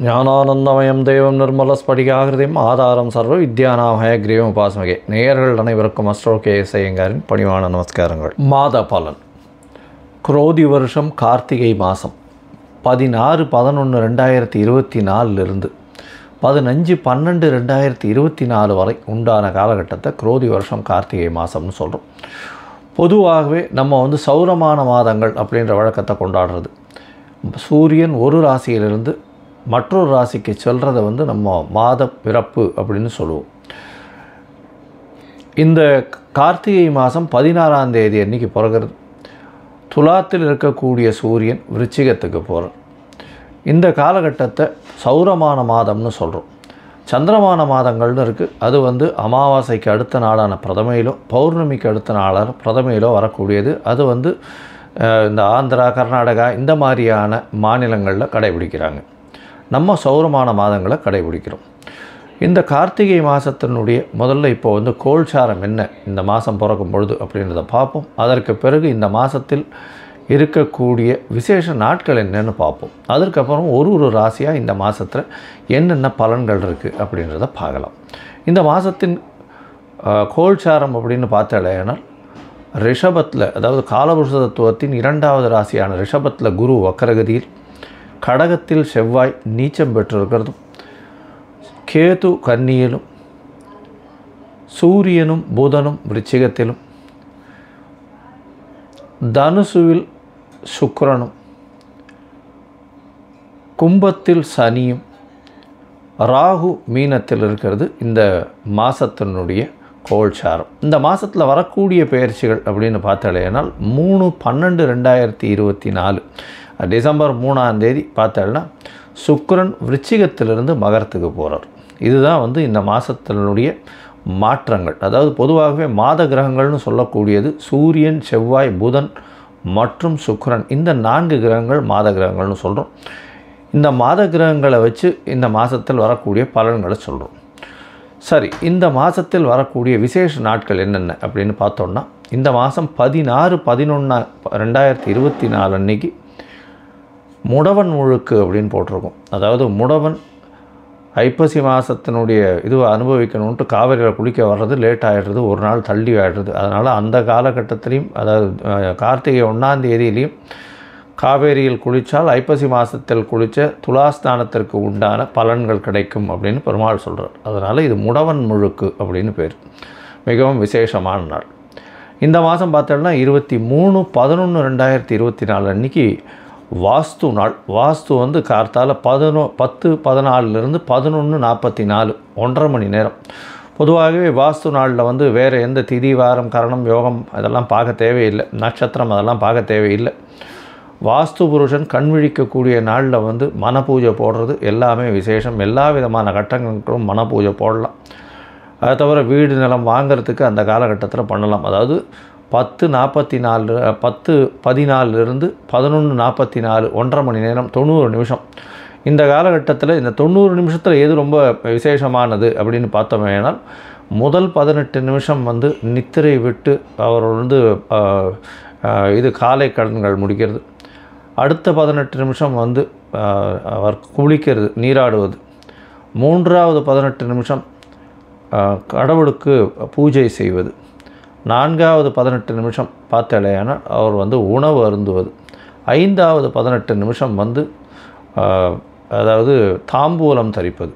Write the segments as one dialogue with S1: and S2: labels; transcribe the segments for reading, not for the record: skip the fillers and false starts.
S1: ஞானானந்தமயம் தெய்வம் நிர்மல ஸ்படிகாகிருதியும் ஆதாரம் சர்வ வித்யானாமய கிரீவம் உபாசமகே. நேயர்கள் அனைவருக்கும் அஸ்ட்ரோ கேஎஸ் ஐயங்காரின் பணிவான நமஸ்காரங்கள். மாத பலன். குரோதி வருஷம் கார்த்திகை மாதம் 16/11/2024 15/12/2024 வரை உண்டான காலகட்டத்தை குரோதி வருஷம் கார்த்திகை மாதம்னு சொல்கிறோம். பொதுவாகவே நம்ம சௌரமான மாதங்கள் அப்படின்ற வழக்கத்தை கொண்டாடுறது. சூரியன் ஒரு ராசியிலிருந்து மற்றொரு ராசிக்கு செல்றதை நம்ம மாத பிறப்பு அப்படின்னு சொல்லுவோம். இந்த கார்த்திகை மாதம் 16ஆம் தேதி அன்றைக்கி பிறகுறது. துலாத்தில் இருக்கக்கூடிய சூரியன் விருச்சிகத்துக்கு போகிறார். இந்த காலகட்டத்தை சௌரமான மாதம்னு சொல்கிறோம். சந்திரமான மாதங்கள்னு இருக்குது. அது அமாவாசைக்கு அடுத்த நாளான பிரதமையிலோ பௌர்ணமிக்கு அடுத்த நாளான பிரதமையிலோ வரக்கூடியது. அது இந்த ஆந்திரா, கர்நாடகா இந்த மாதிரியான மாநிலங்களில் கடைபிடிக்கிறாங்க. நம்ம சௌரமான மாதங்களை கடைபிடிக்கிறோம். இந்த கார்த்திகை மாதத்தினுடைய முதல்ல இப்போ கோல்சாரம் என்ன இந்த மாதம் பிறக்கும் பொழுது அப்படின்றத பார்ப்போம். அதற்கு பிறகு இந்த மாதத்தில் இருக்கக்கூடிய விசேஷ நாட்கள் என்னென்னு பார்ப்போம். அதற்கப்புறம் ஒரு ராசியாக இந்த மாதத்தில் என்னென்ன பலன்கள் இருக்குது அப்படின்றத பார்க்கலாம். இந்த மாதத்தின் கோல்சாரம் அப்படின்னு பார்த்தாலேனா ரிஷபத்தில், அதாவது காலபுருஷ தத்துவத்தின் 2வது ராசியான ரிஷபத்தில் குரு வக்கரகதியில், கடகத்தில் செவ்வாய் நீச்சம் பெற்றிருக்கிறதும், கேது கன்னியிலும், சூரியனும் புதனும் விருச்சிகத்திலும், தனுசுவில் சுக்கிரனும், கும்பத்தில் சனியும், ராகு மீனத்தில் இருக்கிறது இந்த மாதத்தினுடைய கோல்சாரம். இந்த மாதத்தில் வரக்கூடிய பயிற்சிகள் அப்படின்னு பார்த்தாலேனால் 3/12/2024 டிசம்பர் 3ஆம் தேதி பார்த்தால்னா சுக்கிரன் விருச்சிகத்திலிருந்து மகரத்துக்கு போகிறார். இதுதான் இந்த மாதத்தினுடைய மாற்றங்கள். அதாவது பொதுவாகவே மாத கிரகங்கள்னு சொல்லக்கூடியது சூரியன், செவ்வாய், புதன் மற்றும் சுக்கிரன். இந்த 4 கிரகங்கள் மாத கிரகங்கள்னு சொல்கிறோம். இந்த மாத கிரகங்களை வச்சு இந்த மாதத்தில் வரக்கூடிய பலன்களை சொல்கிறோம். சரி, இந்த மாதத்தில் வரக்கூடிய விசேஷ நாட்கள் என்னென்ன அப்படின்னு பார்த்தோன்னா, இந்த மாதம் 16/11/2024 அன்றைக்கி முடவன் முழுக்கு அப்படின்னு போட்டிருக்கோம். அதாவது முடவன் ஐப்பசி மாதத்தினுடைய இதுவை அனுபவிக்கணுன்ட்டு காவேரியில் குளிக்க வர்றது லேட் ஆகிடுறது, ஒரு நாள் தள்ளி ஆகிடுறது. அதனால் அந்த காலகட்டத்திலையும், அதாவது கார்த்திகை 1ஆம் தேதியிலையும் காவேரியில் குளித்தால் ஐப்பசி மாதத்தில் குளித்த துலாஸ்தானத்திற்கு உண்டான பலன்கள் கிடைக்கும் அப்படின்னு பெருமாள் சொல்கிறார். அதனால் இது முடவன் முழுக்கு அப்படின்னு பேர். மிகவும் விசேஷமான நாள். இந்த மாதம் பார்த்தோம்னா 23/11/2024 அன்றைக்கி வாஸ்து நாள். வாஸ்து கார்த்தால 10:14 11:44 1.5 மணி நேரம். பொதுவாகவே வாஸ்து நாளில் வேறு எந்த திதி, வாரம், கரணம், யோகம் அதெல்லாம் பார்க்க தேவையில்லை. நட்சத்திரம் அதெல்லாம் பார்க்க தேவையில்லை. வாஸ்து புருஷன் கண் விழிக்கக்கூடிய நாளில் மன பூஜை போடுறது எல்லாமே விசேஷம். எல்லா விதமான கட்டங்களுக்கும் மன பூஜை போடலாம். அதை தவிர வீடு நிலம் வாங்கிறதுக்கு அந்த காலகட்டத்தில் பண்ணலாம். அதாவது 10:14 10:14 11:44 1.5 மணி நேரம் 90 நிமிஷம். இந்த காலகட்டத்தில் இந்த 90 நிமிஷத்தில் எது ரொம்ப விசேஷமானது அப்படின்னு பார்த்தோமேனால், முதல் 18 நிமிஷம் நித்திரை விட்டு அவர் இது காலை கடன்கள் முடிக்கிறது. அடுத்த 18 நிமிஷம் அவர் குளிக்கிறது, நீராடுவது. 3வது 18 நிமிஷம் கடவுளுக்கு பூஜை செய்வது. 4வது 18 நிமிஷம் பார்த்தாலேயானால் அவர் உணவு அருந்துவது. 5வது 18 நிமிஷம் அதாவது தாம்பூலம் தரிப்பது.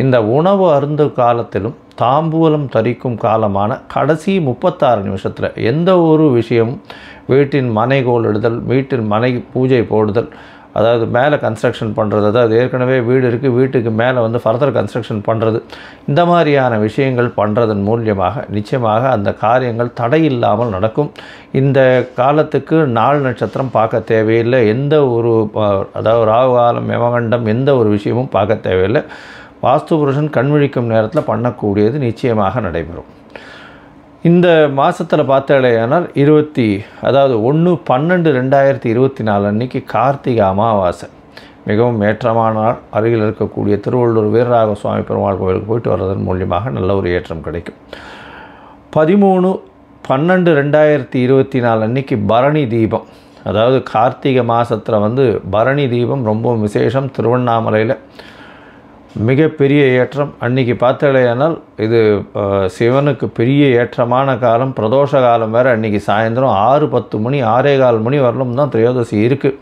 S1: இந்த உணவு அருந்து காலத்திலும் தாம்பூலம் தரிக்கும் காலமான கடைசி 36 நிமிஷத்தில் எந்த ஒரு விஷயமும், வீட்டின் மனைகோல் இடுதல், வீட்டில் மனை பூஜை போடுதல், அதாவது மேலே கன்ஸ்ட்ரக்ஷன் பண்ணுறது, அதாவது ஏற்கனவே வீடு இருக்குது, வீட்டுக்கு மேலே ஃபர்தர் கன்ஸ்ட்ரக்ஷன் பண்ணுறது, இந்த மாதிரியான விஷயங்கள் பண்ணுறதன் மூலியமாக நிச்சயமாக அந்த காரியங்கள் தடையில்லாமல் நடக்கும். இந்த காலத்துக்கு நாள் நட்சத்திரம் பார்க்க தேவையில்லை. எந்த ஒரு அதாவது ராகு காலம், யமகண்டம் எந்த ஒரு விஷயமும் பார்க்க தேவையில்லை. வாஸ்து புருஷன் கண்விழிக்கும் நேரத்தில் பண்ணக்கூடியது நிச்சயமாக நடைபெறும். இந்த மாதத்தில் பார்த்தாலேயானால் 1/12/2024 அன்றைக்கி கார்த்திகை அமாவாசை. மிகவும் ஏற்றமான நாள். அருகில் இருக்கக்கூடிய திருவள்ளூர் வீரராக சுவாமி பெருமாள் கோவிலுக்கு போயிட்டு வர்றதன் மூலியமாக நல்ல ஒரு ஏற்றம் கிடைக்கும். 13/12/2024 அன்றைக்கி பரணி தீபம். அதாவது கார்த்திகை மாதத்தில் வந்து பரணி தீபம் ரொம்ப விசேஷம். திருவண்ணாமலையில் மிகப்பெரிய ஏற்றம். அன்றைக்கி பார்த்தலையானால் இது சிவனுக்கு பெரிய ஏற்றமான காலம். பிரதோஷ காலம் வேறு. அன்றைக்கி சாயந்தரம் 6:10 மணி 6:15 மணி வரலும் தான் திரையோதசி இருக்குது.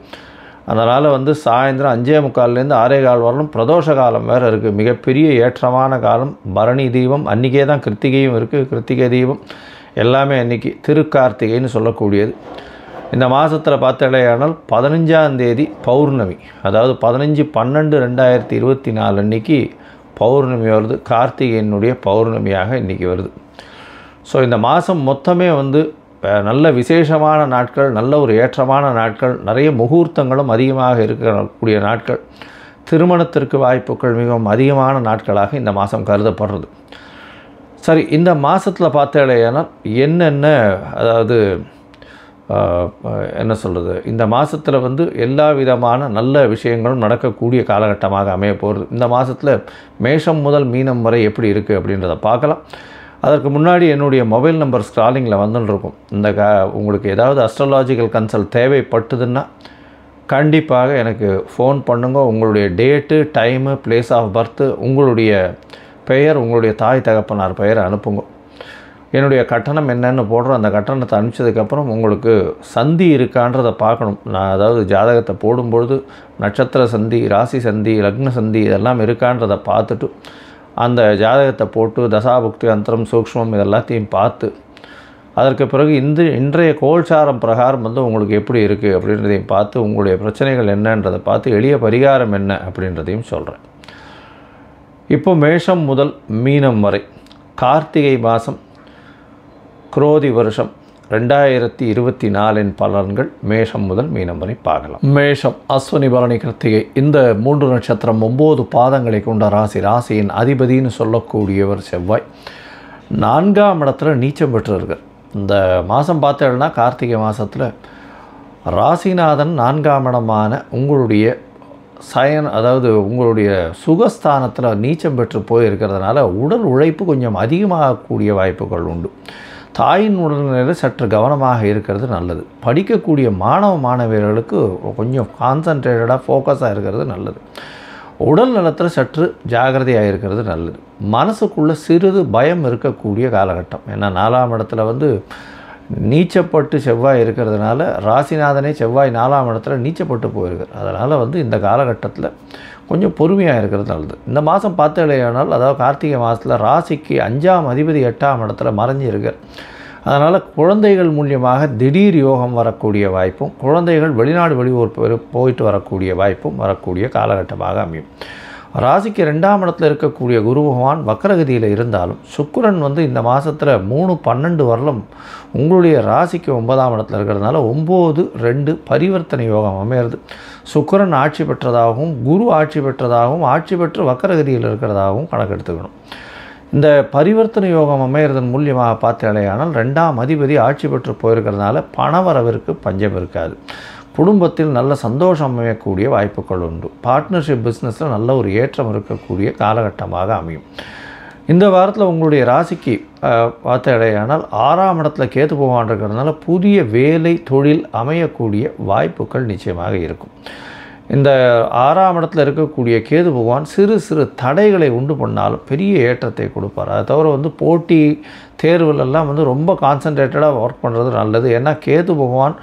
S1: அதனால் வந்து சாயந்தரம் 5:45லேருந்து 6:15 வரலும் பிரதோஷ காலம் வேறு இருக்குது. மிகப்பெரிய ஏற்றமான காலம். பரணி தீபம் அன்றைக்கே தான். கிருத்திகையும் இருக்குது. கிருத்திகை தீபம் எல்லாமே அன்றைக்கி. திருக்கார்த்திகைன்னு சொல்லக்கூடியது. இந்த மாதத்தில் பார்த்தலையானால் 15ஆம் தேதி பௌர்ணமி, அதாவது 15/12/2024 அன்றைக்கி பௌர்ணமி வருது. கார்த்திகையினுடைய பௌர்ணமியாக இன்றைக்கி வருது. ஸோ இந்த மாதம் மொத்தமே வந்து நல்ல விசேஷமான நாட்கள், நல்ல ஒரு ஏற்றமான நாட்கள், நிறைய முகூர்த்தங்களும் அதிகமாக இருக்கக்கூடிய நாட்கள், திருமணத்திற்கு வாய்ப்புகள் மிகவும் அதிகமான நாட்களாக இந்த மாதம் கருதப்படுறது. சரி, இந்த மாதத்தில் பார்த்தலையானால் என்னென்ன, அதாவது என்ன சொல்கிறது, இந்த மாதத்தில் வந்து எல்லா விதமான நல்ல விஷயங்களும் நடக்கக்கூடிய காலகட்டமாக அமைய போகிறது. இந்த மாதத்தில் மேஷம் முதல் மீனம் வரை எப்படி இருக்குது அப்படின்றத பார்க்கலாம். அதற்கு முன்னாடி என்னுடைய மொபைல் நம்பர் ஸ்க்ராலிங்கில் வந்துட்டுருக்கும். உங்களுக்கு ஏதாவது அஸ்ட்ராலாஜிக்கல் கன்சல்ட் தேவைப்பட்டதுன்னா கண்டிப்பாக எனக்கு ஃபோன் பண்ணுங்க. உங்களுடைய date, time, place of birth, உங்களுடைய பெயர், உங்களுடைய தாய் தகப்பனார் பெயரை அனுப்புங்க. என்னுடைய கட்டணம் என்னென்னு போடுறோம். அந்த கட்டணத்தை அனுப்பிச்சதுக்கப்புறம் உங்களுக்கு சந்தி இருக்கான்றதை பார்க்கணும். நான் அதாவது ஜாதகத்தை போடும்பொழுது நட்சத்திர சந்தி, ராசி சந்தி, லக்ன சந்தி இதெல்லாம் இருக்கான்றதை பார்த்துட்டு அந்த ஜாதகத்தை போட்டு தசாபுக்தி, அந்தரம், சூக்ஷ்மம் இதெல்லாத்தையும் பார்த்து அதற்கு பிறகு இன்றைய கோல்சாரம் பிரகாரம் வந்து உங்களுக்கு எப்படி இருக்குது அப்படின்றதையும் பார்த்து உங்களுடைய பிரச்சனைகள் என்னன்றதை பார்த்து எளிய பரிகாரம் என்ன அப்படின்றதையும் சொல்கிறேன். இப்போ மேஷம் முதல் மீனம் வரை கார்த்திகை மாதம் குரோதி வருஷம் 2024 பலன்கள் மேஷம் முதல் மீனம் வரை பார்க்கலாம். மேஷம், அஸ்வினி, பரணி, கிருத்திகை இந்த 3 நட்சத்திரம் 9 பாதங்களை கொண்ட ராசி. ராசியின் அதிபதினு சொல்லக்கூடியவர் செவ்வாய் 4ஆம் இடத்துல நீச்சம் பெற்றிருக்கார். இந்த மாதம் பார்த்தேன்னா கார்த்திகை மாதத்தில் ராசிநாதன் 4ஆம் இடமான உங்களுடைய அதாவது உங்களுடைய சுகஸ்தானத்தில் நீச்சம் பெற்று போயிருக்கிறதுனால உடல் உழைப்பு கொஞ்சம் அதிகமாகக்கூடிய வாய்ப்புகள் உண்டு. தாயின் உடல்நிலையில் சற்று கவனமாக இருக்கிறது நல்லது. படிக்கக்கூடிய மாணவியர்களுக்கு கொஞ்சம் கான்சன்ட்ரேட்டடாக ஃபோக்கஸாக இருக்கிறது நல்லது. உடல் நலத்தில் சற்று ஜாகிரதையாக இருக்கிறது நல்லது. மனசுக்குள்ளே சிறிது பயம் இருக்கக்கூடிய காலகட்டம். ஏன்னா 4ஆம் இடத்துல வந்து நீச்சப்பட்டு செவ்வாய் இருக்கிறதுனால ராசிநாதனே செவ்வாய் 4ஆம் இடத்துல நீச்சப்பட்டு போயிருக்கார். அதனால் வந்து இந்த காலகட்டத்தில் கொஞ்சம் பொறுமையாக இருக்கிறது நல்லது. இந்த மாதம் பார்த்தலையானால், அதாவது கார்த்திகை மாதத்தில் ராசிக்கு 5ஆம் அதிபதி 8ஆம் இடத்துல மறைஞ்சிருக்கார். அதனால் குழந்தைகள் மூலியமாக திடீர் யோகம் வரக்கூடிய வாய்ப்பும், குழந்தைகள் வெளிநாடு வெளியூர் போயிட்டு வரக்கூடிய வாய்ப்பும் வரக்கூடிய காலகட்டமாக அமையும். ராசிக்கு 2ஆம் இடத்துல இருக்கக்கூடிய குரு பகவான் வக்ரகதியில் இருந்தாலும் சுக்கிரன் வந்து இந்த மாதத்தில் 3-12 வரலும் உங்களுடைய ராசிக்கு 9ஆம் இடத்துல இருக்கிறதுனால 9-2 பரிவர்த்தனை யோகம் அமையிறது. சுக்கிரன் ஆட்சி பெற்றதாகவும் குரு ஆட்சி பெற்றதாகவும் ஆட்சி பெற்று வக்ரகதியில் இருக்கிறதாகவும் கணக்கெடுத்துக்கணும். இந்த பரிவர்த்தனை யோகம் அமையிறதன் மூலியமாக பார்த்தேனால் 2ஆம் அதிபதி ஆட்சி பெற்று போயிருக்கிறதுனால பணவரவிற்கு பஞ்சம் இருக்காது. குடும்பத்தில் நல்ல சந்தோஷம் அமையக்கூடிய வாய்ப்புகள் உண்டு. பார்ட்னர்ஷிப் பிஸ்னஸில் நல்ல ஒரு ஏற்றம் இருக்கக்கூடிய காலகட்டமாக அமையும். இந்த வாரத்தில் உங்களுடைய ராசிக்கு பார்த்தேனால் 6ஆம் இடத்துல கேது பகவான் இருக்கிறதுனால புதிய வேலை தொழில் அமையக்கூடிய வாய்ப்புகள் நிச்சயமாக இருக்கும். இந்த 6ஆம் இடத்துல இருக்கக்கூடிய கேது பகவான் சிறு சிறு தடைகளை உண்டு பண்ணாலும் பெரிய ஏற்றத்தை கொடுப்பார். அதை தவிர வந்து போட்டி தேர்வுலெல்லாம் வந்து ரொம்ப கான்சன்ட்ரேட்டடாக ஒர்க் பண்ணுறது நல்லது. ஏன்னா கேது பகவான்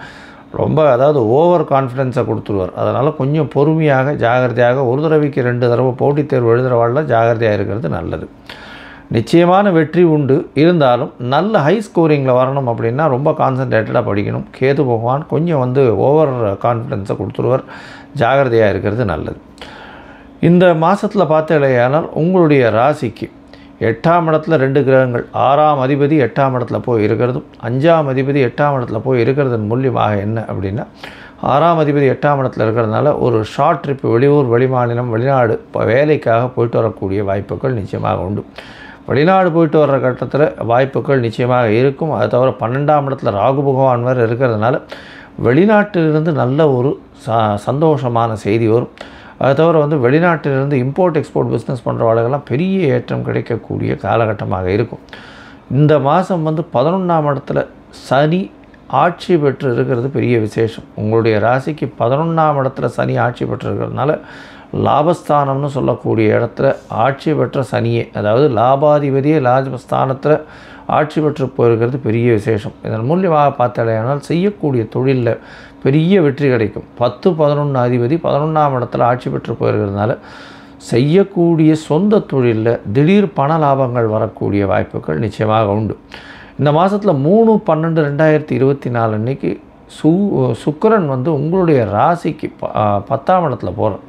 S1: ரொம்ப, அதாவது ஓவர் கான்ஃபிடென்ஸை கொடுத்துருவார். அதனால் கொஞ்சம் பொறுமையாக ஜாகிரதையாக ஒரு தடவைக்கு 2 தடவை போட்டித் தேர்வு எழுதுகிறவாழ்ல ஜாகிரதையாக இருக்கிறது நல்லது. நிச்சயமான வெற்றி உண்டு. இருந்தாலும் நல்ல ஹை ஸ்கோரிங்கில் வரணும் அப்படின்னா ரொம்ப கான்சன்ட்ரேட்டடாக படிக்கணும். கேது பகவான் கொஞ்சம் வந்து ஓவர் கான்ஃபிடென்ஸை கொடுத்துருவார். ஜாகிரதையாக இருக்கிறது நல்லது. இந்த மாதத்தில் பார்த்தேனால் உங்களுடைய ராசிக்கு 8ஆம் இடத்துல 2 கிரகங்கள், 6ஆம் அதிபதி 8ஆம் இடத்துல போய் இருக்கிறதும் 5ஆம் அதிபதி 8ஆம் இடத்துல போய் இருக்கிறதன் மூலியமாக என்ன அப்படின்னா, 6ஆம் அதிபதி 8ஆம் இடத்துல இருக்கிறதுனால ஒரு ஷார்ட் ட்ரிப், வெளியூர், வெளிமாநிலம், வெளிநாடு வேலைக்காக போயிட்டு வரக்கூடிய வாய்ப்புகள் நிச்சயமாக உண்டு. வெளிநாடு போயிட்டு வர்ற கட்டத்தில் வாய்ப்புகள் நிச்சயமாக இருக்கும். அதை தவிர 12ஆம் இடத்துல ராகு பகவான் வேறு இருக்கிறதுனால வெளிநாட்டிலிருந்து நல்ல ஒரு சந்தோஷமான செய்தி வரும். அதை தவிர வந்து வெளிநாட்டிலிருந்து இம்போர்ட் எக்ஸ்போர்ட் பிஸ்னஸ் பண்ணுறவாளுகெல்லாம் பெரிய ஏற்றம் கிடைக்கக்கூடிய காலகட்டமாக இருக்கும். இந்த மாதம் வந்து 11ஆம் இடத்துல சனி ஆட்சி பெற்று இருக்கிறது பெரிய விசேஷம். உங்களுடைய ராசிக்கு 11ஆம் இடத்துல சனி ஆட்சி பெற்று இருக்கிறதுனால லாபஸ்தானம்னு சொல்லக்கூடிய இடத்துல ஆட்சி பெற்ற சனியே, அதாவது லாபாதிபதியே லாபஸ்தானத்தில் ஆட்சி பெற்று போயிருக்கிறது பெரிய விசேஷம். இதன் மூலியமாக பார்த்தாலேயானால் செய்யக்கூடிய தொழிலில் பெரிய வெற்றி கிடைக்கும். 10-11 அதிபதி 11ஆம் இடத்துல ஆட்சி பெற்று போயிருக்கிறதுனால செய்யக்கூடிய சொந்த தொழிலில் திடீர் பண லாபங்கள் வரக்கூடிய வாய்ப்புகள் நிச்சயமாக உண்டு. இந்த மாதத்தில் 3/12/2024 அன்றைக்கி சுக்கிரன் உங்களுடைய ராசிக்கு 10ஆம் இடத்துல போகிறார்.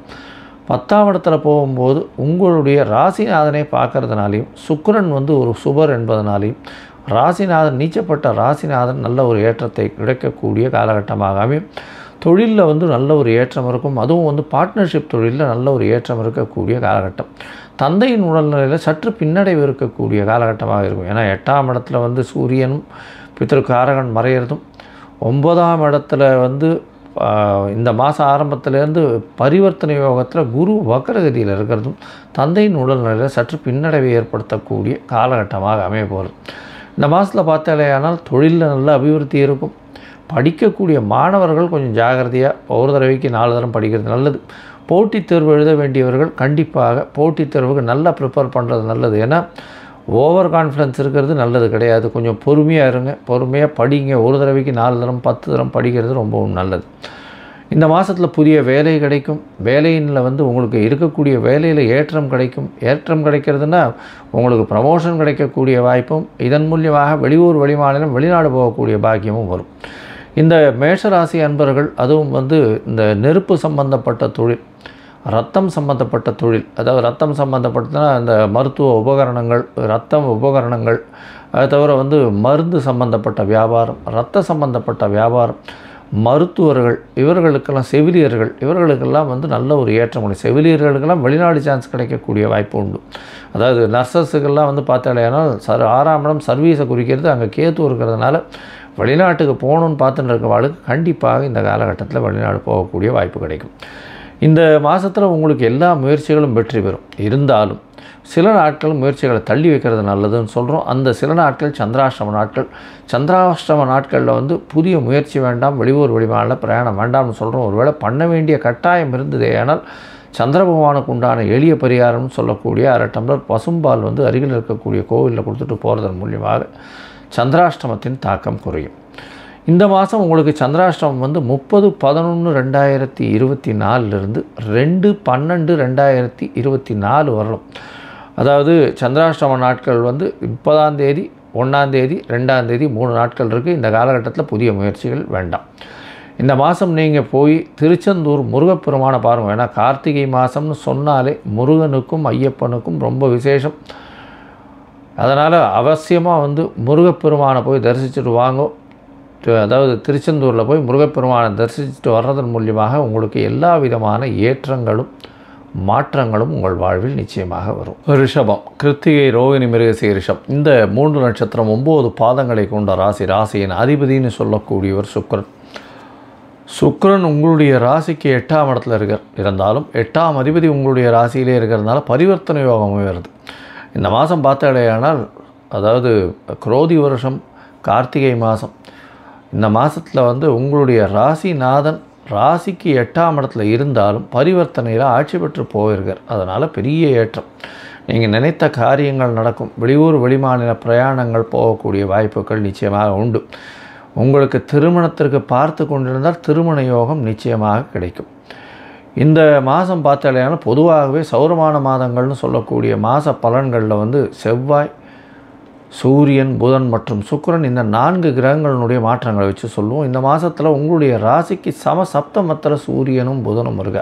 S1: 10ஆம் இடத்துல போகும்போது உங்களுடைய ராசிநாதனை பார்க்கறதுனாலையும் சுக்கிரன் ஒரு சுபர் என்பதனாலையும் ராசிநாதன் நீச்சப்பட்ட ராசிநாதன் நல்ல ஒரு ஏற்றத்தை கிடைக்கக்கூடிய காலகட்டமாக அமையும். தொழிலில் நல்ல ஒரு ஏற்றம் இருக்கும். அதுவும் பார்ட்னர்ஷிப் தொழிலில் நல்ல ஒரு ஏற்றம் இருக்கக்கூடிய காலகட்டம். தந்தையின் உடல்நிலையில் சற்று பின்னடைவு இருக்கக்கூடிய காலகட்டமாக இருக்கும். ஏன்னா 8ஆம் இடத்துல சூரியனும் பித்ருக்காரகன் மறையிறதும் 9ஆம் இடத்துல இந்த மாதம் ஆரம்பத்திலேருந்து பரிவர்த்தனை யோகத்தில் குரு வக்ரகதியில் இருக்கிறதும் தந்தையின் உடல்நிலையில் சற்று பின்னடைவை ஏற்படுத்தக்கூடிய காலகட்டமாக அமைய போகிறது. இந்த மாதத்தில் பார்த்தாலேயானால் தொழிலில் நல்ல அபிவிருத்தி இருக்கும். படிக்கக்கூடிய மாணவர்கள் கொஞ்சம் ஜாகிரதையாக ஒரு தடவைக்கு 4 தரம் படிக்கிறது நல்லது. போட்டித் தேர்வு எழுத வேண்டியவர்கள் கண்டிப்பாக போட்டித் தேர்வுக்கு நல்லா ப்ரிப்பேர் பண்ணுறது நல்லது. ஏன்னா ஓவர் கான்ஃபிடன்ஸ் இருக்கிறது நல்லது கிடையாது. கொஞ்சம் பொறுமையாக இருங்க, பொறுமையாக படிங்க. ஒரு தடவைக்கு 4 தரம் 10 தரம் படிக்கிறது ரொம்பவும் நல்லது. இந்த மாதத்தில் புதிய வேலை கிடைக்கும். வேலையில் உங்களுக்கு இருக்கக்கூடிய வேலையில் ஏற்றம் கிடைக்கும். ஏற்றம் கிடைக்கிறதுனா உங்களுக்கு ப்ரமோஷன் கிடைக்கக்கூடிய வாய்ப்பும், இதன் மூலியமாக வெளியூர் வெளிமாநிலம் வெளிநாடு போகக்கூடிய பாக்கியமும் வரும். இந்த மேஷராசி அன்பர்கள் அதுவும் இந்த நெருப்பு சம்பந்தப்பட்ட தொழில், ரத்தம் சம்பந்தப்பட்ட தொழில், அதாவது ரத்தம் சம்பந்தப்பட்டதுன்னா இந்த மருத்துவ உபகரணங்கள், ரத்தம் உபகரணங்கள், அது தவிர மருந்து சம்பந்தப்பட்ட வியாபாரம், ரத்த சம்பந்தப்பட்ட வியாபாரம், மருத்துவர்கள், இவர்களுக்கெல்லாம் செவிலியர்கள், இவர்களுக்கெல்லாம் நல்ல ஒரு ஏற்றம் உண்டு. செவிலியர்களுக்கெல்லாம் வெளிநாடு சான்ஸ் கிடைக்கக்கூடிய வாய்ப்பு உண்டு. அதாவது நர்சஸுக்கெல்லாம் பார்த்தாலேனால் 6ஆம் இடம் சர்வீஸை குறிக்கிறது. அங்கே கேத்து இருக்கிறதுனால வெளிநாட்டுக்கு போகணுன்னு பார்த்துட்டு இருக்கவாளுக்கு கண்டிப்பாக இந்த காலகட்டத்தில் வெளிநாடு போகக்கூடிய வாய்ப்பு கிடைக்கும். இந்த மாதத்தில் உங்களுக்கு எல்லா முயற்சிகளும் வெற்றி பெறும். இருந்தாலும் சில நாட்கள் முயற்சிகளை தள்ளி வைக்கிறது நல்லதுன்னு சொல்கிறோம். அந்த சில நாட்கள் சந்திராஷ்டம நாட்கள். சந்திராஷ்டம நாட்களில் புதிய முயற்சி வேண்டாம், வெளியூர் வெளிமாநில பிரயாணம் வேண்டாம்னு சொல்கிறோம். ஒருவேளை பண்ண வேண்டிய கட்டாயம் இருந்ததே ஆனால் சந்திர பகவானுக்கு உண்டான எளிய பரிகாரம்னு சொல்லக்கூடிய 1/2 டம்ளர் பசும்பால் அருகில் இருக்கக்கூடிய கோவிலில் கொடுத்துட்டு போகிறதன் மூலியமாக சந்திராஷ்டமத்தின் தாக்கம் குறையும். இந்த மாதம் உங்களுக்கு சந்திராஷ்டமம் 30/11/2024 2/12/2024 வரலாம். அதாவது சந்திராஷ்டம நாட்கள் 30ஆம் தேதி, 1ஆம் தேதி, 2ஆம் தேதி 3 நாட்கள் இருக்குது. இந்த காலகட்டத்தில் புதிய முயற்சிகள் வேண்டாம். இந்த மாதம் நீங்கள் போய் திருச்செந்தூர் முருகப்பெருமானை பாருங்கள். ஏன்னா கார்த்திகை மாதம்னு சொன்னாலே முருகனுக்கும் ஐயப்பனுக்கும் ரொம்ப விசேஷம். அதனால் அவசியமாக முருகப்பெருமானை போய் தரிசிச்சுட்டு வாங்க. அதாவது திருச்செந்தூரில் போய் முருகப்பெருமானை தரிசிச்சுட்டு வர்றதன் மூலியமாக உங்களுக்கு எல்லா விதமான ஏற்றங்களும் மாற்றங்களும் உங்கள் வாழ்வில் நிச்சயமாக வரும். ரிஷபம், கிருத்திகை, ரோகிணி, மிருகசீரிஷம், இந்த 3 நட்சத்திரம் 9 பாதங்களை கொண்ட ராசி. ராசியின் அதிபதினு சொல்லக்கூடியவர் சுக்கிரன். சுக்கிரன் உங்களுடைய ராசிக்கு 8ஆம் இடத்துல இருந்தாலும் 8ஆம் அதிபதி உங்களுடைய ராசியிலே இருக்கிறதுனால பரிவர்த்தனை யோகம் வருது. இந்த மாதம் பார்த்தாலேயானால் அதாவது குரோதி வருஷம் கார்த்திகை மாதம், இந்த மாதத்தில் உங்களுடைய ராசிநாதன் ராசிக்கு 8ஆம் இடத்துல இருந்தாலும் பரிவர்த்தனையில் ஆட்சி பெற்று போயிருக்கார். அதனால் பெரிய ஏற்றம். நீங்கள் நினைத்த காரியங்கள் நடக்கும். வெளியூர் வெளிமாநில பிரயாணங்கள் போகக்கூடிய வாய்ப்புகள் நிச்சயமாக உண்டு. உங்களுக்கு திருமணத்திற்கு பார்த்து கொண்டிருந்தால் திருமண யோகம் நிச்சயமாக கிடைக்கும். இந்த மாதம் பார்த்தாலேயான பொதுவாகவே சௌரமான மாதங்கள்னு சொல்லக்கூடிய மாத பலன்களில் செவ்வாய், சூரியன், புதன் மற்றும் சுக்கிரன், இந்த 4 கிரகங்களினுடைய மாற்றங்களை வச்சு சொல்லுவோம். இந்த மாதத்தில் உங்களுடைய ராசிக்கு சப்தமத்தில் சூரியனும் புதனும் இருக்க.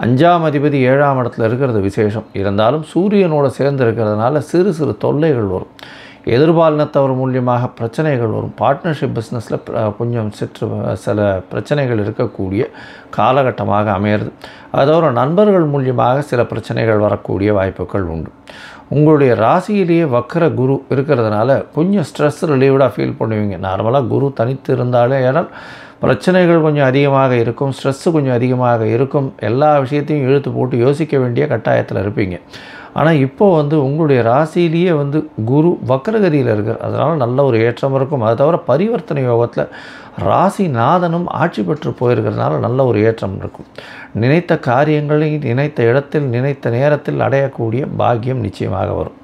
S1: 5ஆம் அதிபதி 7ஆம் இடத்துல இருக்கிறது விசேஷம். இருந்தாலும் சூரியனோடு சேர்ந்து இருக்கிறதுனால சிறு சிறு தொல்லைகள் வரும். எதிர்பாலினத்தவர் மூலியமாக பிரச்சனைகள் வரும். பார்ட்னர்ஷிப் பிஸ்னஸில் கொஞ்சம் சில பிரச்சனைகள் இருக்கக்கூடிய காலகட்டமாக அமையிறது. அதோட நண்பர்கள் மூலியமாக சில பிரச்சனைகள் வரக்கூடிய வாய்ப்புகள் உண்டு. உங்களுடைய ராசியிலேயே வக்கர குரு இருக்கிறதுனால கொஞ்சம் ஸ்ட்ரெஸ் ரிலீவ்டாக ஃபீல் பண்ணுவீங்க. நார்மலாக குரு தனித்து இருந்தாலே ஏனால் பிரச்சனைகள் கொஞ்சம் அதிகமாக இருக்கும், ஸ்ட்ரெஸ்ஸு கொஞ்சம் அதிகமாக இருக்கும். எல்லா விஷயத்தையும் இழுத்து போட்டு யோசிக்க வேண்டிய கட்டாயத்தில் இருப்பீங்க. ஆனால் இப்போ வந்து உங்களுடைய ராசியிலேயே வந்து குரு வக்ரகதியில் இருக்கார். அதனால் நல்ல ஒரு ஏற்றம் இருக்கும். அதை தவிர பரிவர்த்தனை யோகத்தில் ராசிநாதனும் ஆட்சி பெற்று போயிருக்கிறதுனால நல்ல ஒரு ஏற்றம் இருக்கும். நினைத்த காரியங்களை நினைத்த இடத்தில் நினைத்த நேரத்தில் அடையக்கூடிய பாக்கியம் நிச்சயமாக வரும்.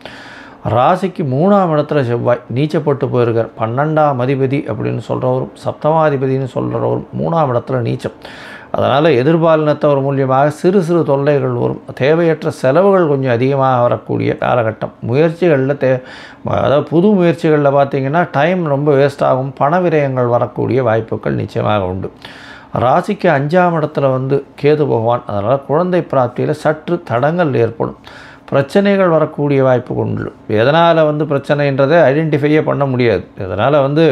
S1: ராசிக்கு 3ஆம் இடத்துல செவ்வாய் நீச்சப்பட்டு போயிருக்கார். 12ஆம் அதிபதி அப்படின்னு சொல்கிறவரும் சப்தமாதிபதினு சொல்கிறவரும் 3ஆம் இடத்துல நீச்சம். அதனால் எதிர்பாலினத்தவர் மூலியமாக சிறு சிறு தொல்லைகள் வரும். தேவையற்ற செலவுகள் கொஞ்சம் அதிகமாக வரக்கூடிய காலகட்டம். முயற்சிகளில் அதாவது புது முயற்சிகளில் பார்த்திங்கன்னா டைம் ரொம்ப வேஸ்ட் ஆகும். பண விரயங்கள் வரக்கூடிய வாய்ப்புகள் நிச்சயமாக உண்டு. ராசிக்கு 5ஆம் இடத்துல வந்து கேது பகவான். அதனால் குழந்தை பிராப்தியில் சற்று தடங்கள் ஏற்படும். பிரச்சனைகள் வரக்கூடிய வாய்ப்பு உண்டு. எதனால் வந்து பிரச்சனைன்றதை ஐடென்டிஃபையே பண்ண முடியாது. இதனால் வந்து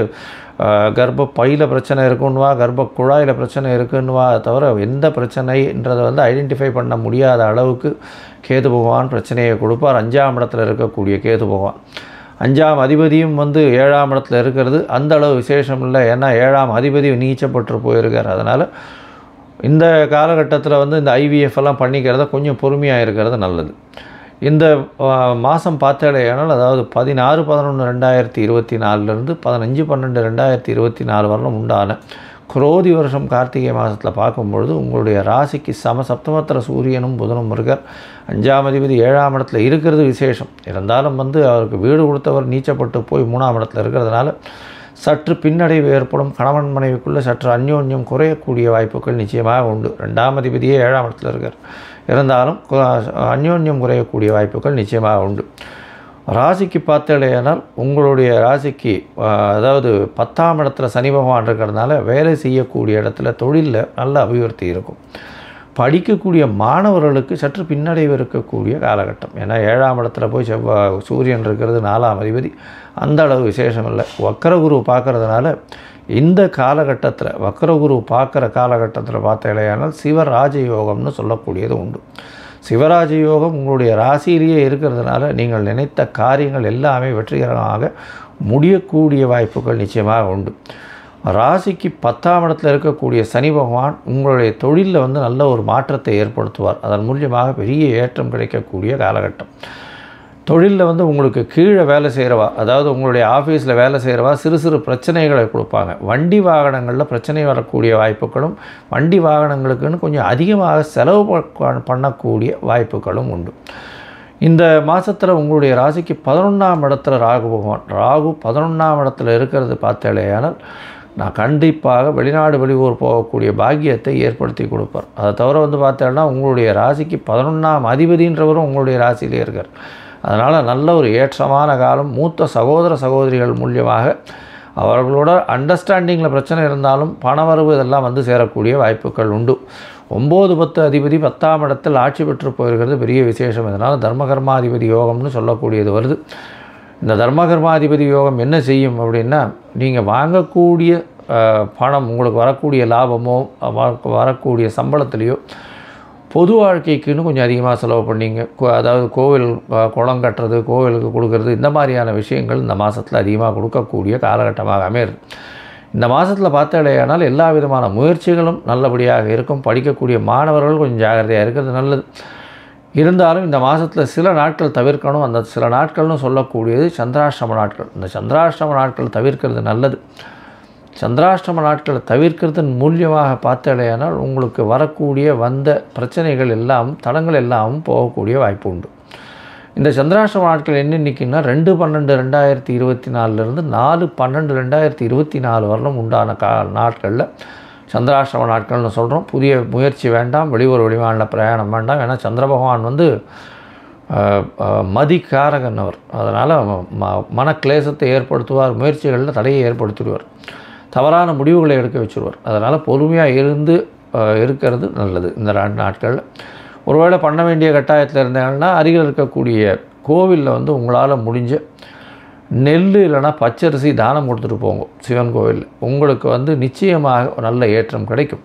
S1: கர்ப்பப்பையில் பிரச்சனை இருக்குன்னுவா, கர்ப்ப குழாயில் பிரச்சனை இருக்குன்னுவா, தவிர எந்த பிரச்சனைன்றதை வந்து ஐடென்டிஃபை பண்ண முடியாத அளவுக்கு கேது பகவான் பிரச்சனையை கொடுப்பார். 5ஆம் இடத்துல இருக்கக்கூடிய கேது பகவான். 5ஆம் அதிபதியும் வந்து 7ஆம் இடத்துல இருக்கிறது அந்த அளவு விசேஷம் இல்லை. ஏன்னா 7ஆம் அதிபதி நீச்சப்பட்டு போயிருக்கார். அதனால் இந்த காலகட்டத்தில் வந்து இந்த ஐவிஎஃப் எல்லாம் பண்ணிக்கிறத கொஞ்சம் பொறுமையாக இருக்கிறது நல்லது. இந்த மாதம் பார்த்தாலேயானால் அதாவது 16/11/2024 15/12/2024 வரலும் உண்டான குரோதி வருஷம் கார்த்திகை மாதத்தில் பார்க்கும்பொழுது உங்களுடைய ராசிக்கு சப்தமத்திர சூரியனும் புதனும் இருக்கார். 5ஆம் அதிபதி 7ஆம் இடத்துல இருக்கிறது விசேஷம். இருந்தாலும் வந்து அவருக்கு வீடு கொடுத்தவர் நீச்சப்பட்டு போய் 3ஆம் இடத்துல இருக்கிறதுனால சற்று பின்னடைவு ஏற்படும். கணவன் மனைவிக்குள்ளே சற்று அந்யோன்யம் குறையக்கூடிய வாய்ப்புகள் நிச்சயமாக உண்டு. 2ஆம் அதிபதியே 7ஆம் இடத்துல இருக்கார். இருந்தாலும் அந்யோன்யம் குறையக்கூடிய வாய்ப்புகள் நிச்சயமாக உண்டு. ராசிக்கு பார்த்தாலேயானால் உங்களுடைய ராசிக்கு அதாவது 10ஆம் இடத்துல சனி பகவான் இருக்கிறதுனால வேலை செய்யக்கூடிய இடத்துல தொழிலில் நல்ல அபிவிருத்தி இருக்கும். படிக்கக்கூடிய மாணவர்களுக்கு சற்று பின்னடைவு இருக்கக்கூடிய காலகட்டம். ஏன்னா 7ஆம் இடத்துல போய் சூரியன் இருக்கிறது 4ஆம் அதிபதி அந்த அளவு விசேஷம் இல்லை. வக்கரகுரு பார்க்கறதுனால இந்த காலகட்டத்தில் வக்கரகுரு பார்க்குற காலகட்டத்தில் பார்த்தாலேயானால் சிவராஜ யோகம்னு சொல்லக்கூடியது உண்டு. சிவராஜ யோகம் உங்களுடைய ராசியிலேயே இருக்கிறதுனால நீங்கள் நினைத்த காரியங்கள் எல்லாமே வெற்றிகரமாக முடியக்கூடிய வாய்ப்புகள் நிச்சயமாக உண்டு. ராசிக்கு 10ஆம் இடத்துல இருக்கக்கூடிய சனி பகவான் உங்களுடைய தொழிலில் வந்து நல்ல ஒரு மாற்றத்தை ஏற்படுத்துவார். அதன் மூலியமாக பெரிய ஏற்றம் கிடைக்கக்கூடிய காலகட்டம். தொழிலில் வந்து உங்களுக்கு கீழே வேலை செய்கிறவா, அதாவது உங்களுடைய ஆஃபீஸில் வேலை செய்கிறவா சிறு சிறு பிரச்சனைகளை கொடுப்பாங்க. வண்டி வாகனங்களில் பிரச்சனை வரக்கூடிய வாய்ப்புகளும் வண்டி வாகனங்களுக்குன்னு கொஞ்சம் அதிகமாக செலவு பண்ணக்கூடிய வாய்ப்புகளும் உண்டு. இந்த மாதத்தில் உங்களுடைய ராசிக்கு 11ஆம் இடத்துல ராகு பகவான். ராகு 11ஆம் இடத்துல இருக்கிறது பார்த்தாலேயானால் நான் கண்டிப்பாக வெளிநாடு வெளியூர் போகக்கூடிய பாக்கியத்தை ஏற்படுத்தி கொடுப்பார். அதை தவிர வந்து பார்த்தோன்னா உங்களுடைய ராசிக்கு 11ஆம் அதிபதின்றவரும் உங்களுடைய ராசியிலே இருக்கார். அதனால் நல்ல ஒரு ஏற்றமான காலம். மூத்த சகோதர சகோதரிகள் மூலியமாக அவர்களோட அண்டர்ஸ்டாண்டிங்கில் பிரச்சனை இருந்தாலும் பணவரவு இதெல்லாம் வந்து சேரக்கூடிய வாய்ப்புகள் உண்டு. 9-10 அதிபதி 10ஆம் இடத்தில் ஆட்சி பெற்று போயிருக்கிறது பெரிய விசேஷம். இதனால் தர்மகர்மாதிபதி யோகம்னு சொல்லக்கூடியது வருது. இந்த தர்மகர்மாதிபதி யோகம் என்ன செய்யும் அப்படின்னா, நீங்கள் வாங்கக்கூடிய பணம் உங்களுக்கு வரக்கூடிய லாபமோ வரக்கூடிய சம்பளத்துலேயோ பொது வாழ்க்கைக்குன்னு கொஞ்சம் அதிகமாக செலவு பண்ணிங்க. அதாவது கோவில் குளம் கட்டுறது, கோவிலுக்கு கொடுக்கறது, இந்த மாதிரியான விஷயங்கள் இந்த மாதத்தில் அதிகமாக கொடுக்கக்கூடிய காலகட்டமாக அமையுது. இந்த மாதத்தில் பார்த்தாலேயானால் எல்லா விதமான முயற்சிகளும் நல்லபடியாக இருக்கும். படிக்கக்கூடிய மாணவர்கள் கொஞ்சம் ஜாகிரதையாக இருக்கிறது நல்லது. இருந்தாலும் இந்த மாதத்தில் சில நாட்கள் தவிர்க்கணும். அந்த சில நாட்கள்னு சொல்லக்கூடியது சந்திராஷ்டம நாட்கள். இந்த சந்திராஷ்டம நாட்கள் தவிர்க்கிறது நல்லது. சந்திராஷ்டம நாட்களை தவிர்க்கிறதன் மூலியமாக பார்த்தாலேயானால் உங்களுக்கு வரக்கூடிய வந்த பிரச்சனைகள் எல்லாம் தடங்கள் எல்லாம் போகக்கூடிய வாய்ப்பு உண்டு. இந்த சந்திராஷ்டம நாட்கள் என்னென்னைக்குன்னா 2/12/2024 4/12/2024 வரலும் உண்டான நாட்களில் சந்திராஷ்டம நாட்கள்னு சொல்கிறோம். புதிய முயற்சி வேண்டாம், வெளியூர் வெளிமாநில பிரயாணம் வேண்டாம். ஏன்னா சந்திர பகவான் வந்து மதிக்காரகன் அவர். அதனால் மனக்லேசத்தை ஏற்படுத்துவார், முயற்சிகளில் தடையை ஏற்படுத்திடுவார், தவறான முடிவுகளை எடுக்க வச்சுருவார். அதனால் பொறுமையாக இருந்து இருக்கிறது நல்லது. இந்த 2 நாட்களில் ஒருவேளை பண்ண வேண்டிய கட்டாயத்தில் இருந்தாங்கன்னா அருகில் இருக்கக்கூடிய கோவிலில் வந்து உங்களால் முடிஞ்ச நெல் இல்லைனா பச்சரிசி தானம் கொடுத்துட்டு போங்க. சிவன் கோவிலில் உங்களுக்கு வந்து நிச்சயமாக நல்ல ஏற்றம் கிடைக்கும்.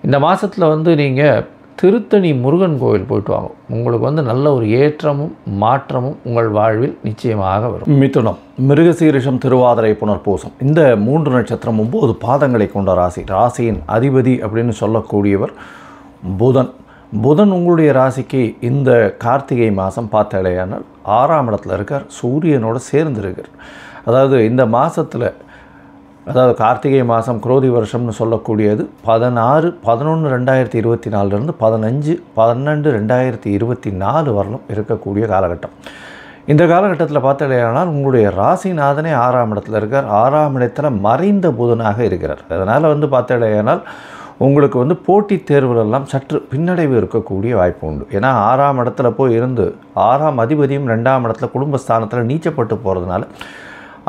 S1: இந்த மாதத்தில் வந்து நீங்கள் திருத்தணி முருகன் கோவில் போயிட்டு வாங்க. உங்களுக்கு வந்து நல்ல ஒரு ஏற்றமும் மாற்றமும் உங்கள் வாழ்வில் நிச்சயமாக வரும். மிதுனம், மிருகசீரிஷம், திருவாதிரை, புனர்பூசம் இந்த 3 நட்சத்திரம் 9 பாதங்களை கொண்ட ராசி. ராசியின் அதிபதி அப்படின்னு சொல்லக்கூடியவர் புதன். புதன் உங்களுடைய ராசிக்கு இந்த கார்த்திகை மாதம் பார்த்தாலேயானால் 6ஆம் இடத்துல இருக்கார், சூரியனோடு சேர்ந்து இருக்கார். அதாவது இந்த மாதத்தில், அதாவது கார்த்திகை மாதம் குரோதி வருஷம்னு சொல்லக்கூடியது 16/11/2024 15/12/2024 வரலும் இருக்கக்கூடிய காலகட்டம். இந்த காலகட்டத்தில் பார்த்தாலேயானால் உங்களுடைய ராசிநாதனே 6ஆம் இடத்துல இருக்கார். 6ஆம் இடத்துல மறைந்த புதனாக இருக்கிறார். அதனால் பார்த்தாலேயானால் உங்களுக்கு போட்டித் தேர்வுகளெல்லாம் சற்று பின்னடைவு இருக்கக்கூடிய வாய்ப்பு உண்டு. ஏன்னா 6ஆம் இடத்துல போய் இருந்து 6ஆம் அதிபதியும் 2ஆம் இடத்துல குடும்பஸ்தானத்தில் நீச்சப்பட்டு போகிறதுனால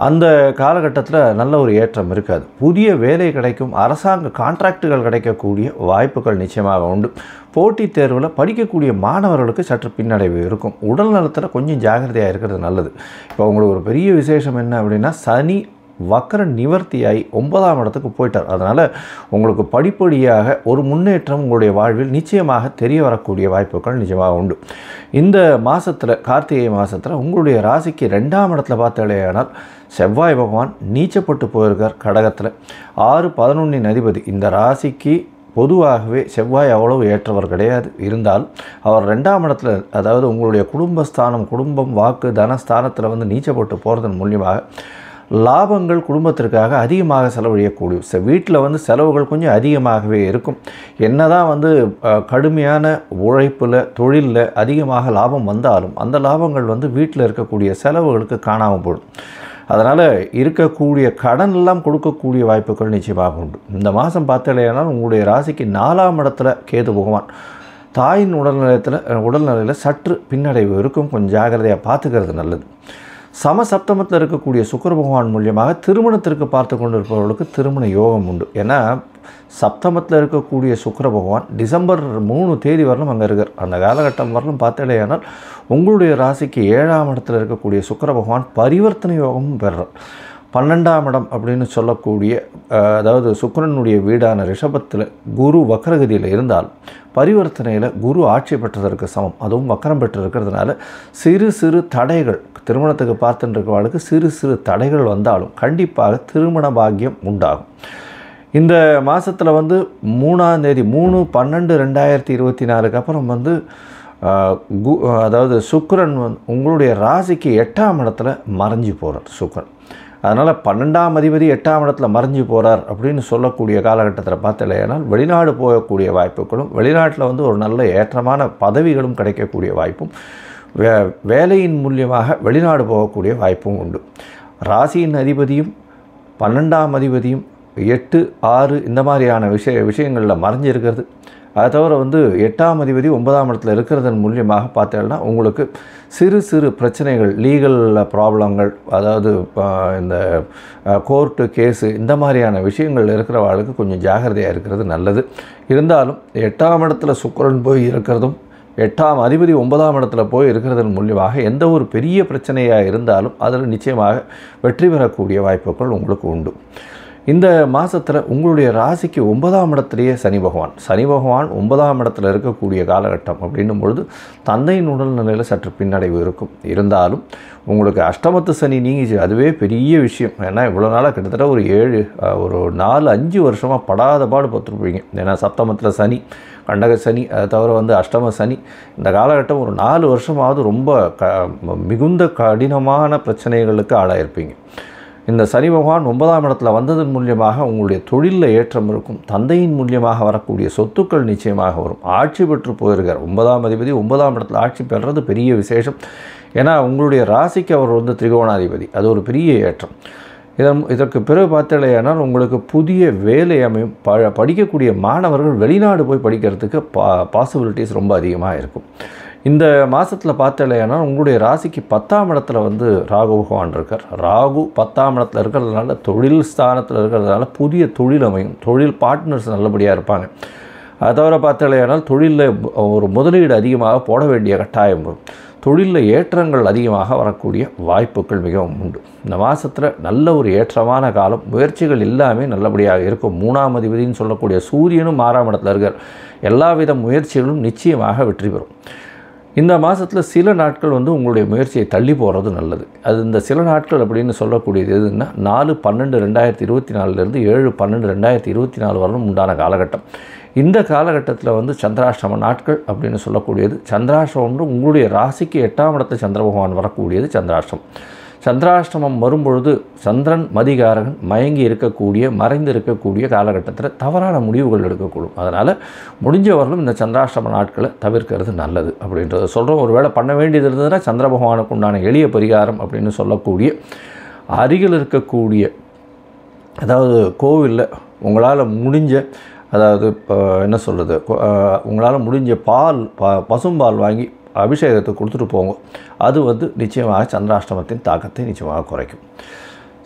S1: அந்த காலகட்டத்தில் நல்ல ஒரு ஏற்றம் இருக்காது. புதிய வேலை கிடைக்கும், அரசாங்க கான்ட்ராக்டுகள் கிடைக்கக்கூடிய வாய்ப்புகள் நிச்சயமாக உண்டு. போட்டித் தேர்வில் படிக்கக்கூடிய மாணவர்களுக்கு சற்று பின்னடைவு இருக்கும். உடல் நலத்தில் கொஞ்சம் ஜாகிரதையாக இருக்கிறது நல்லது. இப்போ உங்களுக்கு ஒரு பெரிய விசேஷம் என்ன அப்படின்னா, சனி வக்கர நிவர்த்தியாகி 9ஆம் இடத்துக்கு போயிட்டார். அதனால் உங்களுக்கு படிப்படியாக ஒரு முன்னேற்றம் உங்களுடைய வாழ்வில் நிச்சயமாக தெரிய வரக்கூடிய வாய்ப்புகள் நிச்சயமாக உண்டு. இந்த மாதத்தில், கார்த்திகை மாதத்தில் உங்களுடைய ராசிக்கு 2ஆம் இடத்துல பார்த்தாலேயானால் செவ்வாய் பகவான் நீச்சப்பட்டு போயிருக்கார் கடகத்தில். 6-11 அதிபதி. இந்த ராசிக்கு பொதுவாகவே செவ்வாய் அவ்வளவு ஏற்றவர் கிடையாது. இருந்தால் அவர் 2ஆம் இடத்துல, அதாவது உங்களுடைய குடும்பஸ்தானம், குடும்பம், வாக்கு, தனஸ்தானத்தில் நீச்சப்பட்டு போகிறதன் மூலியமாக லாபங்கள் குடும்பத்திற்காக அதிகமாக செலவழியக்கூடிய, வீட்டில் செலவுகள் கொஞ்சம் அதிகமாகவே இருக்கும். என்னதான் கடுமையான உழைப்பில், தொழிலில் அதிகமாக லாபம் வந்தாலும் அந்த லாபங்கள் வீட்டில் இருக்கக்கூடிய செலவுகளுக்கு காணாமல் போடும். அதனால் இருக்கக்கூடிய கடனெல்லாம் கொடுக்கக்கூடிய வாய்ப்புகள் நிச்சயமாக உண்டு. இந்த மாதம் பார்த்தாலேயானால் உங்களுடைய ராசிக்கு 4ஆம் இடத்துல கேது பகவான் தாயின் உடல்நிலையில் சற்று பின்னடைவு இருக்கும். கொஞ்சம் ஜாகிரதையாக பார்த்துக்கிறது நல்லது. சமசப்தமத்தில் இருக்கக்கூடிய சுக்கிர பகவான் மூலியமாக திருமணத்திற்கு பார்த்து கொண்டு இருப்பவர்களுக்கு திருமண யோகம் உண்டு. ஏன்னா சப்தமத்தில் இருக்கக்கூடிய சுக்கிர பகவான் டிசம்பர் 3 வரலும் அங்கே இருக்கார். அந்த காலகட்டம் வரலும் பார்த்தாலேயானால் உங்களுடைய ராசிக்கு 7ஆம் இடத்துல இருக்கக்கூடிய சுக்கிர பகவான் பரிவர்த்தனை யோகமும் பெறுறார். 12ஆம் இடம் அப்படின்னு சொல்லக்கூடிய, அதாவது சுக்கிரனுடைய வீடான ரிஷபத்தில் குரு வக்கரகதியில் இருந்தால் பரிவர்த்தனையில் குரு ஆட்சி பெற்றதற்கு சமம். அதுவும் வக்கரம் பெற்று இருக்கிறதுனால சிறு சிறு தடைகள், திருமணத்துக்கு பார்த்துட்டு இருக்கிறவர்களுக்கு சிறு சிறு தடைகள் வந்தாலும் கண்டிப்பாக திருமண பாக்கியம் உண்டாகும். இந்த மாதத்தில் 3ஆம் தேதி 3/12/2024 அப்புறம் அதாவது சுக்கிரன் உங்களுடைய ராசிக்கு 8ஆம் இடத்துல மறைஞ்சு போகிறார் சுக்கிரன். அதனால் 12ஆம் அதிபதி 8ஆம் இடத்துல மறைஞ்சு போகிறார் அப்படின்னு சொல்லக்கூடிய காலகட்டத்தில் பார்த்தாலேயானால் வெளிநாடு போகக்கூடிய வாய்ப்புகளும், வெளிநாட்டில் ஒரு நல்ல ஏற்றமான பதவிகளும் கிடைக்கக்கூடிய வாய்ப்பும், வேலையின் மூலியமாக வெளிநாடு போகக்கூடிய வாய்ப்பும் உண்டு. ராசியின் அதிபதியும் 12ஆம் அதிபதியும் 8, 6 இந்த மாதிரியான விஷயங்களில் மறைஞ்சிருக்கிறது. அதை தவிர 8ஆம் அதிபதி 9ஆம் இடத்துல இருக்கிறதன் மூலியமாக பார்த்தீங்கன்னா உங்களுக்கு சிறு சிறு பிரச்சனைகள், லீகல் ப்ராப்ளங்கள், அதாவது இந்த கோர்ட்டு கேஸு இந்த மாதிரியான விஷயங்கள் இருக்கிறவர்களுக்கு கொஞ்சம் ஜாகிரதையாக இருக்கிறது நல்லது. இருந்தாலும் 8ஆம் இடத்துல சுக்கிரன் போய் இருக்கிறதும், 8ஆம் அதிபதி 9ஆம் இடத்துல போய் இருக்கிறதன் மூலியமாக எந்த ஒரு பெரிய பிரச்சனையாக இருந்தாலும் அதில் நிச்சயமாக வெற்றி பெறக்கூடிய வாய்ப்புகள் உங்களுக்கு உண்டு. இந்த மாதத்தில் உங்களுடைய ராசிக்கு 9ஆம் இடத்துலேயே சனி பகவான் 9ஆம் இடத்துல இருக்கக்கூடிய காலகட்டம் அப்படின்னும் பொழுது தந்தையின் உடல்நிலையில் சற்று பின்னடைவு இருக்கும். இருந்தாலும் உங்களுக்கு அஷ்டமத்து சனி நீங்கிச்சு, அதுவே பெரிய விஷயம். ஏன்னா இவ்வளோ நாளாக கிட்டத்தட்ட ஒரு 4-5 வருஷமாக படாத பாடு பார்த்துருப்பீங்க. ஏன்னா சப்தமத்தில் சனி, கண்டக சனி, அதை தவிர அஷ்டம சனி. இந்த காலகட்டம் ஒரு 4 வருஷமாவது ரொம்ப மிகுந்த கடினமான பிரச்சனைகளுக்கு ஆளாயிருப்பீங்க. இந்த சனி பகவான் 9ஆம் இடத்துல வந்ததன் மூலியமாக உங்களுடைய தொழிலில் ஏற்றம் இருக்கும். தந்தையின் மூலியமாக வரக்கூடிய சொத்துக்கள் நிச்சயமாக வரும். ஆட்சி பெற்று போயிருக்கார். 9ஆம் அதிபதி 9ஆம் இடத்துல ஆட்சி பெறுறது பெரிய விசேஷம். ஏன்னா உங்களுடைய ராசிக்கு அவர் திரிகோணாதிபதி, அது ஒரு பெரிய ஏற்றம். இதற்கு பிறகு பார்த்தாலேயானால் உங்களுக்கு புதிய வேலை அமையும். படிக்கக்கூடிய மாணவர்கள் வெளிநாடு போய் படிக்கிறதுக்கு பாசிபிலிட்டிஸ் ரொம்ப அதிகமாக இருக்கும். இந்த மாதத்தில் பார்த்தாலேயானால் உங்களுடைய ராசிக்கு 10ஆம் இடத்துல ராகு பகவான் இருக்கார். ராகு 10ஆம் இடத்துல இருக்கிறதுனால, தொழில் ஸ்தானத்தில் இருக்கிறதுனால புதிய தொழில் அமையும். தொழில் பார்ட்னர்ஸ் நல்லபடியாக இருப்பாங்க. அதை தவிர பார்த்தாலேயானால் தொழிலில் ஒரு முதலீடு அதிகமாக போட வேண்டிய கட்டாயம் வரும். தொழிலில் ஏற்றங்கள் அதிகமாக வரக்கூடிய வாய்ப்புகள் மிகவும் உண்டு. இந்த மாதத்தில் நல்ல ஒரு ஏற்றமான காலம். முயற்சிகள் எல்லாமே நல்லபடியாக இருக்கும். 3ஆம் அதிபதினு சொல்லக்கூடிய சூரியனும் 6ஆம் இடத்துல இருக்கார். எல்லாவித முயற்சிகளும் நிச்சயமாக வெற்றி பெறும். இந்த மாதத்தில் சில நாட்கள் உங்களுடைய முயற்சியை தள்ளி போகிறது நல்லது. அது இந்த சில நாட்கள் அப்படின்னு சொல்லக்கூடியது எதுன்னா 4/12/2024 7/12/2024 வரலும் உண்டான காலகட்டம். இந்த காலகட்டத்தில் வந்து சந்திராஷ்டம நாட்கள் அப்படின்னு சொல்லக்கூடியது. சந்திராஷ்டமம் உங்களுடைய ராசிக்கு 8ஆம் இடத்துல சந்திர பகவான் வரக்கூடியது சந்திராஷ்டமம். சந்திராஷ்டமம் வரும்பொழுது சந்திரன் மதிகாரகன் மயங்கி இருக்கக்கூடிய மறைந்து இருக்கக்கூடிய காலகட்டத்தில் தவறான முடிவுகள் எடுக்கக்கூடும். அதனால் முடிஞ்சவர்களும் இந்த சந்திராஷ்டம நாட்களை தவிர்க்கிறது நல்லது அப்படின்றத சொல்கிறோம். ஒரு வேளை பண்ண வேண்டியது இருந்ததுன்னா சந்திர பகவானுக்கு உண்டான எளிய பரிகாரம் அப்படின்னு சொல்லக்கூடிய அருகில் இருக்கக்கூடிய அதாவது கோவிலில் உங்களால் முடிஞ்ச அதாவது என்ன சொல்கிறது உங்களால் முடிஞ்ச பசும்பால் வாங்கி அபிஷேகத்தை கொடுத்துட்டு போங்க. அது வந்து நிச்சயமாக சந்திராஷ்டமத்தின் தாக்கத்தை நிச்சயமாக குறைக்கும்.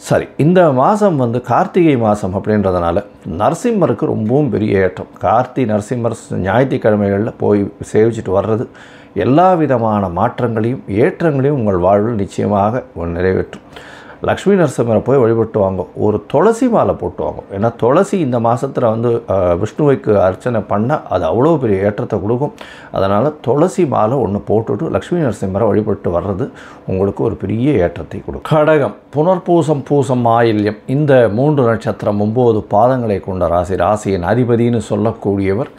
S1: சரி, இந்த மாதம் வந்து கார்த்திகை மாதம் அப்படின்றதுனால நரசிம்மருக்கு ரொம்பவும் பெரிய ஏற்றம். நரசிம்மர் ஞாயிற்றுக்கிழமைகளில் போய் சேவிச்சுட்டு வர்றது எல்லா விதமான மாற்றங்களையும் ஏற்றங்களையும் உங்கள் வாழ்வில் நிச்சயமாக நிறைவேற்றும். லக்ஷ்மி நரசிம்மரை போய் வழிபட்டு வாங்க. ஒரு துளசி மாலை போட்டு வாங்க. ஏன்னா துளசி இந்த மாதத்தில் வந்து விஷ்ணுவுக்கு அர்ச்சனை பண்ணால் அது அவ்வளோ பெரிய ஏற்றத்தை கொடுக்கும். அதனால் துளசி மாலை ஒன்று போட்டுவிட்டு லக்ஷ்மி நரசிம்மரை வழிபட்டு வர்றது உங்களுக்கு ஒரு பெரிய ஏற்றத்தை கொடுக்கும். கடகம், புனர்பூசம், பூசம், ஆயில்யம் இந்த 3 நட்சத்திரம் 9 பாதங்களை கொண்ட ராசியின் அதிபதினு சொல்லக்கூடியவர்.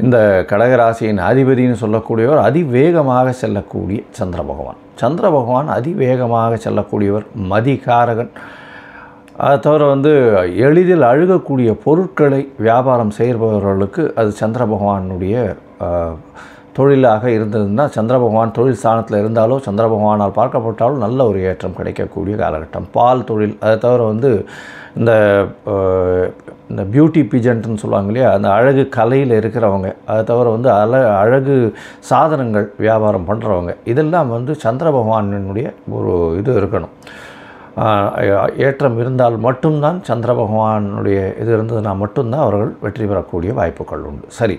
S1: இந்த கடகராசியின் அதிபதினு சொல்லக்கூடியவர் அதிவேகமாக செல்லக்கூடிய சந்திர பகவான். சந்திர பகவான் அதிவேகமாக செல்லக்கூடியவர் மதிகாரகன். அதை தவிர வந்து எளிதில் அழுகக்கூடிய பொருட்களை வியாபாரம் செய்பவர்களுக்கு அது சந்திர பகவானுடைய தொழிலாக இருந்ததுன்னா சந்திர பகவான் தொழில் ஸ்தானத்தில் இருந்தாலோ சந்திர பகவானால் பார்க்கப்பட்டாலும் நல்ல ஒரு ஏற்றம் கிடைக்கக்கூடிய காலகட்டம். பால் தொழில், அதை தவிர வந்து இந்த பியூட்டி பீஜென்ட்னு சொல்லுவாங்க இல்லையா, அந்த அழகு கலையில் இருக்கிறவங்க, அதை தவிர வந்து அழகு சாதனங்கள் வியாபாரம் பண்ணுறவங்க, இதெல்லாம் வந்து சந்திர பகவானினுடைய ஒரு இது இருக்கணும். ஏற்றம் இருந்தால் மட்டும்தான் சந்திர பகவானுடைய இது இருந்ததுன்னா மட்டும்தான் அவர்கள் வெற்றி பெறக்கூடிய வாய்ப்புகள் உண்டு. சரி,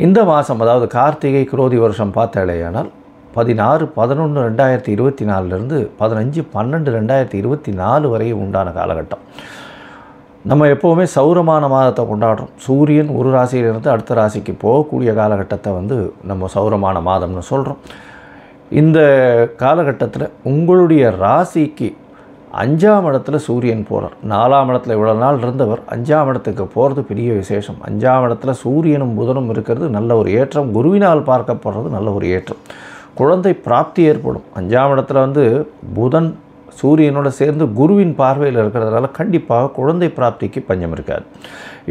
S1: இந்த மாதம் அதாவது கார்த்திகை குரோதி வருஷம் பார்த்தாலேயானால் 16/11/2024 15/12/2024 வரை உண்டான காலகட்டம். நம்ம எப்போவுமே சௌரமான மாதத்தை கொண்டாடுறோம். சூரியன் ஒரு ராசியிலிருந்து அடுத்த ராசிக்கு போகக்கூடிய காலகட்டத்தை வந்து நம்ம சௌரமான மாதம்னு சொல்கிறோம். இந்த காலகட்டத்தில் உங்களுடைய ராசிக்கு 5ஆம் இடத்துல சூரியன் போகிறார். 4ஆம் இடத்துல இவ்வளோ நாள் இருந்தவர் 5ஆம் இடத்துக்கு போகிறது பெரிய விசேஷம். 5ஆம் இடத்துல சூரியனும் புதனும் இருக்கிறது நல்ல ஒரு ஏற்றம். குருவினால் பார்க்கப்படுறது நல்ல ஒரு ஏற்றம். குழந்தை பிராப்தி ஏற்படும். 5ஆம் இடத்துல வந்து புதன் சூரியனோடு சேர்ந்து குருவின் பார்வையில் இருக்கிறதுனால கண்டிப்பாக குழந்தை பிராப்திக்கு பஞ்சம் இருக்காது.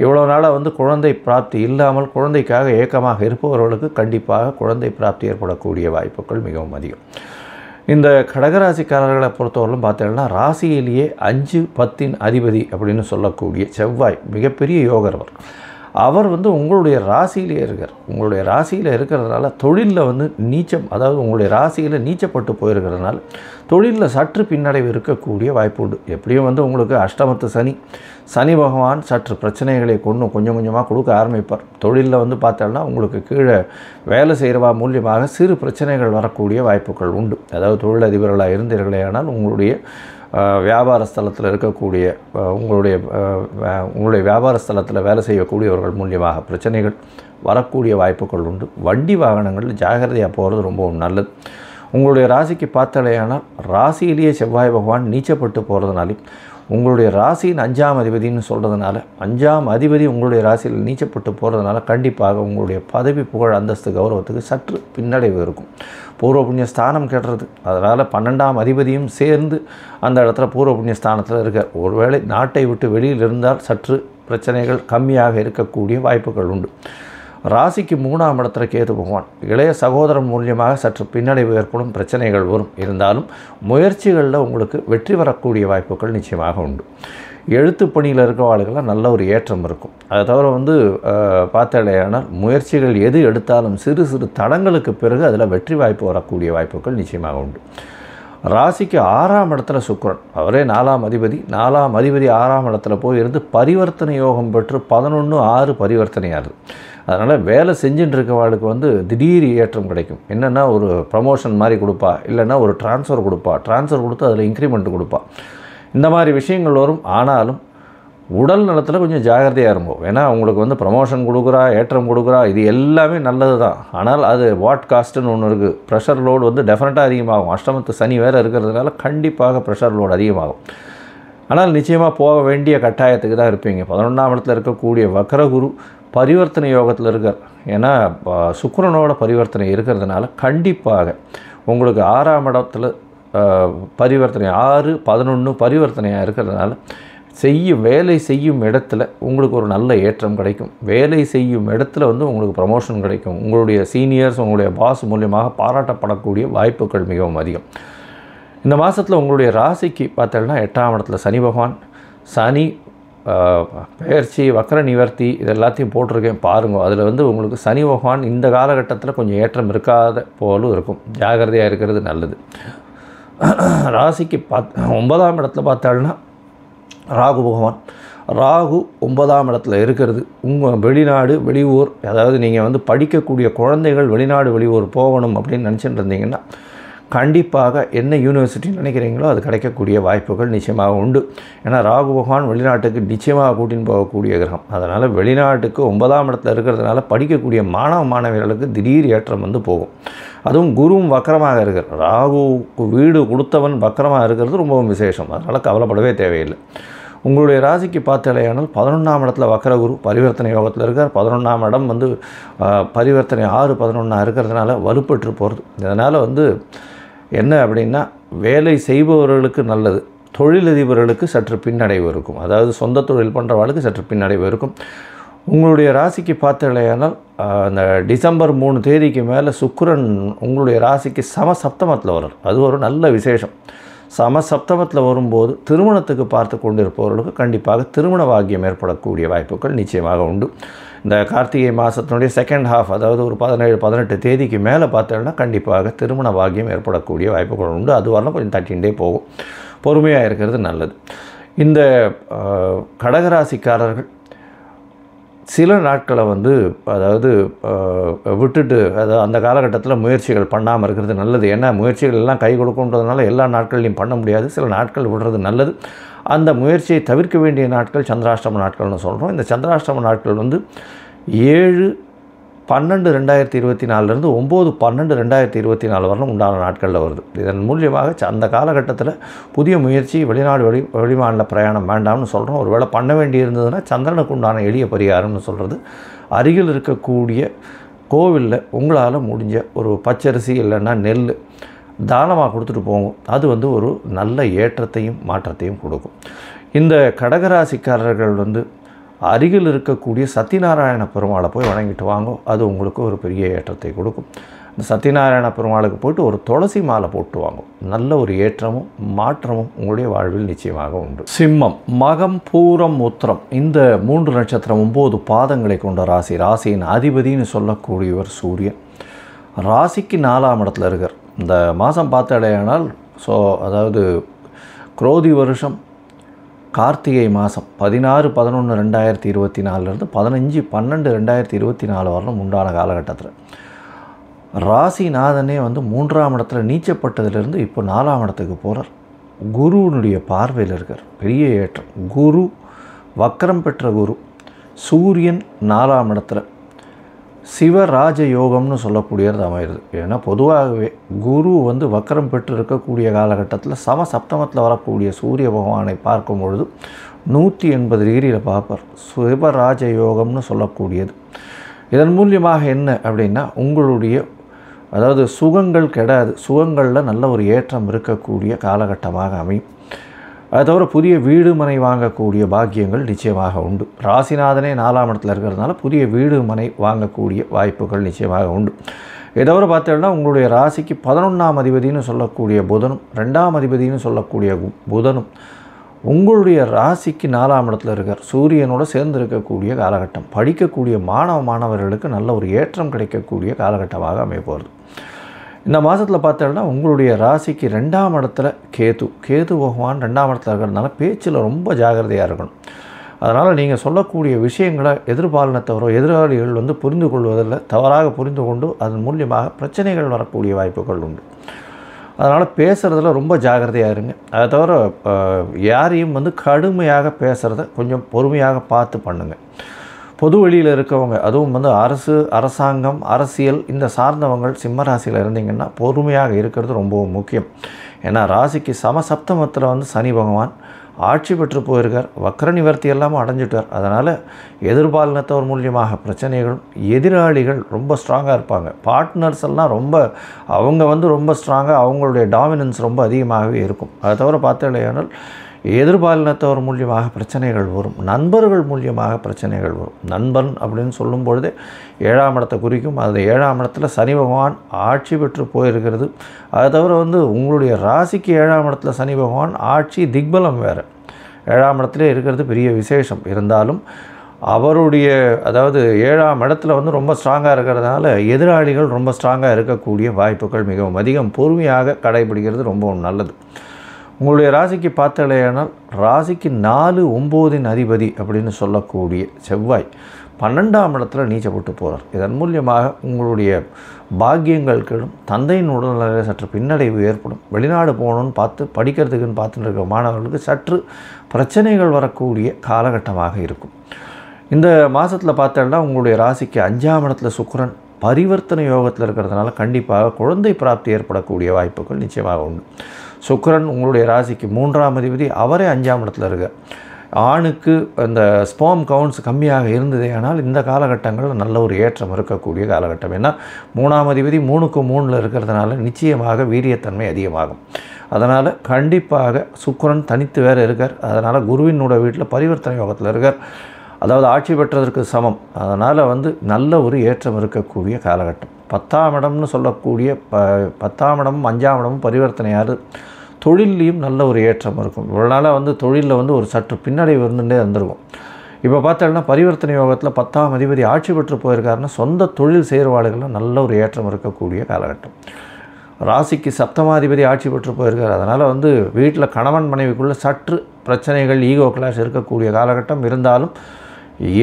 S1: இவ்வளோ நாளாக வந்து குழந்தை பிராப்தி இல்லாமல் குழந்தைக்காக ஏக்கமாக இருப்பவர்களுக்கு கண்டிப்பாக குழந்தை பிராப்தி ஏற்படக்கூடிய வாய்ப்புகள் மிகவும் அதிகம். இந்த கடகராசிக்காரர்களை பொறுத்தவரையிலும் பார்த்தீங்கன்னா ராசியிலேயே 5-10 அதிபதி அப்படின்னு சொல்லக்கூடிய செவ்வாய் மிகப்பெரிய யோகர். அவர் வந்து உங்களுடைய ராசியிலே இருக்கார். உங்களுடைய ராசியில் இருக்கிறதுனால தொழிலில் வந்து நீச்சம், அதாவது உங்களுடைய ராசியில் நீச்சப்பட்டு போயிருக்கிறதுனால தொழிலில் சற்று பின்னடைவு இருக்கக்கூடிய வாய்ப்பு உண்டு. எப்படியும் வந்து உங்களுக்கு அஷ்டமத்து சனி பகவான் சற்று பிரச்சனைகளை கொஞ்சம் கொஞ்சமாக கொடுக்க ஆரம்பிப்பார். தொழிலில் வந்து பார்த்தோம்னா உங்களுக்கு கீழே வேலை செய்கிறவா மூலியமாக சிறு பிரச்சனைகள் வரக்கூடிய வாய்ப்புகள் உண்டு. அதாவது தொழிலதிபர்களாக இருந்தீர்களே ஆனால் உங்களுடைய வியாபார ஸ்தலத்தில் இருக்கக்கூடிய உங்களுடைய வியாபார ஸ்தலத்தில் வேலை செய்யக்கூடியவர்கள் மூலியமாக பிரச்சனைகள் வரக்கூடிய வாய்ப்புகள் உண்டு. வண்டி வாகனங்களில் ஜாகிரதையாக போகிறது ரொம்பவும் நல்லது. உங்களுடைய ராசிக்கு பார்த்தாலேயானால் ராசியிலேயே செவ்வாய் பகவான் நீச்சப்பட்டு போகிறதுனாலையும் உங்களுடைய ராசியின் 5ஆம் அதிபதினு சொல்கிறதுனால 5ஆம் அதிபதி உங்களுடைய ராசியில் நீச்சப்பட்டு போகிறதுனால கண்டிப்பாக உங்களுடைய பதவி புகழ் அந்தஸ்து கௌரவத்துக்கு சற்று பின்னடைவு இருக்கும். பூர்வ புண்ணிய ஸ்தானம் கெட்டுறது. அதனால் 12ஆம் அதிபதியும் சேர்ந்து அந்த இடத்துல பூர்வ புண்ணிய ஸ்தானத்தில் இருக்கார். ஒருவேளை நாட்டை விட்டு வெளியில் இருந்தால் சற்று பிரச்சனைகள் கம்மியாக இருக்கக்கூடிய வாய்ப்புகள் உண்டு. ராசிக்கு 3ஆம் இடத்துல கேது பகவான் இளைய சகோதரன் மூலியமாக சற்று பின்னடைவு ஏற்படும், பிரச்சனைகள் வரும். இருந்தாலும் முயற்சிகளில் உங்களுக்கு வெற்றி வரக்கூடிய வாய்ப்புகள் நிச்சயமாக உண்டு. எழுத்து பணியில் இருக்கிறவர்களுக்கெல்லாம் நல்ல ஒரு ஏற்றம் இருக்கும். அதை தவிர வந்து பார்த்தாலேயானால் முயற்சிகள் எது எடுத்தாலும் சிறு சிறு தடங்களுக்கு பிறகு அதில் வெற்றி வாய்ப்பு வரக்கூடிய வாய்ப்புகள் நிச்சயமாக உண்டு. ராசிக்கு 6ஆம் இடத்துல சுக்கிரன், அவரே 4ஆம் அதிபதி. 4ஆம் அதிபதி 6ஆம் இடத்துல போய் இருந்து பரிவர்த்தனை யோகம் பெற்று 11/6 பரிவர்த்தனையாகுது. அதனால் வேலை செஞ்சுட்டு இருக்கவாளுக்கு வந்து திடீர் ஏற்றம் கிடைக்கும். என்னென்னா ஒரு ப்ரமோஷன் மாதிரி கொடுப்பா, இல்லைன்னா ஒரு ட்ரான்ஸ்ஃபர் கொடுத்து அதில் இன்க்ரிமெண்ட் கொடுப்பா. இந்த மாதிரி விஷயங்கள் வரும். ஆனாலும் உடல் நலத்தில் கொஞ்சம் ஜாகிரதையாக இருக்கும். ஏன்னா உங்களுக்கு வந்து ப்ரமோஷன் கொடுக்குறா, ஏற்றம் கொடுக்குறா, இது எல்லாமே நல்லது தான். ஆனால் அது வாட் காஸ்ட்டுன்னு ஒன்று இருக்குது. ப்ரெஷர் லோடு வந்து டெஃபினட்டாக அதிகமாகும். அஷ்டமத்து சனி வேறு இருக்கிறதுனால கண்டிப்பாக ப்ரெஷர் லோடு அதிகமாகும். ஆனால் நிச்சயமாக போக வேண்டிய கட்டாயத்துக்கு தான் இருப்பீங்க. 11ஆம் இடத்துல இருக்கக்கூடிய வக்ரகுரு பரிவர்த்தனை யோகத்தில் இருக்கார். ஏன்னா சுக்கிரனோட பரிவர்த்தனை இருக்கிறதுனால கண்டிப்பாக உங்களுக்கு 6ஆம் இடத்துல பரிவர்த்தனை 6, 11 பரிவர்த்தனையாக இருக்கிறதுனால வேலை செய்யும் இடத்துல உங்களுக்கு ஒரு நல்ல ஏற்றம் கிடைக்கும். வேலை செய்யும் இடத்துல வந்து உங்களுக்கு ப்ரமோஷன் கிடைக்கும். உங்களுடைய சீனியர்ஸ், உங்களுடைய பாஸ் மூலியமாக பாராட்டப்படக்கூடிய வாய்ப்புகள் மிகவும் அதிகம். இந்த மாதத்தில் உங்களுடைய ராசிக்கு பார்த்தோம்னா 8ஆம் இடத்துல சனி பகவான், சனி பெயர்ச்சி, வக்ர நிவர்த்தி, இது எல்லாத்தையும் போட்டிருக்கேன் பாருங்கள். அதில் வந்து உங்களுக்கு சனி பகவான் இந்த காலகட்டத்தில் கொஞ்சம் ஏற்றம் இருக்காத போலும் இருக்கும். ஜாகிரதையாக இருக்கிறது நல்லது. ராசிக்கு 9ஆம் இடத்துல பார்த்தாள்னா ராகு பகவான். ராகு 9ஆம் இடத்துல இருக்கிறது உங்கள் வெளிநாடு வெளியூர், அதாவது நீங்கள் வந்து படிக்கக்கூடிய குழந்தைகள் வெளிநாடு வெளியூர் போகணும் அப்படின்னு நினச்சிட்டு இருந்தீங்கன்னா கண்டிப்பாக என்ன யூனிவர்சிட்டி நினைக்கிறீங்களோ அது கிடைக்கக்கூடிய வாய்ப்புகள் நிச்சயமாக உண்டு. ஏன்னா ராகு பகவான் வெளிநாட்டுக்கு நிச்சயமாக கூட்டின்னு போகக்கூடிய கிரகம். அதனால் வெளிநாட்டுக்கு 9ஆம் இடத்துல இருக்கிறதுனால படிக்கக்கூடிய மாணவியர்களுக்கு திடீர் ஏற்றம் வந்து போகும். அதுவும் குருவும் வக்கரமாக இருக்கிற ராகுவுக்கு வீடு கொடுத்தவன் வக்கரமாக இருக்கிறது ரொம்பவும் விசேஷம். அதனால் கவலைப்படவே தேவையில்லை. உங்களுடைய ராசிக்கு பார்த்தாலேயானால் 11ஆம் இடத்துல வக்கரகுரு பரிவர்த்தனை யோகத்தில் இருக்கார். 11ஆம் இடம் வந்து பரிவர்த்தனை 6, 11 இருக்கிறதுனால வலுப்பெற்று போகிறது. இதனால் வந்து என்ன அப்படின்னா வேலை செய்பவர்களுக்கு நல்லது, தொழிலதிபர்களுக்கு சற்று பின்னடைவு இருக்கும். அதாவது சொந்த தொழில் பண்ணுறவர்களுக்கு சற்று பின்னடைவு இருக்கும். உங்களுடைய ராசிக்கு பார்த்தாலேயானால் அந்த டிசம்பர் 3 தேதிக்கு மேலே சுக்கிரன் உங்களுடைய ராசிக்கு சமசப்தமத்தில் வரும். அது ஒரு நல்ல விசேஷம். சமசப்தமத்தில் வரும்போது திருமணத்துக்கு பார்த்து கொண்டிருப்பவர்களுக்கு கண்டிப்பாக திருமண பாக்கியம் ஏற்படக்கூடிய வாய்ப்புகள் நிச்சயமாக உண்டு. இந்த கார்த்திகை மாதத்தினுடைய செகண்ட் ஹாஃப், அதாவது ஒரு 17, 18 தேதிக்கு மேலே பார்த்தோம்னா கண்டிப்பாக திருமண பாக்கியம் ஏற்படக்கூடிய வாய்ப்புகள் உண்டு. அது வரலாம் கொஞ்சம் தட்டிகிட்டே போகும். பொறுமையாக இருக்கிறது நல்லது. இந்த கடகராசிக்காரர்கள் சில நாட்களை வந்து அதாவது விட்டுட்டு, அதாவது அந்த காலகட்டத்தில் முயற்சிகள் பண்ணாமல் இருக்கிறது நல்லது. ஏன்னா முயற்சிகள் எல்லாம் கை கொடுக்குன்றதுனால எல்லா நாட்கள்லையும் பண்ண முடியாது. சில நாட்கள் விடுறது நல்லது. அந்த முயற்சியை தவிர்க்க வேண்டிய நாட்கள் சந்திராஷ்டம நாட்கள்னு சொல்கிறோம். இந்த சந்திராஷ்டம நாட்கள் வந்து 7/12/2024 9/12/2024 வரலும் உண்டான நாட்களில் வருது. இதன் மூலியமாக அந்த காலகட்டத்தில் புதிய முயற்சி, வெளிநாடு வெளிமாநில பிரயாணம் வேண்டாம்னு சொல்கிறோம். ஒருவேளை பண்ண வேண்டி இருந்ததுன்னா சந்திரனுக்கு உண்டான எளிய பரிகாரம்னு சொல்கிறது, அருகில் இருக்கக்கூடிய கோவிலில் உங்களால் முடிஞ்ச ஒரு பச்சரிசி இல்லைன்னா நெல் தானமாக கொடுத்துட்டு போகும். அது வந்து ஒரு நல்ல ஏற்றத்தையும் மாற்றத்தையும் கொடுக்கும். இந்த கடகராசிக்காரர்கள் வந்து அருகில் இருக்கக்கூடிய சத்யநாராயண பெருமாளை போய் வணங்கிட்டு வாங்க. அது உங்களுக்கு ஒரு பெரிய ஏற்றத்தை கொடுக்கும். இந்த சத்யநாராயண பெருமாளுக்கு போய்ட்டு ஒரு துளசி மாலை போட்டு வாங்க. நல்ல ஒரு ஏற்றமும் மாற்றமும் உங்களுடைய வாழ்வில் நிச்சயமாக உண்டு. சிம்மம், மகம், பூரம், உத்திரம், இந்த 3 நட்சத்திரம் 9 பாதங்களை கொண்ட ராசி. ராசியின் அதிபதினு சொல்லக்கூடியவர் சூரியன். ராசிக்கு 4ஆம் இடத்துல இருக்கார். இந்த மாதம் பார்த்தாலேயானால் அதாவது குரோதி வருஷம் கார்த்திகை மாதம் 16/11/2024 15/12/2024 வரலும் உண்டான காலகட்டத்தில் ராசிநாதனே வந்து 3ஆம் இடத்துல நீச்சப்பட்டதிலிருந்து இப்போ 4ஆம் இடத்துக்கு போகிறார். குருவினுடைய பார்வையில் இருக்கார். பெரிய ஏற்றம். குரு வக்கரம் பெற்ற குரு, சூரியன் 4ஆம் இடத்துல சிவராஜ யோகம்னு சொல்லக்கூடியது அமைகிறது. ஏன்னா பொதுவாகவே குரு வந்து வக்கரம் பெற்று இருக்கக்கூடிய காலகட்டத்தில் சமசப்தமத்தில் வரக்கூடிய சூரிய பகவானை பார்க்கும் பொழுது 180 டிகிரியில் பார்ப்பார். சிவராஜ யோகம்னு சொல்லக்கூடியது. இதன் மூலியமாக என்ன அப்படின்னா உங்களுடைய அதாவது சுகங்கள் கெடாது, சுகங்களில் நல்ல ஒரு ஏற்றம் இருக்கக்கூடிய காலகட்டமாக அமையும். அது தவிர புதிய வீடு மனை வாங்கக்கூடிய பாக்கியங்கள் நிச்சயமாக உண்டு. ராசிநாதனே 4ஆம் இடத்துல இருக்கிறதுனால புதிய வீடு மனை வாங்கக்கூடிய வாய்ப்புகள் நிச்சயமாக உண்டு. இதை தவிர பார்த்தோம்னா உங்களுடைய ராசிக்கு 11ஆம் அதிபதினு சொல்லக்கூடிய புதனும் 2ஆம் அதிபதினு சொல்லக்கூடிய புதனும் உங்களுடைய ராசிக்கு 4ஆம் இடத்துல இருக்கார். சூரியனோடு சேர்ந்து இருக்கக்கூடிய காலகட்டம். படிக்கக்கூடிய மாணவர்களுக்கு நல்ல ஒரு ஏற்றம் கிடைக்கக்கூடிய காலகட்டமாக அமையப்போகிறது. இந்த மாதத்தில் பார்த்தோம்னா உங்களுடைய ராசிக்கு 2ஆம் இடத்துல கேது பகவான் 2ஆம் இடத்துல இருக்கிறதுனால பேச்சில் ரொம்ப ஜாகிரதையாக இருக்கணும். அதனால் நீங்கள் சொல்லக்கூடிய விஷயங்களை எதிர்பாலினத்தவரோ எதிராளிகள் வந்து புரிந்து கொள்வதில் தவறாக புரிந்து கொண்டு அதன் மூலியமாக பிரச்சனைகள் வரக்கூடிய வாய்ப்புகள் உண்டு. அதனால் பேசுகிறதுல ரொம்ப ஜாகிரதையாக இருங்க. அதை தவிர யாரையும் வந்து கடுமையாக பேசுகிறத கொஞ்சம் பொறுமையாக பார்த்து பண்ணுங்கள். பொது வெளியில் இருக்கவங்க, அதுவும் வந்து அரசாங்கம், அரசியல் இந்த சார்ந்தவங்கள் சிம்ம ராசியில் இருந்தீங்கன்னா பொறுமையாக இருக்கிறது ரொம்பவும் முக்கியம். ஏன்னா ராசிக்கு சமசப்தமத்தில் வந்து சனி பகவான், ஆட்சி பெற்று போயிருக்கார், வக்ர நிவர்த்தி எல்லாமே அடைஞ்சிட்டார். அதனால் எதிர்பாலினத்தவர் மூலியமாக பிரச்சனைகளும், எதிராளிகள் ரொம்ப ஸ்ட்ராங்காக இருப்பாங்க, பார்ட்னர்ஸ் எல்லாம் அவங்க ரொம்ப ஸ்ட்ராங்காக, அவங்களுடைய டாமினன்ஸ் ரொம்ப அதிகமாகவே இருக்கும். அதை தவிர பார்த்தீங்களேனால் எதிர்பாலினத்தவர் மூலியமாக பிரச்சனைகள் வரும், நண்பர்கள் மூலியமாக பிரச்சனைகள் வரும். நண்பன் அப்படின்னு சொல்லும் பொழுதே 7ஆம் இடத்தை குறிக்கும். அது 7ஆம் இடத்துல சனி பகவான் ஆட்சி பெற்று போயிருக்கிறது. அதை தவிர உங்களுடைய ராசிக்கு 7ஆம் இடத்துல சனி பகவான் ஆட்சி திக்பலம் வேறு, 7ஆம் இடத்துல இருக்கிறது பெரிய விசேஷம். இருந்தாலும் அவருடைய 7ஆம் இடத்துல ரொம்ப ஸ்ட்ராங்காக இருக்கிறதுனால எதிராளிகள் ரொம்ப ஸ்ட்ராங்காக இருக்கக்கூடிய வாய்ப்புகள் மிகவும் அதிகம். பொறுமையாக கடைபிடிக்கிறது ரொம்பவும் நல்லது. உங்களுடைய ராசிக்கு பார்த்தலையானால் ராசிக்கு 4, 9 அதிபதி அப்படின்னு சொல்லக்கூடிய செவ்வாய் 12ஆம் இடத்துல நீச்சப்பட்டு போகிறார். இதன் மூலியமாக உங்களுடைய பாக்கியங்கள் கெடும், தந்தையின் உடல்நிலையில் சற்று பின்னடைவு ஏற்படும். வெளிநாடு போகணுன்னு படிக்கிறதுக்குன்னு பார்த்துட்டு இருக்க மாணவர்களுக்கு சற்று பிரச்சனைகள் வரக்கூடிய காலகட்டமாக இருக்கும். இந்த மாதத்தில் பார்த்தோம்னா உங்களுடைய ராசிக்கு 5ஆம் இடத்துல சுக்கிரன் பரிவர்த்தனை யோகத்தில் இருக்கிறதுனால கண்டிப்பாக குழந்தை பிராப்தி ஏற்படக்கூடிய வாய்ப்புகள் நிச்சயமாக உண்டு. சுக்கிரன் உங்களுடைய ராசிக்கு 3ஆம் அதிபதி, அவரே 5ஆம் இடத்துல இருக்கார். ஆணுக்கு அந்த ஸ்பெர்ம் கவுண்ட்ஸ் கம்மியாக இருந்ததே, ஆனால் இந்த காலகட்டங்களில் நல்ல ஒரு ஏற்றம் இருக்கக்கூடிய காலகட்டம். ஏன்னா 3ஆம் அதிபதி 3க்கு 3ல் இருக்கிறதுனால நிச்சயமாக வீரியத்தன்மை அதிகமாகும். அதனால் கண்டிப்பாக சுக்கிரன் தனித்து வேறு இருக்கார். அதனால் குருவினோட வீட்டில் பரிவர்த்தனை யோகத்தில் இருக்கார், ஆட்சி பெற்றதற்கு சமம். அதனால் நல்ல ஒரு ஏற்றம் இருக்கக்கூடிய காலகட்டம். 10ஆம் இடம்னு சொல்லக்கூடிய 10ஆம் இடமும் 5ஆம் இடமும் பரிவர்த்தனையாரு, தொழிலையும் நல்ல ஒரு ஏற்றம் இருக்கும். இவ்வளோ நாளாக தொழிலில் ஒரு சற்று பின்னடைவு இருந்துகிட்டே இருந்திருக்கும். இப்போ பார்த்தோம்னா பரிவர்த்தனை யோகத்தில் 10ஆம் அதிபதி ஆட்சி பெற்று போயிருக்காருன்னா சொந்த தொழில் செயற்பாடுகளில் நல்ல ஒரு ஏற்றம் இருக்கக்கூடிய காலகட்டம். ராசிக்கு 7ஆதிபதி ஆட்சி பெற்று போயிருக்கார். அதனால் வீட்டில் கணவன் மனைவிக்குள்ளே சற்று பிரச்சனைகள், ஈகோ கிளாஷ் இருக்கக்கூடிய காலகட்டம். இருந்தாலும்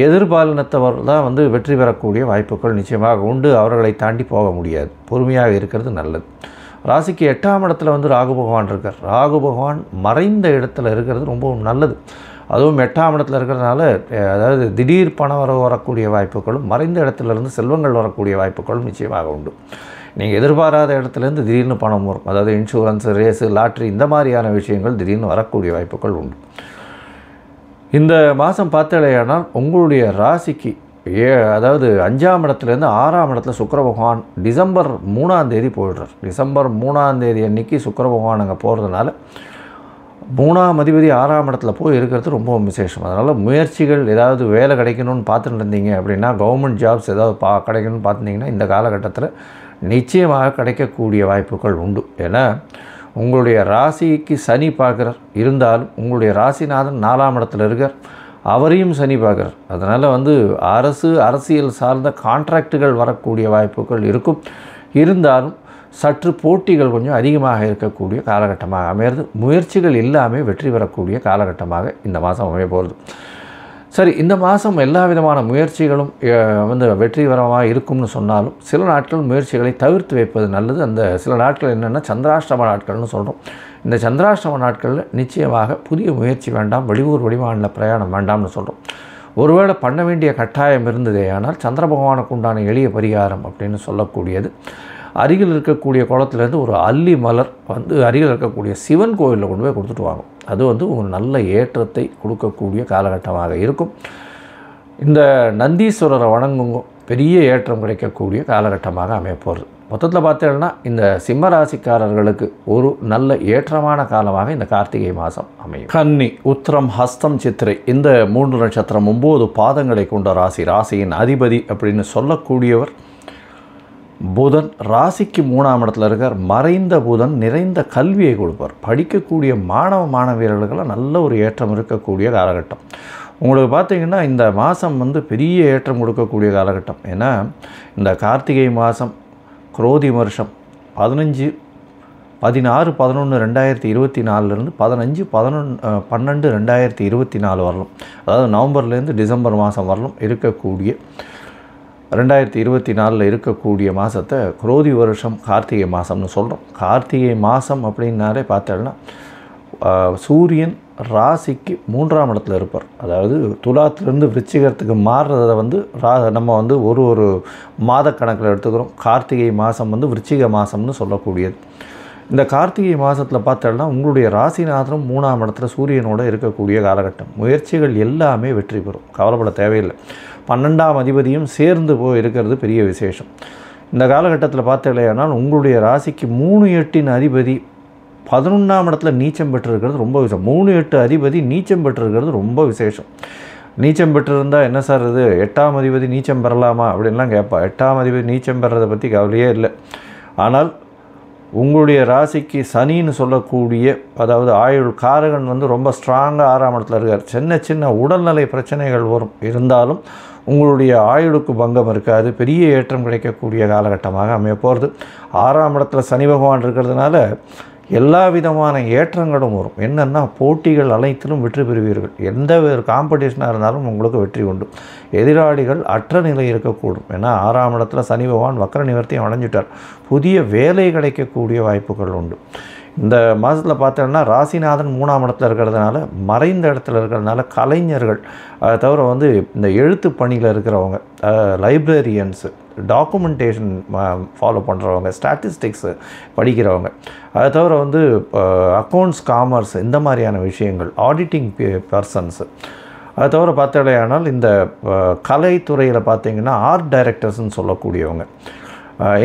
S1: எதிர்பாலினத்தவர் தான் வெற்றி பெறக்கூடிய வாய்ப்புகள் நிச்சயமாக உண்டு. அவர்களை தாண்டி போக முடியாது. பொறுமையாக இருக்கிறது நல்லது. ராசிக்கு 8ஆம் இடத்துல ராகு பகவான் இருக்கார். ராகு பகவான் மறைந்த இடத்துல இருக்கிறது ரொம்பவும் நல்லது. அதுவும் 8ஆம் இடத்துல இருக்கிறதுனால திடீர் பணம் வரக்கூடிய வாய்ப்புகளும், மறைந்த இடத்துலேருந்து செல்வங்கள் வரக்கூடிய வாய்ப்புகளும் நிச்சயமாக உண்டு. நீங்கள் எதிர்பாராத இடத்துலேருந்து திடீர்னு பணம் வரும். இன்சூரன்ஸ், ரேஸு, லாட்ரி இந்த மாதிரியான விஷயங்கள் திடீர்னு வரக்கூடிய வாய்ப்புகள் உண்டு. இந்த மாதம் பார்த்தலையானால் உங்களுடைய ராசிக்கு 5ஆம் இடத்துலேருந்து 6ஆம் இடத்துல சுக்கிர பகவான் டிசம்பர் 3ஆம் தேதி போயிடுறார். டிசம்பர் 3ஆம் தேதி அன்றைக்கி சுக்கிர பகவான் அங்கே போகிறதுனால 3ஆம் அதிபதி 6ஆம் இடத்துல போய் இருக்கிறது ரொம்ப விசேஷம். அதனால் முயற்சிகள், வேலை கிடைக்கணும்னு பார்த்துட்டு இருந்தீங்க அப்படின்னா, கவர்மெண்ட் ஜாப்ஸ் கிடைக்கணும்னு பார்த்துட்டிங்கன்னா இந்த காலகட்டத்தில் நிச்சயமாக கிடைக்கக்கூடிய வாய்ப்புகள் உண்டு. ஏன்னா உங்களுடைய ராசிக்கு சனி பார்க்குறார். இருந்தாலும் உங்களுடைய ராசிநாதன் 4ஆம் இடத்துல இருக்கார், அவரையும் சனி பார்க்குறார். அதனால் அரசியல் சார்ந்த கான்ட்ராக்டுகள் வரக்கூடிய வாய்ப்புகள் இருக்கும். இருந்தாலும் சற்று போட்டிகள் கொஞ்சம் அதிகமாக இருக்கக்கூடிய காலகட்டமாக அமையிறது. முயற்சிகள் இல்லாமல் வெற்றி பெறக்கூடிய காலகட்டமாக இந்த மாதம் அமைய போகிறது. சரி, இந்த மாதம் எல்லா விதமான முயற்சிகளும் வெற்றிகரமாக இருக்கும்னு சொன்னாலும் சில நாட்கள் முயற்சிகளை தவிர்த்து வைப்பது நல்லது. அந்த சில நாட்கள் என்னென்னா சந்திராஷ்டம நாட்கள்னு சொல்கிறோம். இந்த சந்திராஷ்டம நாட்களில் நிச்சயமாக புதிய முயற்சி வேண்டாம், வெளியூர் வெளிமாநில பிரயாணம் வேண்டாம்னு சொல்கிறோம். ஒருவேளை பண்ண வேண்டிய கட்டாயம் இருந்ததே ஆனால் சந்திர பகவானுக்கு உண்டான எளிய பரிகாரம் அப்படின்னு சொல்லக்கூடியது, அருகில் இருக்கக்கூடிய குளத்துலேருந்து ஒரு அல்லி மலர் அருகில் இருக்கக்கூடிய சிவன் கோயிலில் கொண்டு போய் கொடுத்துட்டு வாங்க. அது ஒரு நல்ல ஏற்றத்தை கொடுக்கக்கூடிய காலகட்டமாக இருக்கும். இந்த நந்தீஸ்வரரை வணங்குங்க, பெரிய ஏற்றம் கிடைக்கக்கூடிய காலகட்டமாக அமையப்போகிறது. மொத்தத்தில் பார்த்தீங்கன்னா இந்த சிம்ம ராசிக்காரர்களுக்கு ஒரு நல்ல ஏற்றமான காலமாக இந்த கார்த்திகை மாதம் அமையும். கன்னி, உத்திரம், ஹஸ்தம், சித்திரை இந்த 3 நட்சத்திரம் 9 பாதங்களை கொண்ட ராசி. ராசியின் அதிபதி அப்படின்னு சொல்லக்கூடியவர் புதன். ராசிக்கு 3ஆம் இடத்துல இருக்கார். மறைந்த புதன் நிறைந்த கல்வியை கொடுப்பார். படிக்கக்கூடிய மாணவியர்களுக்கெல்லாம் நல்ல ஒரு ஏற்றம் இருக்கக்கூடிய காலகட்டம். உங்களுக்கு பார்த்திங்கன்னா இந்த மாதம் பெரிய ஏற்றம் கொடுக்கக்கூடிய காலகட்டம். ஏன்னா இந்த கார்த்திகை மாதம் குரோதி வருஷம் 16, 11, 2024 15, 12, 2024 வரலும், அதாவது நவம்பர்லேருந்து டிசம்பர் மாதம் வரலும் இருக்கக்கூடிய 2024 இருக்கக்கூடிய மாதத்தை குரோதி வருஷம் கார்த்திகை மாதம்னு சொல்கிறோம். கார்த்திகை மாதம் அப்படின்னாலே பார்த்தோம்னா சூரியன் ராசிக்கு 3ஆம் இடத்துல இருப்பார். அதாவது துலாத்திலிருந்து விருச்சிகத்துக்கு மாறுறதை நம்ம ஒரு மாத கணக்கில் எடுத்துக்கிறோம். கார்த்திகை மாதம் விருச்சிக மாதம்னு சொல்லக்கூடியது. இந்த கார்த்திகை மாதத்தில் பார்த்தோம்னா உங்களுடைய ராசிநாதனும் 3ஆம் இடத்துல சூரியனோட இருக்கக்கூடிய காலகட்டம். முயற்சிகள் எல்லாமே வெற்றி பெறும், கவலைப்பட தேவையில்லை. 12ஆம் அதிபதியும் சேர்ந்து போய் இருக்கிறது பெரிய விசேஷம். இந்த காலகட்டத்தில் பார்த்தீங்கன்னா உங்களுடைய ராசிக்கு 3-8 அதிபதி 11ஆம் இடத்துல நீச்சம் பெற்றிருக்கிறது ரொம்ப விசேஷம். 3-8 அதிபதி நீச்சம் பெற்றிருக்கிறது ரொம்ப விசேஷம். நீச்சம் பெற்றிருந்தால் என்ன சார் இது 8ஆம் அதிபதி நீச்சம் பெறலாமா அப்படின்லாம் கேட்பா. 8ஆம் அதிபதி நீச்சம் பெறதை பற்றி கவலையே இல்லை. ஆனால் உங்களுடைய ராசிக்கு சனின்னு சொல்லக்கூடிய அதாவது ஆயுள் காரகன் வந்து ரொம்ப ஸ்ட்ராங்காக 6ஆம் இடத்துல இருக்கார். சின்ன சின்ன உடல்நிலை பிரச்சனைகள் வரும், இருந்தாலும் உங்களுடைய ஆயுளுக்கு பங்கம் இருக்காது. பெரிய ஏற்றம் கிடைக்கக்கூடிய காலகட்டமாக அமைய போகிறது. 6ஆம் இடத்துல சனி பகவான் இருக்கிறதுனால எல்லா விதமான ஏற்றங்களும் வரும். என்னென்னா போட்டிகள் அனைத்திலும் வெற்றி பெறுவீர்கள். எந்த ஒரு காம்படிஷனாக இருந்தாலும் உங்களுக்கு வெற்றி உண்டு. எதிராளிகள் அற்ற நிலை இருக்கக்கூடும். ஏன்னா 6ஆம் இடத்துல சனி பகவான் வக்ர நிவர்த்தியும் அடைஞ்சிட்டார். புதிய வேலை கிடைக்கக்கூடிய வாய்ப்புகள் உண்டு. இந்த மாதத்தில் பார்த்தோன்னா ராசிநாதன் 3ஆம் இடத்துல இருக்கிறதுனால மறைந்த இடத்துல இருக்கிறதுனால கலைஞர்கள், அதை தவிர வந்து இந்த எழுத்து பணியில் இருக்கிறவங்க, லைப்ரரியன்ஸு, டாக்குமெண்டேஷன் ஃபாலோ பண்ணுறவங்க, ஸ்டாட்டிஸ்டிக்ஸு படிக்கிறவங்க, அதை தவிர வந்து அக்கௌண்ட்ஸ், காமர்ஸ், இந்த மாதிரியான விஷயங்கள், ஆடிட்டிங் பர்சன்ஸு, அதை தவிர பார்த்தடையானால் இந்த கலைத்துறையில் பார்த்திங்கன்னா ஆர்ட் டைரக்டர்ஸ்ன்னு சொல்லக்கூடியவங்க,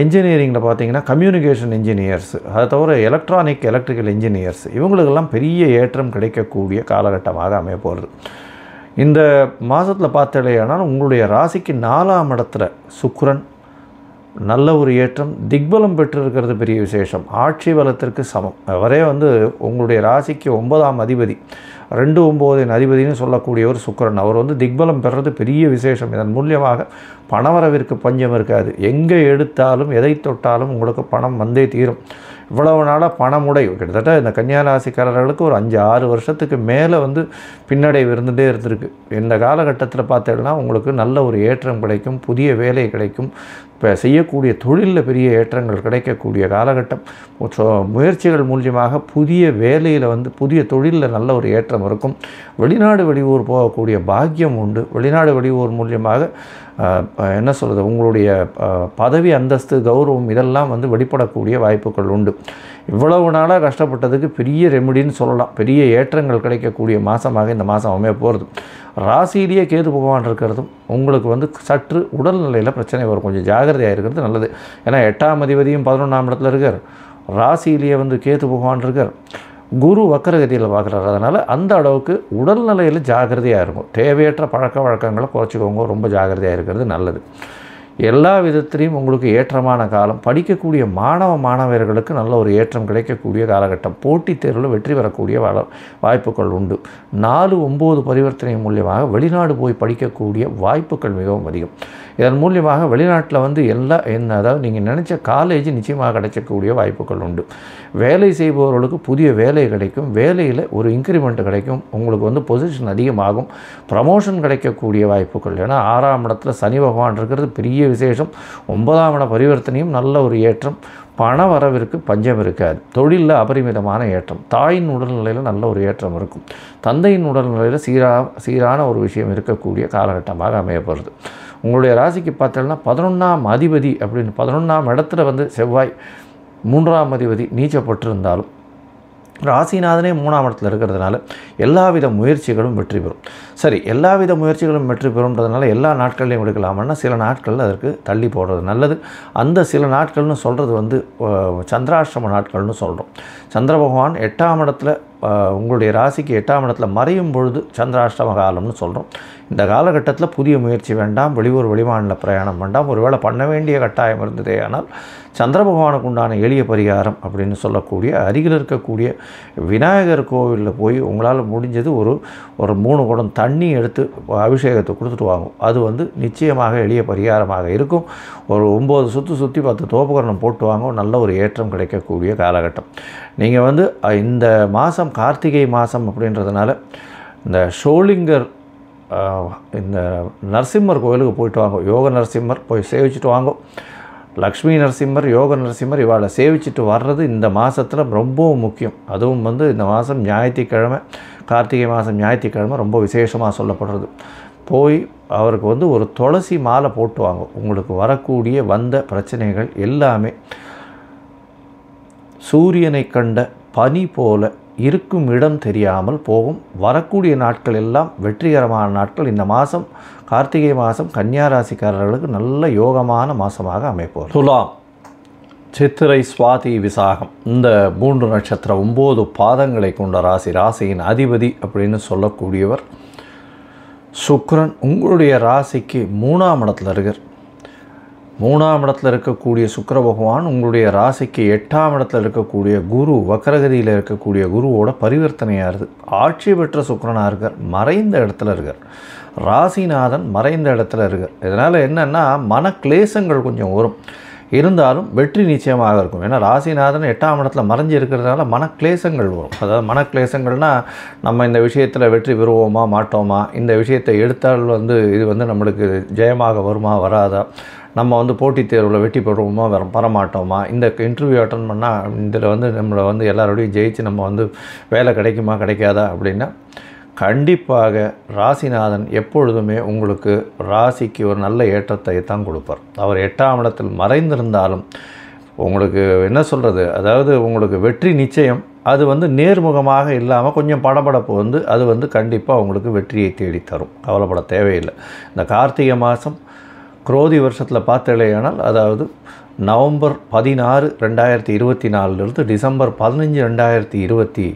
S1: என்ஜினியரிங்கில் பார்த்திங்கன்னா கம்யூனிகேஷன் இன்ஜினியர்ஸ், அதை தவிர எலக்ட்ரிக்கல் இன்ஜினியர்ஸ், இவங்களுக்கெல்லாம் பெரிய ஏற்றம் கிடைக்கக்கூடிய காலகட்டமாக அமைய போகிறது. இந்த மாதத்தில் பார்த்தடையானால் உங்களுடைய ராசிக்கு 4ஆம் இடத்துல சுக்கிரன் நல்ல ஒரு ஏற்றம், திக்பலம் பெற்றிருக்கிறது பெரிய விசேஷம். ஆட்சி பலத்திற்கு சமம். அவரே வந்து உங்களுடைய ராசிக்கு 9ஆம் அதிபதி, 2-9 அதிபதினு சொல்லக்கூடியவர் சுக்கிரன். அவர் வந்து திக்பலம் பெறுறது பெரிய விசேஷம். இதன் மூலியமாக பணவரவிற்கு பஞ்சம் இருக்காது. எங்கே எடுத்தாலும் எதை தொட்டாலும் உங்களுக்கு பணம் வந்தே தீரும். இவ்வளவு நாளாக பணமுடை கிட்டத்தட்ட இந்த கன்னியாராசிக்காரர்களுக்கு ஒரு 5-6 வருஷத்துக்கு மேலே வந்து பின்னடைவு இருந்துகிட்டே இருந்திருக்கு. இந்த காலகட்டத்தில் பார்த்தீங்கன்னா உங்களுக்கு நல்ல ஒரு ஏற்றம் கிடைக்கும், புதிய வேலை கிடைக்கும், இப்போ செய்யக்கூடிய தொழிலில் பெரிய ஏற்றங்கள் கிடைக்கக்கூடிய காலகட்டம். முயற்சிகள் மூலியமாக புதிய வேலையில் வந்து புதிய தொழிலில் நல்ல ஒரு ஏற்றம் இருக்கும். வெளிநாடு வெளியூர் போகக்கூடிய பாக்கியம் உண்டு. வெளிநாடு வெளியூர் மூலியமாக என்ன சொல்கிறது, உங்களுடைய பதவி, அந்தஸ்து, கௌரவம் இதெல்லாம் வந்து வெளிப்படக்கூடிய வாய்ப்புகள் உண்டு. இவ்வளவு நாளாக கஷ்டப்பட்டதுக்கு பெரிய ரெமெடின்னு சொல்லலாம். பெரிய ஏற்றங்கள் கிடைக்கக்கூடிய மாதமாக இந்த மாதம் அமைய போகிறது. ராசியிலேயே கேது பகவான் இருக்கிறதும் உங்களுக்கு வந்து சற்று உடல்நிலையில் பிரச்சனை வரும். கொஞ்சம் ஜாகிரதையாக இருக்கிறது நல்லது. ஏன்னா 8ஆம் அதிபதியும் 11ஆம் இடத்துல இருக்கார். ராசியிலேயே வந்து கேது பகவான் இருக்கார். குரு வக்கரகதியில் பார்க்குறாரு. அதனால் அந்த அளவுக்கு உடல்நிலையில் ஜாகிரதையாக இருக்கும். தேவையற்ற பழக்க வழக்கங்களை குறைச்சிக்கோங்க. ரொம்ப ஜாகிரதையாக இருக்கிறது நல்லது. எல்லா விதத்திலையும் உங்களுக்கு ஏற்றமான காலம். படிக்கக்கூடிய மாணவர்களுக்கு நல்ல ஒரு ஏற்றம் கிடைக்கக்கூடிய காலகட்டம். போட்டித் தேர்வில் வெற்றி பெறக்கூடிய வாய்ப்புகள் உண்டு. 4-9 பரிவர்த்தனை மூலியமாக வெளிநாடு போய் படிக்கக்கூடிய வாய்ப்புகள் மிகவும் அதிகம். இதன் மூலியமாக வெளிநாட்டில் வந்து அதாவது நீங்கள் நினச்ச காலேஜ் நிச்சயமாக கிடைக்கக்கூடிய வாய்ப்புகள் உண்டு. வேலை செய்பவர்களுக்கு புதிய வேலை கிடைக்கும். வேலையில் ஒரு இன்க்ரிமெண்ட் கிடைக்கும். உங்களுக்கு வந்து பொசிஷன் அதிகமாகும். ப்ரமோஷன் கிடைக்கக்கூடிய வாய்ப்புகள். ஏன்னா 6ஆம் இடத்துல சனி பகவான் இருக்கிறது பெரிய விசேஷம். 9ஆம் இட பரிவர்த்தனையும் நல்ல ஒரு ஏற்றம். பண வரவிற்கு பஞ்சம் இருக்காது. தொழிலில் அபரிமிதமான ஏற்றம். தாயின் உடல்நிலையில் நல்ல ஒரு ஏற்றம் இருக்கும். தந்தையின் உடல்நிலையில் சீரான ஒரு விஷயம் இருக்கக்கூடிய காலகட்டமாக அமையப்படுறது. உங்களுடைய ராசிக்கு பார்த்தோம்னா 11ஆம் அதிபதி அப்படின்னு 11ஆம் இடத்துல வந்து செவ்வாய் 3ஆம் அதிபதி நீச்சப்பட்டிருந்தாலும் ராசிநாதனே 3ஆம் இடத்துல இருக்கிறதுனால எல்லாவித முயற்சிகளும் வெற்றி பெறும். சரி, எல்லாவித முயற்சிகளும் வெற்றி பெறும்ன்றதுனால எல்லா நாட்கள்லையும் எடுக்கலாமன்னா சில நாட்களில் அதற்கு தள்ளி போடுறது நல்லது. அந்த சில நாட்கள்னு சொல்கிறது வந்து சந்திராஷ்டம நாட்கள்னு சொல்கிறோம். சந்திர பகவான் 8ஆம் இடத்துல உங்களுடைய ராசிக்கு 8ஆம் இடத்துல மறையும் பொழுது சந்திராஷ்டம காலம்னு சொல்கிறோம். இந்த காலகட்டத்தில் புதிய முயற்சி வேண்டாம். வெளியூர் வெளிமாநில பிரயாணம் வேண்டாம். ஒருவேளை பண்ண வேண்டிய கட்டாயம் இருந்ததே ஆனால் சந்திர பகவானுக்கு உண்டான எளிய பரிகாரம் அப்படின்னு சொல்லக்கூடிய அருகில் இருக்கக்கூடிய விநாயகர் கோவிலில் போய் உங்களால் முடிஞ்சது ஒரு 3 குடம் தண்ணி எடுத்து அபிஷேகத்தை கொடுத்துட்டு வாங்கும். அது வந்து நிச்சயமாக எளிய பரிகாரமாக இருக்கும். ஒரு 9 சுற்றி 10 தோப்புகரணம் போட்டு வாங்கும். நல்ல ஒரு ஏற்றம் கிடைக்கக்கூடிய காலகட்டம். நீங்கள் வந்து இந்த மாதம் கார்த்திகை மாதம் அப்படின்றதுனால இந்த ஷோலிங்கர் இந்த நரசிம்மர் கோவிலுக்கு போயிட்டு வாங்க. யோக நரசிம்மர் போய் சேவிச்சுட்டு வாங்க. லக்ஷ்மி நரசிம்மர், யோக நரசிம்மர் இவாளை சேவிச்சுட்டு வர்றது இந்த மாதத்தில் ரொம்பவும் முக்கியம். அதுவும் வந்து இந்த மாதம் ஞாயிற்றுக்கிழமை, கார்த்திகை மாதம் ஞாயிற்றுக்கிழமை ரொம்ப விசேஷமாக சொல்லப்படுறது. போய் அவருக்கு வந்து ஒரு துளசி மாலை போட்டு வாங்க. உங்களுக்கு வரக்கூடிய வந்த பிரச்சனைகள் எல்லாமே சூரியனை கண்ட பனி போல இருக்கும் இடம் தெரியாமல் போகும். வரக்கூடிய நாட்கள் எல்லாம் வெற்றிகரமான நாட்கள். இந்த மாதம் கார்த்திகை மாதம் கன்னியா ராசிக்காரர்களுக்கு நல்ல யோகமான மாதமாக அமைப்போம். துலாம், சித்திரை, சுவாதி, விசாகம் இந்த 3 நட்சத்திரம் 9 பாதங்களை கொண்ட ராசி. ராசியின் அதிபதி அப்படின்னு சொல்லக்கூடியவர் சுக்கிரன். உங்களுடைய ராசிக்கு 3ஆம் இடத்துல இருக்கார். 3ஆம் இடத்துல இருக்கக்கூடிய சுக்கிர பகவான் உங்களுடைய ராசிக்கு 8ஆம் இடத்துல இருக்கக்கூடிய குரு, வக்கரகதியில் இருக்கக்கூடிய குருவோட பரிவர்த்தனையாகுது. ஆட்சி பெற்ற சுக்கிரனாக இருக்கார். மறைந்த இடத்துல இருக்கார். ராசிநாதன் மறைந்த இடத்துல இருக்கார். இதனால் என்னென்னா மன கிளேசங்கள் கொஞ்சம் வரும். இருந்தாலும் வெற்றி நிச்சயமாக இருக்கும். ஏன்னா ராசிநாதன் 8ஆம் இடத்துல மறைஞ்சி இருக்கிறதுனால மனக்லேசங்கள் வரும். அதாவது மனக்லேசங்கள்னால் நம்ம இந்த விஷயத்தில் வெற்றி பெறுவோமா மாட்டோமா, இந்த விஷயத்தை எடுத்தால் இது நம்மளுக்கு ஜெயமாக வருமா வராதா, நம்ம போட்டித் தேர்வில் வெற்றி பெறுவோமா வரமாட்டோமா, இந்த இன்டர்வியூ அட்டன் பண்ணால் இதில் நம்மளை எல்லாரோடையும் ஜெயிச்சு நம்ம வேலை கிடைக்குமா கிடைக்காதா அப்படின்னா கண்டிப்பாக ராசிநாதன் எப்பொழுதுமே உங்களுக்கு ராசிக்கு ஒரு நல்ல ஏற்றத்தை தான் கொடுப்பார். அவர் 8ஆம் இடத்தில் மறைந்திருந்தாலும் உங்களுக்கு என்ன சொல்கிறது, அதாவது உங்களுக்கு வெற்றி நிச்சயம். அது நேர்முகமாக இல்லாமல் கொஞ்சம் படபடப்பு அது கண்டிப்பாக உங்களுக்கு வெற்றியை தேடித்தரும். கவலைப்பட தேவையில்லை. இந்த கார்த்திகை மாதம் குரோதி வருஷத்தில் பார்த்தலையானால், அதாவது நவம்பர் 16, 2024 டிசம்பர் 15, 2024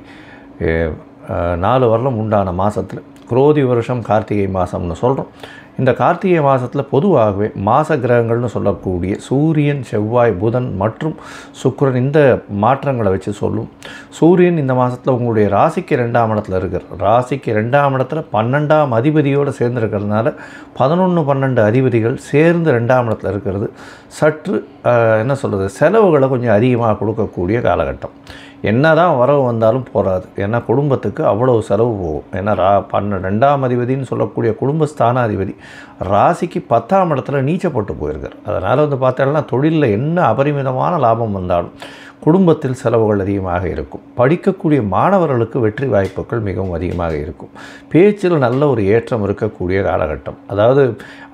S1: வரலும் உண்டான மாதத்தில் குரோதி வருஷம் கார்த்திகை மாதம்னு சொல்கிறோம். இந்த கார்த்திகை மாதத்தில் பொதுவாகவே மாத கிரகங்கள்னு சொல்லக்கூடிய சூரியன், செவ்வாய், புதன் மற்றும் சுக்கிரன் இந்த மாற்றங்களை வச்சு சொல்லும். சூரியன் இந்த மாதத்தில் உங்களுடைய ராசிக்கு 2ஆம் இடத்துல இருக்கார். ராசிக்கு 2ஆம் இடத்துல 12ஆம் அதிபதியோடு சேர்ந்துருக்கிறதுனால 11, 12 அதிபதிகள் சேர்ந்து 2ஆம் இடத்துல இருக்கிறது சற்று என்ன சொல்கிறது, செலவுகளை கொஞ்சம் அதிகமாக கொடுக்கக்கூடிய காலகட்டம். என்ன தான் வரவு வந்தாலும் போகாது. ஏன்னா குடும்பத்துக்கு அவ்வளவு செலவு போகும். ஏன்னா 12ஆம் அதிபதினு சொல்லக்கூடிய குடும்பஸ்தானாதிபதி ராசிக்கு 10ஆம் இடத்துல நீச்சப்பட்டு போயிருக்கார். அதனால் பார்த்தோம்னா தொழிலில் என்ன அபரிமிதமான லாபம் வந்தாலும் குடும்பத்தில் செலவுகள் அதிகமாக இருக்கும். படிக்கக்கூடிய மாணவர்களுக்கு வெற்றி வாய்ப்புகள் மிகவும் அதிகமாக இருக்கும். பேச்சில் நல்ல ஒரு ஏற்றம் இருக்கக்கூடிய காலகட்டம். அதாவது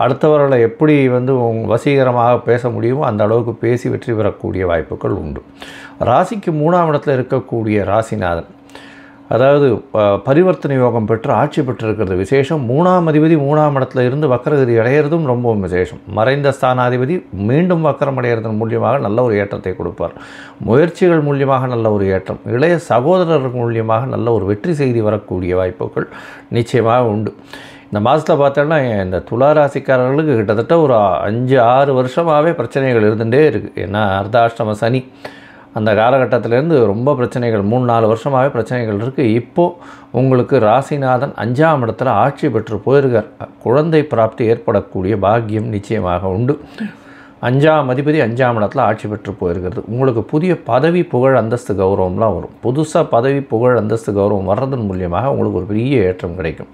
S1: அடுத்தவர்களை எப்படி வசீகரமாக பேச முடியுமோ அந்த அளவுக்கு பேசி வெற்றி பெறக்கூடிய வாய்ப்புகள் உண்டு. ராசிக்கு 3ஆம் இடத்துல இருக்கக்கூடிய ராசிநாதன், அதாவது பரிவர்த்தனை யோகம் பெற்று ஆட்சி பெற்றிருக்கிறது விசேஷம். 3ஆம் அதிபதி 3ஆம் இடத்துல இருந்து வக்கரகதி அடையிறதும் ரொம்பவும் விசேஷம். மறைந்த ஸ்தானாதிபதி மீண்டும் வக்கரம் அடைகிறதன் மூலியமாக நல்ல ஒரு ஏற்றத்தை கொடுப்பார். முயற்சிகள் மூலியமாக நல்ல ஒரு ஏற்றம். இளைய சகோதரர்கள் மூலியமாக நல்ல ஒரு வெற்றி செய்தி வரக்கூடிய வாய்ப்புகள் நிச்சயமாக உண்டு. இந்த மாதத்தில் பார்த்தோன்னா இந்த துளாராசிக்காரர்களுக்கு கிட்டத்தட்ட ஒரு 5-6 வருஷமாகவே பிரச்சனைகள் இருந்துகிட்டே இருக்குது. ஏன்னா அர்த்தாஷ்டம சனி அந்த காலகட்டத்திலேருந்து ரொம்ப பிரச்சனைகள் 3-4 வருஷமாகவே பிரச்சனைகள் இருக்குது. இப்போது உங்களுக்கு ராசிநாதன் 5ஆம் இடத்துல ஆட்சி பெற்று போயிருக்கார். குழந்தை பிராப்தி ஏற்படக்கூடிய பாக்கியம் நிச்சயமாக உண்டு. 5ஆம் அதிபதி 5ஆம் இடத்துல ஆட்சி பெற்று போயிருக்கிறது. உங்களுக்கு புதிய பதவி, புகழ், அந்தஸ்து, கௌரவம்லாம் வரும். புதுசாக பதவி, புகழ், அந்தஸ்து, கௌரவம் வர்றதன் மூலியமாக உங்களுக்கு ஒரு பெரிய ஏற்றம் கிடைக்கும்.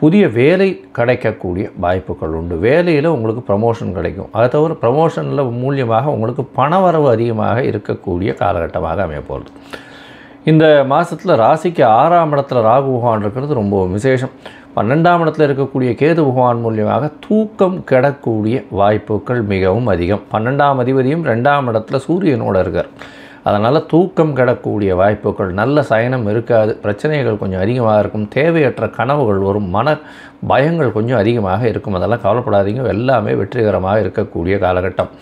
S1: புதிய வேலை கிடைக்கக்கூடிய வாய்ப்புகள் உண்டு. வேலையில் உங்களுக்கு ப்ரமோஷன் கிடைக்கும். அதை தவிர ப்ரமோஷனில் மூலியமாக உங்களுக்கு பணவரவு அதிகமாக இருக்கக்கூடிய காலகட்டமாக அமையப்போகுது. இந்த மாதத்தில் ராசிக்கு 6ஆம் இடத்துல ராகு பகவான் இருக்கிறது ரொம்ப விசேஷம். 12ஆம் இடத்துல இருக்கக்கூடிய கேது பகவான் மூலியமாக தூக்கம் கெடக்கூடிய வாய்ப்புகள் மிகவும் அதிகம். 12ஆம் அதிபதியும் 2ஆம் இடத்துல சூரியனோடு இருக்கார். அதனால் தூக்கம் கெடக்கூடிய வாய்ப்புகள், நல்ல சயனம் இருக்காது, பிரச்சனைகள் கொஞ்சம் அதிகமாக இருக்கும், தேவையற்ற கனவுகள் வரும், மன பயங்கள் கொஞ்சம் அதிகமாக இருக்கும். அதெல்லாம் கவலைப்படாதீங்க, எல்லாமே வெற்றிகரமாக இருக்கக்கூடிய காலகட்டம்.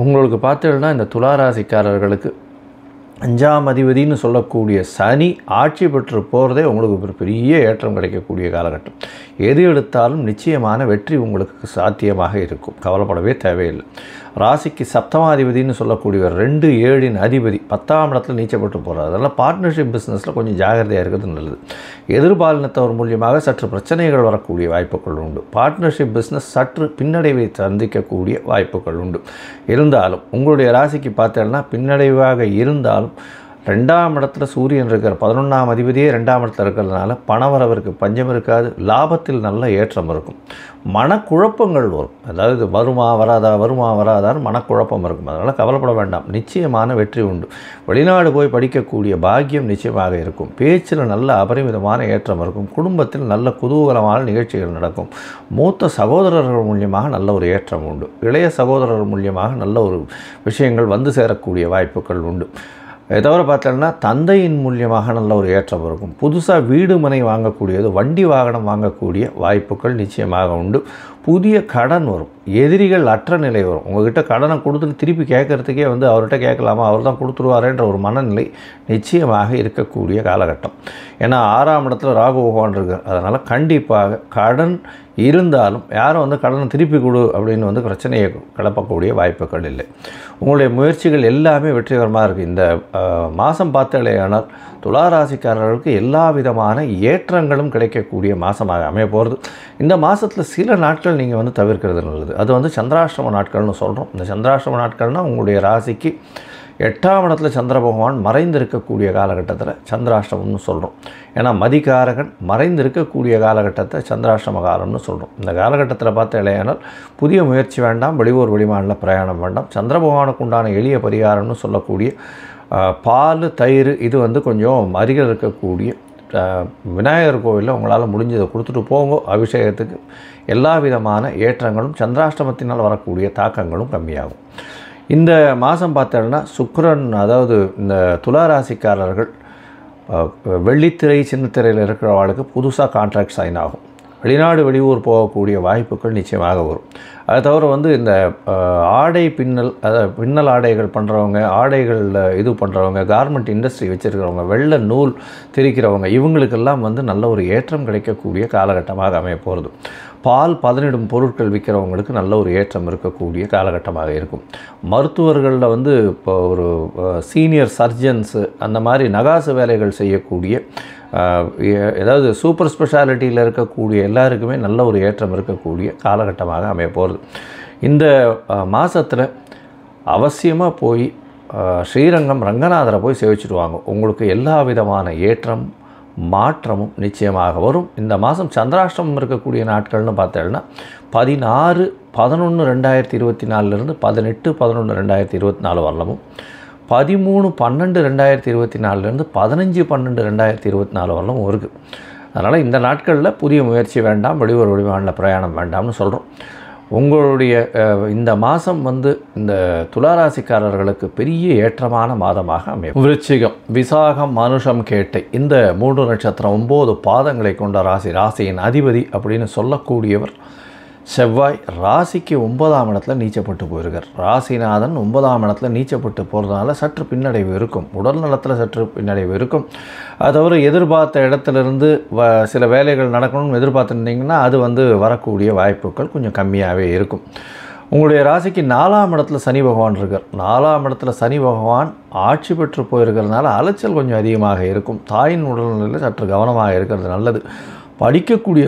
S1: உங்களுக்கு பார்த்தீங்கன்னா இந்த துளாராசிக்காரர்களுக்கு 5ஆம் அதிபதினு சொல்லக்கூடிய சனி ஆட்சி பெற்று போகிறதே உங்களுக்கு ஒரு பெரிய ஏற்றம் கிடைக்கக்கூடிய காலகட்டம். எது எடுத்தாலும் நிச்சயமான வெற்றி உங்களுக்கு சாத்தியமாக இருக்கும். கவலைப்படவே தேவையில்லை. ராசிக்கு 7ஆதிபதினு சொல்லக்கூடியவர் 2-7 அதிபதி 10ஆம் இடத்துல நீச்சப்பட்டு போகிறார். அதனால் பார்ட்னர்ஷிப் பிஸ்னஸில் கொஞ்சம் ஜாகிரதையாக இருக்கிறது நல்லது. எதிர்பாலினத்தவர் மூலியமாக சற்று பிரச்சனைகள் வரக்கூடிய வாய்ப்புகள் உண்டு. பார்ட்னர்ஷிப் பிஸ்னஸ் சற்று பின்னடைவை சந்திக்கக்கூடிய வாய்ப்புகள் உண்டு. இருந்தாலும் உங்களுடைய ராசிக்கு பார்த்தீங்கன்னா பின்னடைவாக இருந்தாலும் 2ஆம் இடத்துல சூரியன் இருக்கிற 11ஆம் அதிபதியே 2ஆம் இடத்துல இருக்கிறதுனால பணவரவிற்கு பஞ்சம் இருக்காது. லாபத்தில் நல்ல ஏற்றம் இருக்கும். மனக்குழப்பங்கள் வரும். அதாவது வருமா வராதான்னு மனக்குழப்பம் இருக்கும். அதனால் கவலைப்பட வேண்டாம். நிச்சயமான வெற்றி உண்டு. வெளிநாடு போய் படிக்கக்கூடிய பாக்கியம் நிச்சயமாக இருக்கும். பேச்சில் நல்ல அபரிமிதமான ஏற்றம் இருக்கும். குடும்பத்தில் நல்ல குதூகலமான நிகழ்ச்சிகள் நடக்கும். மூத்த சகோதரர்கள் மூலியமாக நல்ல ஒரு ஏற்றம் உண்டு. இளைய சகோதரர்கள் மூலியமாக நல்ல ஒரு விஷயங்கள் வந்து சேரக்கூடிய வாய்ப்புகள் உண்டு. இதை தவிர பார்த்தோம்னா தந்தையின் மூலியமாக நல்ல ஒரு ஏற்றம் இருக்கும். புதுசாக வீடு மனை வாங்கக்கூடியது, வண்டி வாகனம் வாங்கக்கூடிய வாய்ப்புகள் நிச்சயமாக உண்டு. புதிய கடன் வரும். எதிரிகள் அற்ற நிலை வரும். உங்கள்கிட்ட கடனை கொடுத்துட்டு திருப்பி கேட்குறதுக்கே அவர்கிட்ட கேட்கலாமா, அவர் தான் கொடுத்துருவாரேன்ற ஒரு மனநிலை நிச்சயமாக இருக்கக்கூடிய காலகட்டம். ஏன்னா 6ஆம் இடத்துல ராகு பகவான் இருக்கார். அதனால் கண்டிப்பாக கடன் இருந்தாலும் யாரும் கடனை திருப்பி கொடு அப்படின்னு பிரச்சனையை கிளப்பக்கூடிய வாய்ப்புகள் இல்லை. உங்களுடைய முயற்சிகள் எல்லாமே வெற்றிகரமாக இருக்குது. இந்த மாதம் பார்த்தாலேயானால் துலா ராசிக்காரர்களுக்கு எல்லா விதமான ஏற்றங்களும் கிடைக்கக்கூடிய மாதமாக அமைய போகிறது. இந்த மாதத்தில் சில நாட்கள் நீங்கள் தவிர்க்கிறது நல்லது. அது சந்திராஷ்டம நாட்கள்னு சொல்கிறோம். இந்த சந்திராஷ்டம நாட்கள்னால் உங்களுடைய ராசிக்கு 8ஆம் இடத்துல சந்திர பகவான் மறைந்திருக்கக்கூடிய காலகட்டத்தில் சந்திராஷ்டமம்னு சொல்கிறோம். ஏன்னா மதிகாரகன் மறைந்திருக்கக்கூடிய காலகட்டத்தை சந்திராஷ்டம காலம்னு சொல்கிறோம். இந்த காலகட்டத்தில் பார்த்தாலேயானால் புதிய முயற்சி வேண்டாம், வெளியூர் வெளிமாநில பிரயாணம் வேண்டாம். சந்திர பகவானுக்கு உண்டான எளிய பரிகாரம்னு சொல்லக்கூடிய பால் தயிர் இது கொஞ்சம் அருகில் இருக்கக்கூடிய விநாயகர் கோவிலில் உங்களால் முடிஞ்சதை கொடுத்துட்டு போங்க. அபிஷேகத்துக்கு எல்லா விதமான ஏற்றங்களும் சந்திராஷ்டமத்தினால் வரக்கூடிய தாக்கங்களும் கம்மியாகும். இந்த மாதம் பார்த்தோம்னா சுக்கிரன், அதாவது இந்த துலா ராசிக்காரர்கள் வெள்ளித்திரை சின்னத்திரையில் இருக்கிறவர்களுக்கு புதுசாக கான்ட்ராக்ட் சைன் ஆகும். வெளிநாடு வெளியூர் போகக்கூடிய வாய்ப்புகள் நிச்சயமாக வரும். அதை தவிர இந்த ஆடை பின்னல், பின்னல் ஆடைகள் பண்ணுறவங்க, ஆடைகளில் பண்ணுறவங்க, கார்மெண்ட் இண்டஸ்ட்ரி வச்சுருக்கிறவங்க, வெள்ளை நூல் திரிக்கிறவங்க, இவங்களுக்கெல்லாம் நல்ல ஒரு ஏற்றம் கிடைக்கக்கூடிய காலகட்டமாக அமைய போகிறது. பால் பதனிடும் பொருட்கள் விற்கிறவங்களுக்கு நல்ல ஒரு ஏற்றம் இருக்கக்கூடிய காலகட்டமாக இருக்கும். மருத்துவர்களில் இப்போ ஒரு சீனியர் சர்ஜன்ஸு அந்த மாதிரி நகாசு வேலைகள் செய்யக்கூடிய, ஏதாவது சூப்பர் ஸ்பெஷாலிட்டியில் இருக்கக்கூடிய எல்லாருக்குமே நல்ல ஒரு ஏற்றம் இருக்கக்கூடிய காலகட்டமாக அமைய போகிறது. இந்த மாதத்தில் அவசியமாக போய் ஸ்ரீரங்கம் ரங்கநாதரை போய் சேவிச்சுட்டு வாங்க. உங்களுக்கு எல்லா விதமான ஏற்றம் மாற்றமும் நிச்சயமாக வரும். இந்த மாதம் சந்திராஷ்டமம் இருக்கக்கூடிய நாட்கள்னு பார்த்தோம்னா 16/11/2024 18/11/2024 வரலமும், 13/12/2024 15/12/2024 வரலும் இருக்குது. அதனால் இந்த நாட்களில் புதிய முயற்சி வேண்டாம், வெளியூர் வெளிமாநில பிரயாணம் வேண்டாம்னு சொல்கிறோம். உங்களுடைய இந்த மாதம் இந்த துளாராசிக்காரர்களுக்கு பெரிய ஏற்றமான மாதமாக அமையும். விருச்சிகம், விசாகம், மனுஷம், கேட்டை இந்த 3 நட்சத்திரம் 9 பாதங்களை கொண்ட ராசியின் அதிபதி அப்படின்னு சொல்லக்கூடியவர் செவ்வாய். ராசிக்கு 9ஆம் இடத்துல நீச்சப்பட்டு போயிருக்கார். ராசிநாதன் 9ஆம் இடத்துல நீச்சப்பட்டு போகிறதுனால சற்று பின்னடைவு இருக்கும். உடல் நலத்தில் சற்று பின்னடைவு இருக்கும். அது தவிர எதிர்பார்த்த இடத்துலேருந்து சில வேலைகள் நடக்கணும்னு எதிர்பார்த்துருந்தீங்கன்னா அது வரக்கூடிய வாய்ப்புகள் கொஞ்சம் கம்மியாகவே இருக்கும். உங்களுடைய ராசிக்கு 4ஆம் இடத்துல சனி பகவான் இருக்கார். 4ஆம் இடத்துல சனி பகவான் ஆட்சி பெற்று போயிருக்கிறதுனால அலைச்சல் கொஞ்சம் அதிகமாக இருக்கும். தாயின் உடல்நிலையில் சற்று கவனமாக இருக்கிறது நல்லது. படிக்கக்கூடிய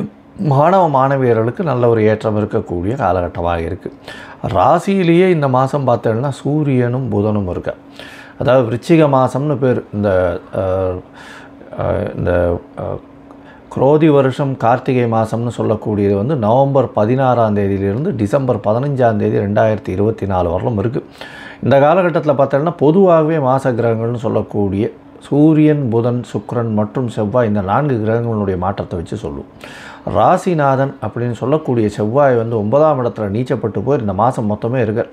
S1: மாணவியர்களுக்கு நல்ல ஒரு ஏற்றம் இருக்கக்கூடிய காலகட்டமாக இருக்குது. ராசியிலேயே இந்த மாதம் பார்த்தோம்னா சூரியனும் புதனும் இருக்க, அதாவது விருச்சிக மாதம்னு பேர். இந்த குரோதி வருஷம் கார்த்திகை மாதம்னு சொல்லக்கூடியது நவம்பர் 16ஆம் தேதியிலிருந்து டிசம்பர் 15ஆம் தேதி 2024 வரலும் இருக்குது. இந்த காலகட்டத்தில் பார்த்தோம்னா பொதுவாகவே மாத கிரகங்கள்னு சொல்லக்கூடிய சூரியன், புதன், சுக்கிரன் மற்றும் செவ்வாய் இந்த 4 கிரகங்களுடைய மாற்றத்தை வச்சு சொல்லுவோம். ராசிநாதன் அப்படின்னு சொல்லக்கூடிய செவ்வாய் 9ஆம் இடத்துல நீச்சப்பட்டு போய் இந்த மாதம் மொத்தமே இருக்கார்.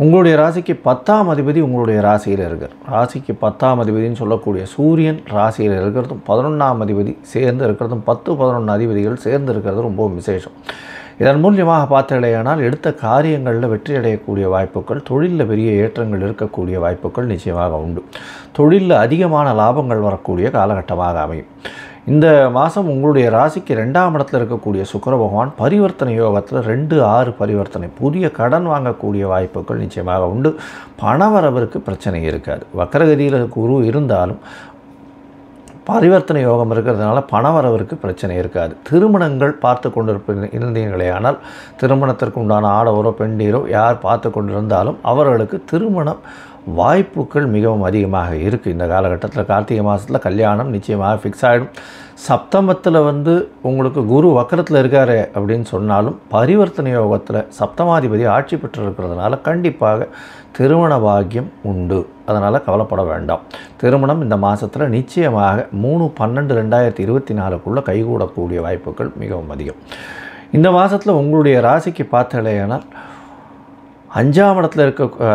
S1: உங்களுடைய ராசிக்கு 10ஆம் அதிபதி உங்களுடைய ராசியில் இருக்கார். ராசிக்கு 10ஆம் அதிபதினு சொல்லக்கூடிய சூரியன் ராசியில் இருக்கிறதும் 11ஆம் அதிபதி சேர்ந்து இருக்கிறதும் 10-11 அதிபதிகள் சேர்ந்து இருக்கிறது ரொம்ப விசேஷம். இதன் மூலியமாக பார்த்தாலேயானால் எடுத்த காரியங்களில் வெற்றி அடையக்கூடிய வாய்ப்புகள், தொழிலில் பெரிய ஏற்றங்கள் இருக்கக்கூடிய வாய்ப்புகள் நிச்சயமாக உண்டு. தொழிலில் அதிகமான லாபங்கள் வரக்கூடிய காலகட்டமாக அமையும். இந்த மாதம் உங்களுடைய ராசிக்கு 2ஆம் இடத்துல இருக்கக்கூடிய சுக்கிர பகவான் பரிவர்த்தனை யோகத்தில் 2-6 பரிவர்த்தனை, புதிய கடன் வாங்கக்கூடிய வாய்ப்புகள் நிச்சயமாக உண்டு. பணவரவிற்கு பிரச்சனை இருக்காது. வக்கரகதியில் குரு இருந்தாலும் பரிவர்த்தனை யோகம் இருக்கிறதுனால பணவரவிற்கு பிரச்சனை இருக்காது. திருமணங்கள் பார்த்து இருந்தீங்களே ஆனால் திருமணத்திற்கு உண்டான ஆடவரோ பெண்டீரோ யார் பார்த்து கொண்டிருந்தாலும் அவர்களுக்கு திருமணம் வாய்ப்புகள் மிகவும் அதிகமாக இருக்குது. இந்த காலகட்டத்தில் கார்த்திகை மாதத்தில் கல்யாணம் நிச்சயமாக ஃபிக்ஸ் ஆகிடும். சப்தமத்தில் உங்களுக்கு குரு வக்கரத்தில் இருக்காரு அப்படின்னு சொன்னாலும் பரிவர்த்தனை யோகத்தில் சப்தமாதிபதி ஆட்சி பெற்று இருக்கிறதுனால கண்டிப்பாக திருமண பாக்கியம் உண்டு. அதனால் கவலைப்பட வேண்டாம். திருமணம் இந்த மாதத்தில் நிச்சயமாக 3/12/2024 கைகூடக்கூடிய வாய்ப்புகள் மிகவும் அதிகம். இந்த மாதத்தில் உங்களுடைய ராசிக்கு பார்த்தாலேயானால் 5ஆம் இடத்துல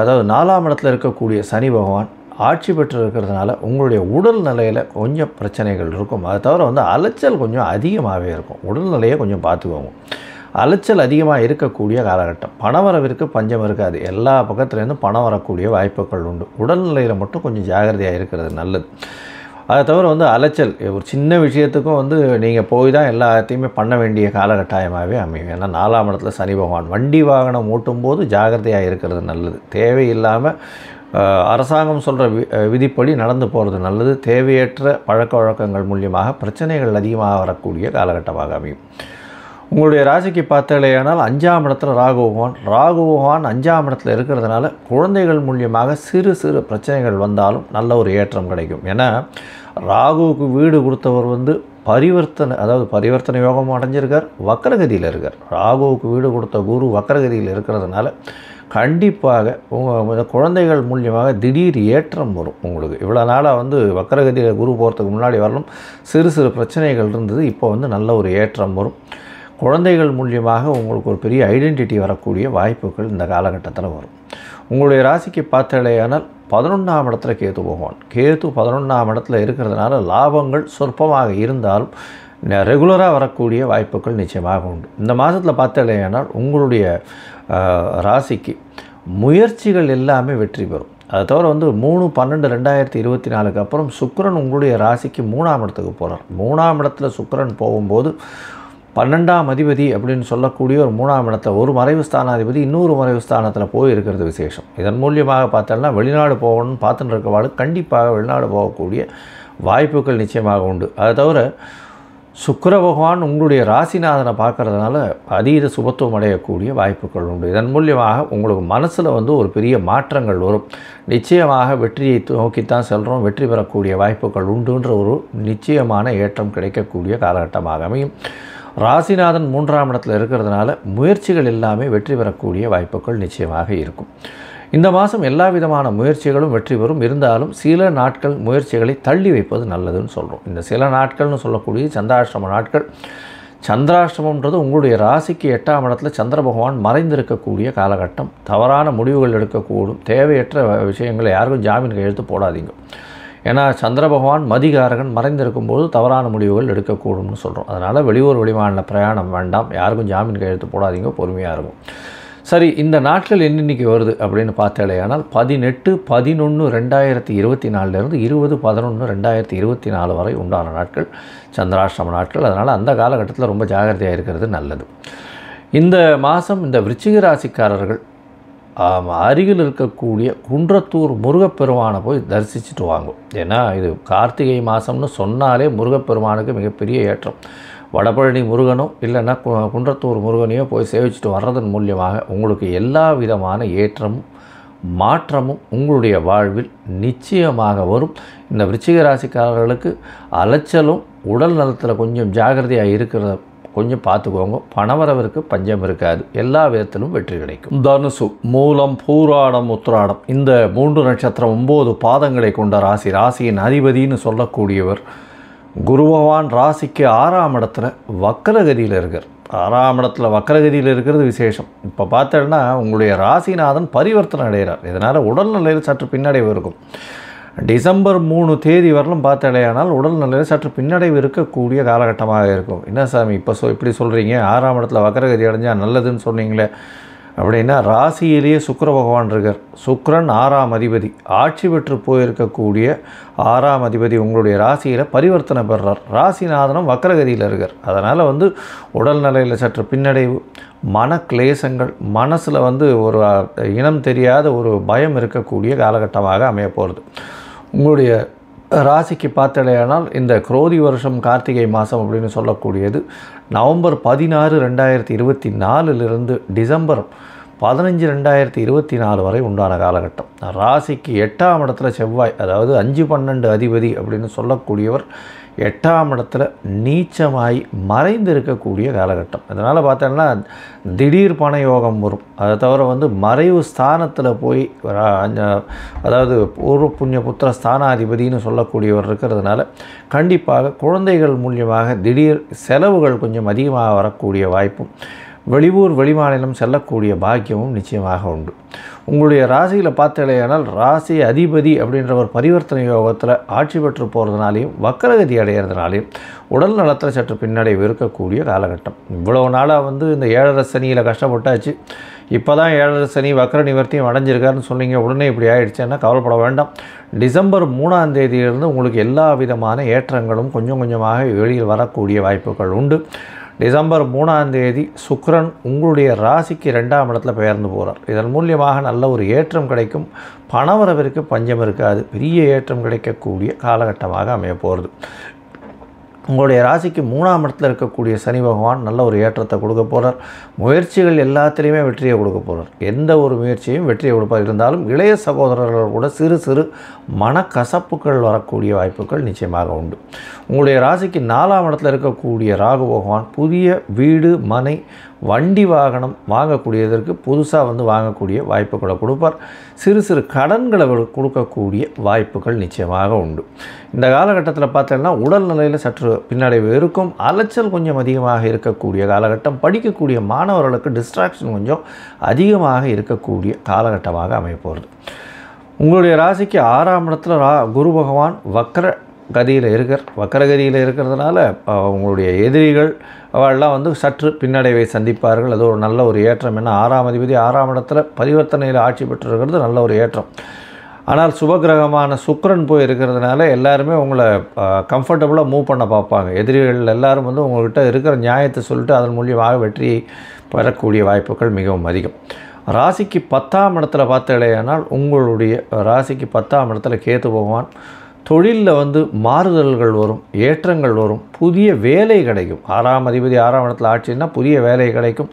S1: அதாவது 4ஆம் இடத்துல இருக்கக்கூடிய சனி பகவான் ஆட்சி பெற்று இருக்கிறதுனால உங்களுடைய உடல் நிலையில் கொஞ்சம் பிரச்சனைகள் இருக்கும். அதை தவிர வந்து அலைச்சல் கொஞ்சம் அதிகமாகவே இருக்கும். உடல்நிலையை கொஞ்சம் பார்த்துக்கோங்க. அலைச்சல் அதிகமாக இருக்கக்கூடிய காலகட்டம். பணவரவிற்கு பஞ்சம் இருக்காது. எல்லா பக்கத்துலேருந்தும் பணம் வரக்கூடிய வாய்ப்புகள் உண்டு. உடல்நிலையில் மட்டும் கொஞ்சம் ஜாகிரதையாக இருக்கிறது நல்லது. அதை தவிர வந்து அலைச்சல் ஒரு சின்ன விஷயத்துக்கும் வந்து நீங்கள் போய் தான் எல்லாத்தையுமே பண்ண வேண்டிய காலகட்டாயமாகவே அமையும். ஏன்னா 4ஆம் இடத்துல சனி பகவான். வண்டி வாகனம் ஓட்டும்போது ஜாகிரதையாக இருக்கிறது நல்லது. தேவையில்லாமல் அரசாங்கம் சொல்கிற விதிப்படி நடந்து போகிறது நல்லது. தேவையற்ற பழக்க வழக்கங்கள் மூலியமாக பிரச்சனைகள் அதிகமாக வரக்கூடிய காலகட்டமாக அமையும். உங்களுடைய ராசிக்கு பார்த்தாலேயானால் 5ஆம் இடத்துல ராகு பகவான் 5ஆம் இடத்துல இருக்கிறதுனால குழந்தைகள் மூலியமாக சிறு சிறு பிரச்சனைகள் வந்தாலும் நல்ல ஒரு ஏற்றம் கிடைக்கும். ஏன்னா ராகுவுக்கு வீடு கொடுத்தவர் வந்து பரிவர்த்தனை யோகம் அடைஞ்சிருக்கார், வக்கரகதியில் இருக்கார். ராகுவுக்கு வீடு கொடுத்த குரு வக்கரகதியில் இருக்கிறதுனால கண்டிப்பாக உங்கள் குழந்தைகள் மூலியமாக திடீர் ஏற்றம் வரும். உங்களுக்கு இவ்வளோ நாளாக வந்து வக்கரகதியில் குரு போகிறதுக்கு முன்னாடி வரலும் சிறு சிறு பிரச்சனைகள் இருந்தது. இப்போ வந்து நல்ல ஒரு ஏற்றம் வரும். குழந்தைகள் மூலியமாக உங்களுக்கு ஒரு பெரிய ஐடென்டிட்டி வரக்கூடிய வாய்ப்புகள் இந்த காலகட்டத்தில் வரும். உங்களுடைய ராசிக்கு பார்த்தாலேயானால் 11ஆம் இடத்துல கேது பகவான். கேது 11ஆம் இடத்துல இருக்கிறதுனால லாபங்கள் சொற்பமாக இருந்தாலும் ரெகுலராக வரக்கூடிய வாய்ப்புகள் நிச்சயமாக உண்டு. இந்த மாதத்தில் பார்த்தாலேயானால் உங்களுடைய ராசிக்கு முயற்சிகள் எல்லாமே வெற்றி பெறும். அதை தவிர வந்து 3/12/2024 அப்புறம் சுக்கிரன் உங்களுடைய ராசிக்கு 3ஆம் இடத்துக்கு போகிறார். 3ஆம் இடத்துல சுக்கிரன் போகும்போது 12ஆம் அதிபதி அப்படின்னு சொல்லக்கூடிய ஒரு 3ஆம் இடத்துல ஒரு மறைவு ஸ்தானாதிபதி இன்னொரு மறைவு ஸ்தானத்தில் போய் இருக்கிறது விசேஷம். இதன் மூலியமாக பார்த்தோம்னா வெளிநாடு போகணும்னு பார்த்துட்டு இருக்கவாள் கண்டிப்பாக வெளிநாடு போகக்கூடிய வாய்ப்புகள் நிச்சயமாக உண்டு. அதை தவிர சுக்கிர பகவான் உங்களுடைய ராசிநாதனை பார்க்கறதுனால அதீத சுபத்துவம் அடையக்கூடிய வாய்ப்புகள் உண்டு. இதன் மூலியமாக உங்களுக்கு மனசில் வந்து ஒரு பெரிய மாற்றங்கள் வரும். நிச்சயமாக வெற்றியை நோக்கித்தான் செல்கிறோம், வெற்றி பெறக்கூடிய வாய்ப்புகள் உண்டுன்ற ஒரு நிச்சயமான ஏற்றம் கிடைக்கக்கூடிய காலகட்டமாக அமையும். ராசிநாதன் 3ஆம் இடத்துல இருக்கிறதுனால முயற்சிகள் எல்லாமே வெற்றி பெறக்கூடிய வாய்ப்புகள் நிச்சயமாக இருக்கும். இந்த மாதம் எல்லா விதமான முயற்சிகளும் வெற்றி பெறும். இருந்தாலும் சில நாட்கள் முயற்சிகளை தள்ளி வைப்பது நல்லதுன்னு சொல்கிறோம். இந்த சில நாட்கள்னு சொல்லக்கூடிய சந்திராஷ்டம நாட்கள். சந்திராஷ்டமம்ன்றது உங்களுடைய ராசிக்கு 8ஆம் இடத்துல சந்திர பகவான் மறைந்திருக்கக்கூடிய காலகட்டம். தவறான முடிவுகள் எடுக்கக்கூடும். தேவையற்ற விஷயங்களை யாருக்கும் ஜாமீன் கையெழுத்து போடாதீங்க. ஏன்னா சந்திர பகவான் மதிகாரகன் மறைந்திருக்கும்போது தவறான முடிவுகள் எடுக்கக்கூடும்னு சொல்கிறோம். அதனால் வெளியூர் வெளிமாநில பிரயாணம் வேண்டாம். யாருக்கும் ஜாமீன் கையெழுத்து போடாதீங்க, பொறுமையாக இருக்கும். சரி, இந்த நாட்கள் என்னைக்கு வருது அப்படின்னு பார்த்தாலேயானால் 18/11/2024 20/11/2024 வரை உண்டான நாட்கள் சந்திராஷ்டம நாட்கள். அதனால் அந்த காலகட்டத்தில் ரொம்ப ஜாகிரதையாக இருக்கிறது நல்லது. இந்த மாதம் இந்த விருச்சிக ராசிக்காரர்கள் அருகில் இருக்கக்கூடிய குன்றத்தூர் முருகப்பெருமானை போய் தரிசிச்சுட்டு வாங்கும். ஏன்னா இது கார்த்திகை மாதம்னு சொன்னாலே முருகப்பெருமானுக்கு மிகப்பெரிய ஏற்றம். வடபழனி முருகனோ இல்லைன்னா குன்றத்தூர் முருகனையோ போய் சேவிச்சுட்டு வர்றதன் மூலியமாக உங்களுக்கு எல்லா விதமான ஏற்றமும் மாற்றமும் உங்களுடைய வாழ்வில் நிச்சயமாக வரும். இந்த விருச்சிக ராசிக்காரர்களுக்கு அலைச்சலும் உடல் நலத்தில் கொஞ்சம் ஜாகிரதையாக இருக்கிறத கொஞ்சம் பார்த்துக்கோங்க. பணவரவிற்கு பஞ்சம் இருக்காது. எல்லா விதத்திலும் வெற்றி கிடைக்கும். தனுசு, மூலம், பூராடம், உத்திராடம் இந்த 3 நட்சத்திரம் 9 பாதங்களை கொண்ட ராசி. ராசியின் அதிபதினு சொல்லக்கூடியவர் குரு பகவான் ராசிக்கு 6ஆம் இடத்துல வக்கரகதியில் இருக்கார். 6ஆம் இடத்துல வக்கரகதியில் இருக்கிறது விசேஷம். இப்போ பார்த்தோன்னா உங்களுடைய ராசிநாதன் பரிவர்த்தனை அடைகிறார். இதனால் உடல்நிலையில் சற்று பின்னடைவு இருக்கும். டிசம்பர் 3 வரலும் பார்த்தாலேயானால் உடல்நிலையில் சற்று பின்னடைவு இருக்கக்கூடிய காலகட்டமாக இருக்கும். என்ன சாமி இப்போ இப்படி சொல்கிறீங்க, 6ஆம் இடத்துல வக்கரகதி அடைஞ்சால் நல்லதுன்னு சொன்னீங்களே அப்படின்னா, ராசியிலேயே சுக்கிர பகவான் இருக்கார். சுக்கிரன் 6ஆம் அதிபதி, ஆட்சி பெற்று போயிருக்கக்கூடிய 6ஆம் அதிபதி உங்களுடைய ராசியில் பரிவர்த்தனை பெறுறார். ராசிநாதனும் வக்கரகதியில் இருக்கார். அதனால் வந்து உடல்நிலையில் சற்று பின்னடைவு, மன கிளேசங்கள், மனசில் வந்து ஒரு இனம் தெரியாத ஒரு பயம் இருக்கக்கூடிய காலகட்டமாக அமைய போகிறது. உங்களுடைய ராசிக்கு பார்த்தாலேயானால் இந்த குரோதி வருஷம் கார்த்திகை மாதம் அப்படின்னு சொல்லக்கூடியது நவம்பர் 16, 2024 டிசம்பர் 15, 2024 வரை உண்டான காலகட்டம். ராசிக்கு 8ஆம் இடத்துல செவ்வாய், அதாவது 5-12 அதிபதி அப்படின்னு சொல்லக்கூடியவர் 8ஆம் இடத்துல நீச்சமாய் மறைந்து இருக்கக்கூடிய காலகட்டம். அதனால் பார்த்தோன்னா திடீர் பண யோகம் வரும். அதை தவிர வந்து மறைவு ஸ்தானத்தில் போய் அதாவது பூர்வ புண்ணிய புத்திர ஸ்தானாதிபதினு சொல்லக்கூடியவர் இருக்கிறதுனால கண்டிப்பாக குழந்தைகள் மூலியமாக திடீர் செலவுகள் கொஞ்சம் அதிகமாக வரக்கூடிய வாய்ப்பும் வெளியூர் வெளிமாநிலம் செல்லக்கூடிய பாக்கியமும் நிச்சயமாக உண்டு. உங்களுடைய ராசியில் பார்த்தீங்களேனால் ராசி அதிபதி அப்படின்ற ஒரு பரிவர்த்தனை யோகத்தில் ஆட்சி பெற்று போகிறதுனாலையும் வக்கரகதி அடைகிறதுனாலையும் உடல் நலத்தில் சற்று பின்னடைவு இருக்கக்கூடிய காலகட்டம். இவ்வளோ நாளாக வந்து இந்த 7.5 சனியில் கஷ்டப்பட்டாச்சு, இப்போ தான் 7.5 சனி வக்கர நிவர்த்தியும் அடைஞ்சிருக்காருன்னு சொன்னீங்க, உடனே இப்படி ஆகிடுச்சேன்னா கவலைப்பட வேண்டாம். டிசம்பர் 3ஆம் தேதியிலிருந்து உங்களுக்கு எல்லா விதமான ஏற்றங்களும் கொஞ்சம் கொஞ்சமாக வெளியில் வரக்கூடிய வாய்ப்புகள் உண்டு. டிசம்பர் 3ஆம் தேதி சுக்கிரன் உங்களுடைய ராசிக்கு 2ஆம் இடத்துல பெயர்ந்து போகிறார். இதன் மூலியமாக நல்ல ஒரு ஏற்றம் கிடைக்கும். பணவரவிற்கு பஞ்சம் இருக்காது, பெரிய ஏற்றம் கிடைக்கக்கூடிய காலகட்டமாக அமைய போகிறது. உங்களுடைய ராசிக்கு 3ஆம் இடத்துல இருக்கக்கூடிய சனி பகவான் நல்ல ஒரு ஏற்றத்தை கொடுக்க போகிறார். முயற்சிகள் எல்லாத்துலேயுமே வெற்றியை கொடுக்க போகிறார். எந்த ஒரு முயற்சியும் வெற்றியை கொடுப்பார். இருந்தாலும் இளைய சகோதரர்கள் கூட சிறு சிறு மனக்கசப்புகள் வரக்கூடிய வாய்ப்புகள் நிச்சயமாக உண்டு. உங்களுடைய ராசிக்கு 4ஆம் இடத்துல இருக்கக்கூடிய ராகு பகவான் புதிய வீடு மனை வண்டி வாகனம் வாங்கக்கூடியதற்கு புதுசாக வந்து வாங்கக்கூடிய வாய்ப்புகளை கொடுப்பார். சிறு சிறு கடன்களை கொடுக்கக்கூடிய வாய்ப்புகள் நிச்சயமாக உண்டு. இந்த காலகட்டத்தில் பார்த்தீங்கன்னா உடல்நிலையில் சற்று பின்னடைவு இருக்கும். அலைச்சல் கொஞ்சம் அதிகமாக இருக்கக்கூடிய காலகட்டம். படிக்கக்கூடிய மாணவர்களுக்கு டிஸ்ட்ராக்ஷன் கொஞ்சம் அதிகமாக இருக்கக்கூடிய காலகட்டமாக அமையப்போகிறது. உங்களுடைய ராசிக்கு 6ஆம் இடத்துல குரு பகவான் வக்கரகதியில் இருக்கிறதுனால உங்களுடைய எதிரிகள் அவெல்லாம் வந்து சற்று பின்னடைவை சந்திப்பார்கள். அது ஒரு நல்ல ஒரு ஏற்றம். என்ன 6ஆம் அதிபதி 6ஆம் இடத்துல பரிவர்த்தனையில் ஆட்சி பெற்றிருக்கிறது நல்ல ஒரு ஏற்றம். ஆனால் சுபகிரகமான சுக்கிரன் போய் இருக்கிறதுனால எல்லாருமே உங்களை கம்ஃபர்டபுளாக மூவ் பண்ண பார்ப்பாங்க. எதிரிகள் எல்லாரும் வந்து உங்கள்கிட்ட இருக்கிற நியாயத்தை சொல்லிட்டு அதன் மூலியமாக வெற்றியை பெறக்கூடிய வாய்ப்புகள் மிகவும் அதிகம். ராசிக்கு 10ஆம் இடத்துல பார்த்தீங்களேனால் உங்களுடைய ராசிக்கு 10ஆம் இடத்துல கேது பகவான் தொழிலில் வந்து மாறுதல்கள் வரும், ஏற்றங்கள் வரும், புதிய வேலை கிடைக்கும். 6ஆம் அதிபதி 6ஆம் இடத்துல ஆட்சின்னா புதிய வேலை கிடைக்கும்.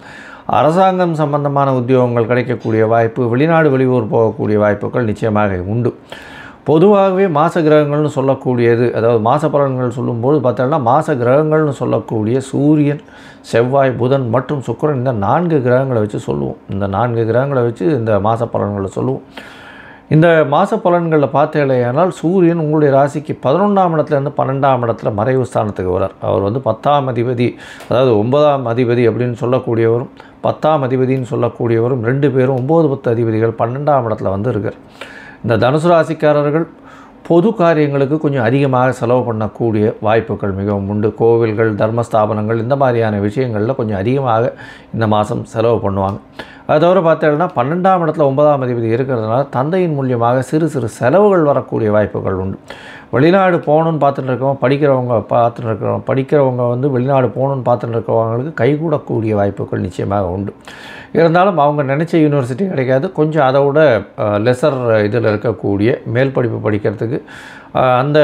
S1: அரசாங்கம் சம்பந்தமான உத்தியோகங்கள் கிடைக்கக்கூடிய வாய்ப்பு, வெளிநாடு வெளியூர் போகக்கூடிய வாய்ப்புகள் நிச்சயமாக உண்டு. பொதுவாகவே மாத கிரகங்கள்னு சொல்லக்கூடியது, அதாவது மாத பலன்கள் சொல்லும்போது பார்த்தோம்னா மாத கிரகங்கள்னு சொல்லக்கூடிய சூரியன், செவ்வாய், புதன் மற்றும் சுக்கிரன் இந்த 4 கிரகங்களை வச்சு சொல்லுவோம். இந்த 4 கிரகங்களை வச்சு இந்த மாத பலன்களை சொல்லுவோம். இந்த மாத பலன்களில் பார்த்தீங்களேனால் சூரியன் உங்களுடைய ராசிக்கு 11ஆம் இடத்துலேருந்து 12ஆம் இடத்துல மறைவு ஸ்தானத்துக்கு வரார். அவர் வந்து 10ஆம் அதிபதி, அதாவது 9ஆம் அதிபதி அப்படின்னு சொல்லக்கூடியவரும் 10ஆம் அதிபதின்னு சொல்லக்கூடியவரும் 2 பேரும் 9, 10 அதிபதிகள் 12ஆம் இடத்துல வந்து இருக்கார். இந்த தனுசு ராசிக்காரர்கள் பொது காரியங்களுக்கு கொஞ்சம் அதிகமாக செலவு பண்ணக்கூடிய வாய்ப்புகள் மிகவும் உண்டு. கோவில்கள், தர்மஸ்தாபனங்கள் இந்த மாதிரியான விஷயங்களில் கொஞ்சம் அதிகமாக இந்த மாதம் செலவு பண்ணுவாங்க. அது தவிர பார்த்தீங்கன்னா 12ஆம் இடத்துல 9ஆம் அதிபதி இருக்கிறதுனால தந்தையின் மூலியமாக சிறு சிறு செலவுகள் வரக்கூடிய வாய்ப்புகள் உண்டு. வெளிநாடு போகணுன்னு பார்த்துட்டு இருக்கவங்க படிக்கிறவங்க வந்து வெளிநாடு போகணுன்னு பார்த்துட்டு இருக்கவங்களுக்கு கைகூடக்கூடிய வாய்ப்புகள் நிச்சயமாக உண்டு. இருந்தாலும் அவங்க நினச்ச யூனிவர்சிட்டி கிடைக்காது. கொஞ்சம் அதை விட லெசர் இதில் இருக்கக்கூடிய மேல் படிப்பு படிக்கிறதுக்கு அந்த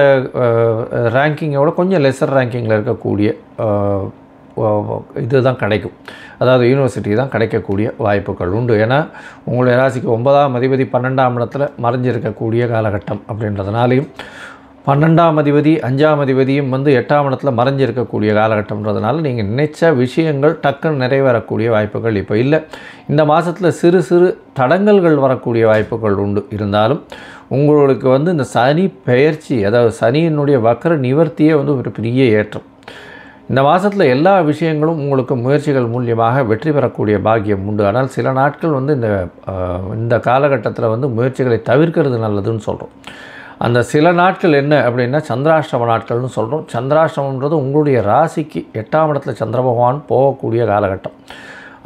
S1: ரேங்கிங்கோட கொஞ்சம் லெசர் ரேங்கிங்கில் இருக்கக்கூடிய இது தான் கிடைக்கும். அதாவது யூனிவர்சிட்டி தான் கிடைக்கக்கூடிய வாய்ப்புகள் உண்டு. ஏன்னா உங்களுடைய ராசிக்கு 9ஆம் அதிபதி 12ஆம் இடத்துல மறைஞ்சிருக்கக்கூடிய காலகட்டம் அப்படின்றதுனாலையும் 12ஆம் அதிபதி 5ஆம் அதிபதியும் வந்து 8ஆம் இடத்துல மறைஞ்சிருக்கக்கூடிய காலகட்டம்ன்றதுனால நீங்கள் நினைச்ச விஷயங்கள் டக்குன்னு நிறைவேறக்கூடிய வாய்ப்புகள் இப்போ இல்லை. இந்த மாதத்தில் சிறு சிறு தடங்கல்கள் வரக்கூடிய வாய்ப்புகள் உண்டு. இருந்தாலும் உங்களுக்கு வந்து இந்த சனி பெயர்ச்சி, அதாவது சனியினுடைய வக்கர நிவர்த்தியே வந்து ஒரு பெரிய ஏற்றம். இந்த மாதத்தில் எல்லா விஷயங்களும் உங்களுக்கு முயற்சிகள் மூலியமாக வெற்றி பெறக்கூடிய பாக்கியம் உண்டு. ஆனால் சில நாட்கள் வந்து இந்த காலகட்டத்தில் வந்து முயற்சிகளை தவிர்க்கிறது நல்லதுன்னு சொல்கிறோம். அந்த சில நாட்கள் என்ன அப்படின்னா சந்திராஷ்டம நாட்கள்னு சொல்கிறோம். சந்திராஷ்டமன்றது உங்களுடைய ராசிக்கு 8ஆம் இடத்துல சந்திர பகவான் போகக்கூடிய காலகட்டம்.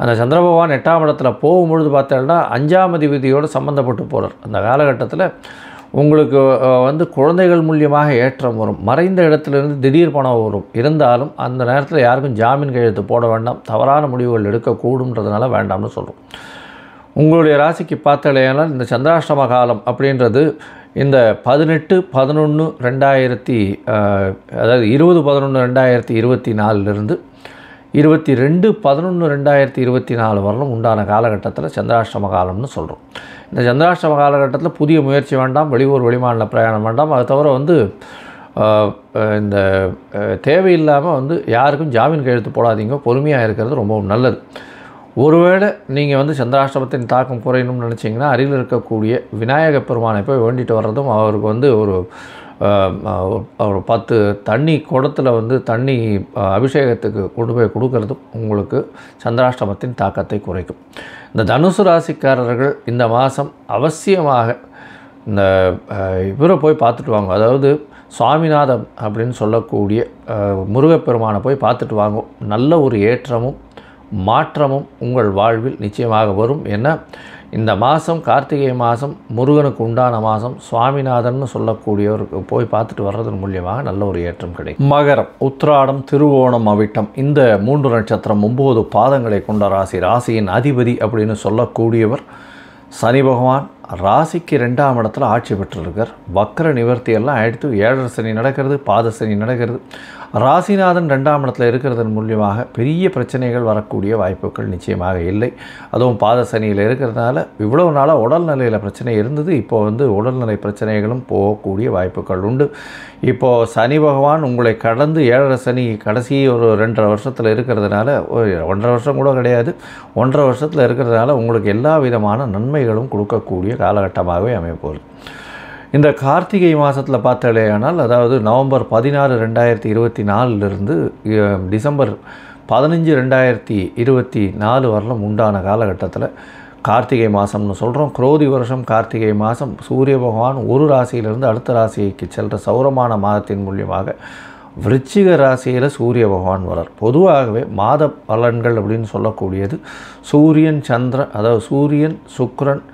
S1: அந்த சந்திர பகவான் 8ஆம் இடத்துல போகும்பொழுது பார்த்தோம்னா 5ஆம் அதிபதியோடு சம்மந்தப்பட்டு போகிறார். அந்த காலகட்டத்தில் உங்களுக்கு வந்து குழந்தைகள் மூலியமாக ஏற்றம் வரும். மறைந்த இடத்துலேருந்து திடீர் பணம் வரும். இருந்தாலும் அந்த நேரத்தில் யாருக்கும் ஜாமீன் கையெழுத்து போட வேண்டாம், தவறான முடிவுகள் எடுக்கக்கூடும்ன்றதுனால வேண்டாம்னு சொல்கிறோம். உங்களுடைய ராசிக்கு பார்த்தாலேனால் இந்த சந்திராஷ்டம காலம் அப்படின்றது இந்த 18-11-2000 அதாவது 20-11-2024 22-11-2024 வரலும் உண்டான காலகட்டத்தில் சந்திராஷ்டம காலம்னு சொல்கிறோம். இந்த சந்திராஷ்டம காலகட்டத்தில் புதிய முயற்சி வேண்டாம், வெளியூர் வெளிமாநில பிரயாணம் வேண்டாம். அது தவிர வந்து இந்த தேவையில்லாமல் வந்து யாருக்கும் ஜாமீன் கையெழுத்து போடாதீங்க. பொறுமையாக இருக்கிறது ரொம்பவும் நல்லது. ஒருவேளை நீங்கள் வந்து சந்திராஷ்டமத்தின் தாக்கம் குறையணும்னு நினச்சிங்கன்னா அருகில் இருக்கக்கூடிய விநாயகப் பெருமானை போய் வேண்டிட்டு வர்றதும் அவருக்கு வந்து ஒரு ஒரு 10 தண்ணி குடத்தில் வந்து தண்ணி அபிஷேகத்துக்கு கொண்டு போய் கொடுக்கறதும் உங்களுக்கு சந்திராஷ்டமத்தின் தாக்கத்தை குறைக்கும். இந்த தனுசு ராசிக்காரர்கள் இந்த மாதம் அவசியமாக இந்த இவரை போய் பார்த்துட்டு வாங்க. அதாவது சுவாமிநாதன் அப்படின்னு சொல்லக்கூடிய முருகப்பெருமானை போய் பார்த்துட்டு வாங்க. நல்ல ஒரு ஏற்றமும் மாற்றமும் உங்கள் வாழ்வில் நிச்சயமாக வரும். ஏன்னா இந்த மாதம் கார்த்திகை மாதம் முருகனுக்கு உண்டான மாதம். சுவாமிநாதன் சொல்லக்கூடியவருக்கு போய் பார்த்துட்டு வர்றதன் மூலியமாக நல்ல ஒரு ஏற்றம் கிடைக்கும். மகரம், உத்திராடம், திருவோணம், அவிட்டம் இந்த 3 நட்சத்திரம் 9 பாதங்களை கொண்ட ராசி. ராசியின் அதிபதி அப்படின்னு சொல்லக்கூடியவர் சனி பகவான். ராசிக்கு 2ஆம் இடத்துல ஆட்சி பெற்றிருக்கார். வக்கர நிவர்த்தியெல்லாம் ஆயிடுத்து. 7 சனி நடக்கிறது, பாத சனி நடக்கிறது. ராசிநாதன் 2ஆம் இடத்துல இருக்கிறதன் மூலியமாக பெரிய பிரச்சனைகள் வரக்கூடிய வாய்ப்புகள் நிச்சயமாக இல்லை. அதுவும் பாத சனியில் இருக்கிறதுனால இவ்வளவு நாளாக உடல்நிலையில் பிரச்சனை இருந்தது. இப்போது வந்து உடல்நிலை பிரச்சனைகளும் போகக்கூடிய வாய்ப்புகள் உண்டு. இப்போது சனி பகவான் உங்களை கடந்து 7 சனி கடைசி ஒரு 2.5 வருஷத்தில் இருக்கிறதுனால, 1.5 வருஷம் கூட கிடையாது, 1.5 வருஷத்தில் இருக்கிறதுனால உங்களுக்கு எல்லா விதமான நன்மைகளும் கொடுக்கக்கூடிய காலகட்டமாகவே அமையப்போகுது. இந்த கார்த்திகை மாதத்தில் பார்த்தாலேயானால், அதாவது நவம்பர் 16, 2024 டிசம்பர் 15, 2024 வரலும் உண்டான காலகட்டத்தில் கார்த்திகை மாதம்னு சொல்கிறோம். குரோதி வருஷம் கார்த்திகை மாதம் சூரிய பகவான் ஒரு ராசியிலிருந்து அடுத்த ராசிக்கு செல்கிற சௌரமான மாதத்தின் மூலியமாக விருச்சிக ராசியில் சூரிய பகவான் வரார். பொதுவாகவே மாத பலன்கள் அப்படின்னு சொல்லக்கூடியது சூரியன், சந்திரன், அதாவது சூரியன், சுக்கிரன்,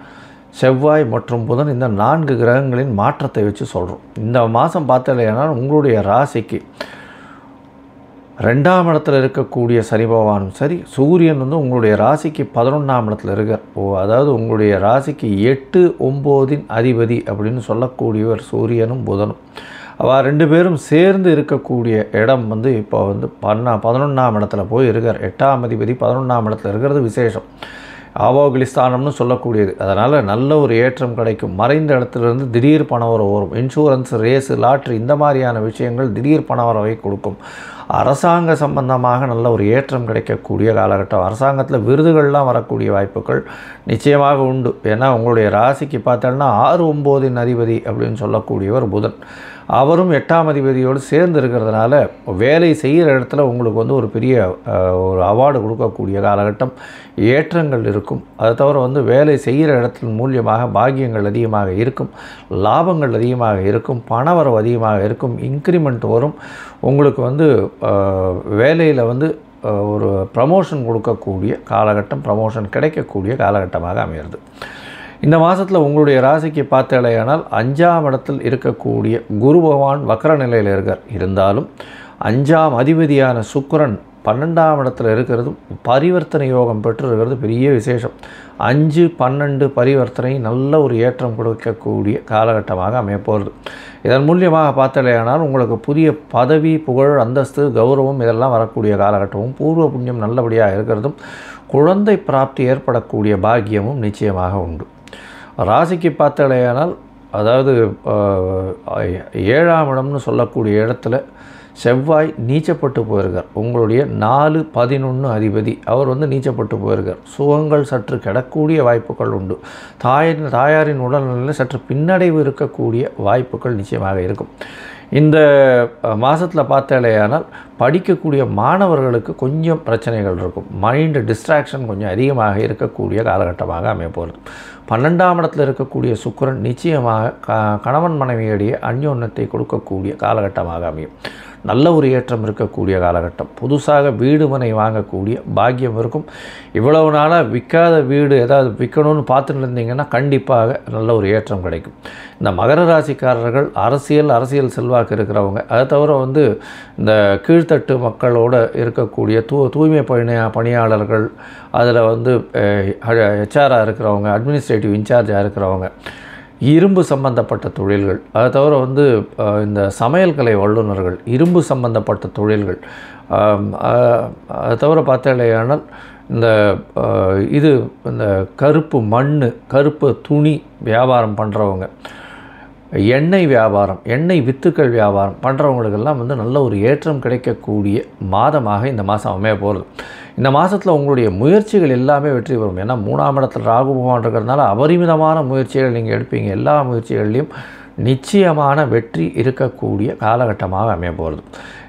S1: செவ்வாய் மற்றும் புதன் இந்த 4 கிரகங்களின் மாற்றத்தை வச்சு சொல்கிறோம். இந்த மாதம் பார்த்தாலேனால் உங்களுடைய ராசிக்கு 2ஆம் இடத்துல இருக்கக்கூடிய சனி பகவானும் சரி, சூரியன் வந்து உங்களுடைய ராசிக்கு 11ஆம் இடத்துல இருக்கார். அதாவது உங்களுடைய ராசிக்கு 8, 9 அதிபதி அப்படின்னு சொல்லக்கூடியவர் சூரியனும் புதனும். அவள் 2 பேரும் சேர்ந்து இருக்கக்கூடிய இடம் வந்து இப்போ வந்து 11ஆம் இடத்துல போய் இருக்கார். 8ஆம் அதிபதி 11ஆம் இடத்துல இருக்கிறது விசேஷம். ஆவோகிலிஸ்தானம்னு சொல்லக்கூடியது. அதனால் நல்ல ஒரு ஏற்றம் கிடைக்கும். மறைந்த இடத்துலேருந்து திடீர் பணவரவு வரும். இன்சூரன்ஸ், ரேஸு, லாட்ரி இந்த மாதிரியான விஷயங்கள் திடீர் பணவரவை கொடுக்கும். அரசாங்க சம்பந்தமாக நல்ல ஒரு ஏற்றம் கிடைக்கக்கூடிய காலகட்டம். அரசாங்கத்தில் விருதுகள்லாம் வரக்கூடிய வாய்ப்புகள் நிச்சயமாக உண்டு. ஏன்னா உங்களுடைய ராசிக்கு பார்த்தோன்னா 6, 9 அதிபதி அப்படின்னு சொல்லக்கூடியவர் புதன். அவரும் 8ஆம் அதிபதியோடு சேர்ந்து இருக்கிறதுனால வேலை செய்கிற இடத்துல உங்களுக்கு வந்து ஒரு பெரிய ஒரு அவார்டு கொடுக்கக்கூடிய காலகட்டம், ஏற்றங்கள் இருக்கும். அதை தவிர வந்து வேலை செய்கிற இடத்தின் மூலியமாக பாக்கியங்கள் அதிகமாக இருக்கும், லாபங்கள் அதிகமாக இருக்கும், பணவரவு அதிகமாக இருக்கும், இன்க்ரிமெண்ட் வரும். உங்களுக்கு வந்து வேலையில் வந்து ஒரு ப்ரமோஷன் கொடுக்கக்கூடிய காலகட்டம், ப்ரமோஷன் கிடைக்கக்கூடிய காலகட்டமாக அமைகிறது. இந்த மாதத்தில் உங்களுடைய ராசிக்கு பார்த்தாலேயானால் 5ஆம் இடத்தில் இருக்கக்கூடிய குரு பகவான் வக்கர நிலையில் இருக்கார். இருந்தாலும் 5ஆம் அதிபதியான சுக்கிரன் 12ஆம் இடத்துல இருக்கிறதும் பரிவர்த்தனை யோகம் பெற்று இருக்கிறது பெரிய விசேஷம். 5, 12 பரிவர்த்தனை நல்ல ஒரு ஏற்றம் கொடுக்கக்கூடிய காலகட்டமாக அமையப்போகிறது. இதன் மூலியமாக பார்த்தாலேயானால் உங்களுக்கு புதிய பதவி, புகழ், அந்தஸ்து, கௌரவம் இதெல்லாம் வரக்கூடிய காலகட்டமும், பூர்வ புண்ணியம் நல்லபடியாக இருக்கிறதும், குழந்தை பிராப்தி ஏற்படக்கூடிய பாக்கியமும் நிச்சயமாக உண்டு. ராசிக்கு பார்த்தாலேயானால், அதாவது 7ஆம் இடம்னு சொல்லக்கூடிய இடத்துல செவ்வாய் நீச்சப்பட்டு போயிருக்கார். உங்களுடைய 4, 11 அதிபதி அவர் வந்து நீச்சப்பட்டு போயிருக்கார். சுகங்கள் சற்று கிடக்கூடிய வாய்ப்புகள் உண்டு. தாயாரின் உடல்நிலையில் சற்று பின்னடைவு இருக்கக்கூடிய வாய்ப்புகள் நிச்சயமாக இருக்கும். இந்த மாதத்தில் பார்த்தாலேயானால் படிக்கக்கூடிய மாணவர்களுக்கு கொஞ்சம் பிரச்சனைகள் இருக்கும். மைண்டு டிஸ்ட்ராக்ஷன் கொஞ்சம் அதிகமாக இருக்கக்கூடிய காலகட்டமாக அமையப்போகிறது. 12ஆம் இடத்தில் இருக்கக்கூடிய சுக்கிரன் நிச்சயமாக கணவன் மனைவியிடையே அந்யோன்யத்தை கொடுக்கக்கூடிய காலகட்டமாக அமையும். நல்ல ஒரு ஏற்றம் இருக்கக்கூடிய காலகட்டம். புதுசாக வீடு மனை வாங்கக்கூடிய பாக்கியம் இருக்கும். இவ்வளவு நாளாக விற்காத வீடு ஏதாவது விற்கணும்னு பார்த்துட்டு இருந்தீங்கன்னா கண்டிப்பாக நல்ல ஒரு ஏற்றம் கிடைக்கும். இந்த மகர ராசிக்காரர்கள் அரசியல் செல்வாக்கு இருக்கிறவங்க, அதை தவிர வந்து இந்த கீழ்த்தட்டு மக்களோடு இருக்கக்கூடிய தூய்மை பணியாளர்கள், அதில் வந்து ஹெச்ஆராக இருக்கிறவங்க, அட்மினிஸ்ட்ரேட்டிவ் இன்சார்ஜாக இருக்கிறவங்க, இரும்பு சம்பந்தப்பட்ட தொழில்கள், அதை தவிர வந்து இந்த சமையல் கலை வல்லுநர்கள், இரும்பு சம்பந்தப்பட்ட தொழில்கள், அதை தவிர பார்த்தாலேயானால் இந்த கருப்பு மண், கருப்பு துணி வியாபாரம் பண்ணுறவங்க, எண்ணெய் வியாபாரம், எண்ணெய் வித்துக்கள் வியாபாரம் பண்ணுறவங்களுக்கெல்லாம் வந்து நல்ல ஒரு ஏற்றம் கிடைக்கக்கூடிய மாதமாக இந்த மாதம் அமைய போகிறது. இந்த மாதத்தில் உங்களுடைய முயற்சிகள் எல்லாமே வெற்றி பெறும். ஏன்னா 3ஆம் இடத்தில் ராகு பகவான் இருக்கிறதுனால அபரிமிதமான முயற்சிகள் நீங்கள் எடுப்பீங்க. எல்லா முயற்சிகள்லையும் நிச்சயமான வெற்றி இருக்கக்கூடிய காலகட்டமாக அமைய போகிறது.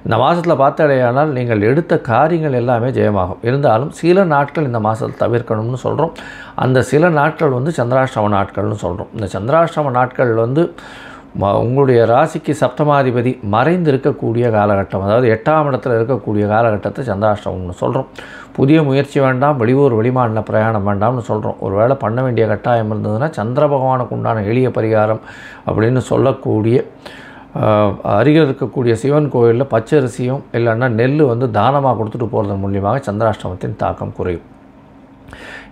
S1: இந்த மாதத்தில் பார்த்தாலேயானால் நீங்கள் எடுத்த காரியங்கள் எல்லாமே ஜெயமாகும். இருந்தாலும் சில நாட்கள் இந்த மாதத்தில் தவிர்க்கணும்னு சொல்கிறோம். அந்த சில நாட்கள் வந்து சந்திராஷ்டம நாட்கள்னு சொல்கிறோம். இந்த சந்திராஷ்டம நாட்கள் வந்து உங்களுடைய ராசிக்கு சப்தமாதிபதி மறைந்து இருக்கக்கூடிய காலகட்டம், அதாவது 8ஆம் இடத்துல இருக்கக்கூடிய காலகட்டத்தை சந்திராஷ்டமம்னு சொல்கிறோம். புதிய முயற்சி வேண்டாம், வெளியூர் வெளிமாநில பிரயாணம் வேண்டாம்னு சொல்கிறோம். ஒரு வேளை பண்ண வேண்டிய கட்டாயம் இருந்ததுன்னா சந்திர பகவானுக்கு உண்டான எளிய பரிகாரம் அப்படின்னு சொல்லக்கூடிய அருகில் இருக்கக்கூடிய சிவன் கோயிலில் பச்சரிசியும் இல்லைன்னா நெல் வந்து தானமாக கொடுத்துட்டு போகிறதன் மூலியமாக சந்திராஷ்டமத்தின் தாக்கம் குறையும்.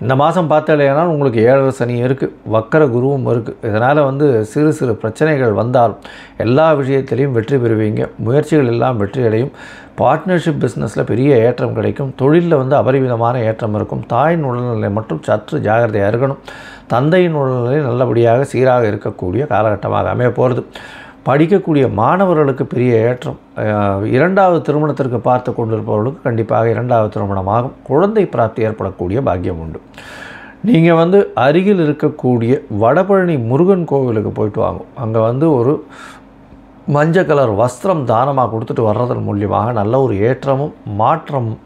S1: இந்த மாதம் பார்த்தாலேனால் உங்களுக்கு 7 சனி இருக்குது, வக்கர குருவும் இருக்குது. இதனால் வந்து சிறு சிறு பிரச்சனைகள் வந்தாலும் எல்லா விஷயத்திலையும் வெற்றி பெறுவீங்க. முயற்சிகள் எல்லாம் வெற்றியடையும். பார்ட்னர்ஷிப் பிஸ்னஸில் பெரிய ஏற்றம் கிடைக்கும். தொழிலில் வந்து அபரிமிதமான ஏற்றம் இருக்கும். தாயின் உடல்நிலை மட்டும் சற்று ஜாகிரதையாக இருக்கணும். தந்தையின் உடல்நிலை நல்லபடியாக சீராக இருக்கக்கூடிய காலகட்டமாக அமைய போகிறது. படிக்கக்கூடிய மாணவர்களுக்கு பெரிய ஏற்றம். 2வது திருமணத்திற்கு பார்த்து கொண்டிருப்பவர்களுக்கு கண்டிப்பாக 2வது திருமணமாகும். குழந்தை பிராப்தி ஏற்படக்கூடிய பாக்கியம் உண்டு. நீங்கள் வந்து அருகில் இருக்கக்கூடிய வடபழனி முருகன் கோவிலுக்கு போயிட்டு வாங்கும். அங்கே வந்து ஒரு மஞ்சள் கலர் வஸ்திரம் தானமாக கொடுத்துட்டு வர்றதன் மூலியமாக நல்ல ஒரு ஏற்றமும் மாற்றமும்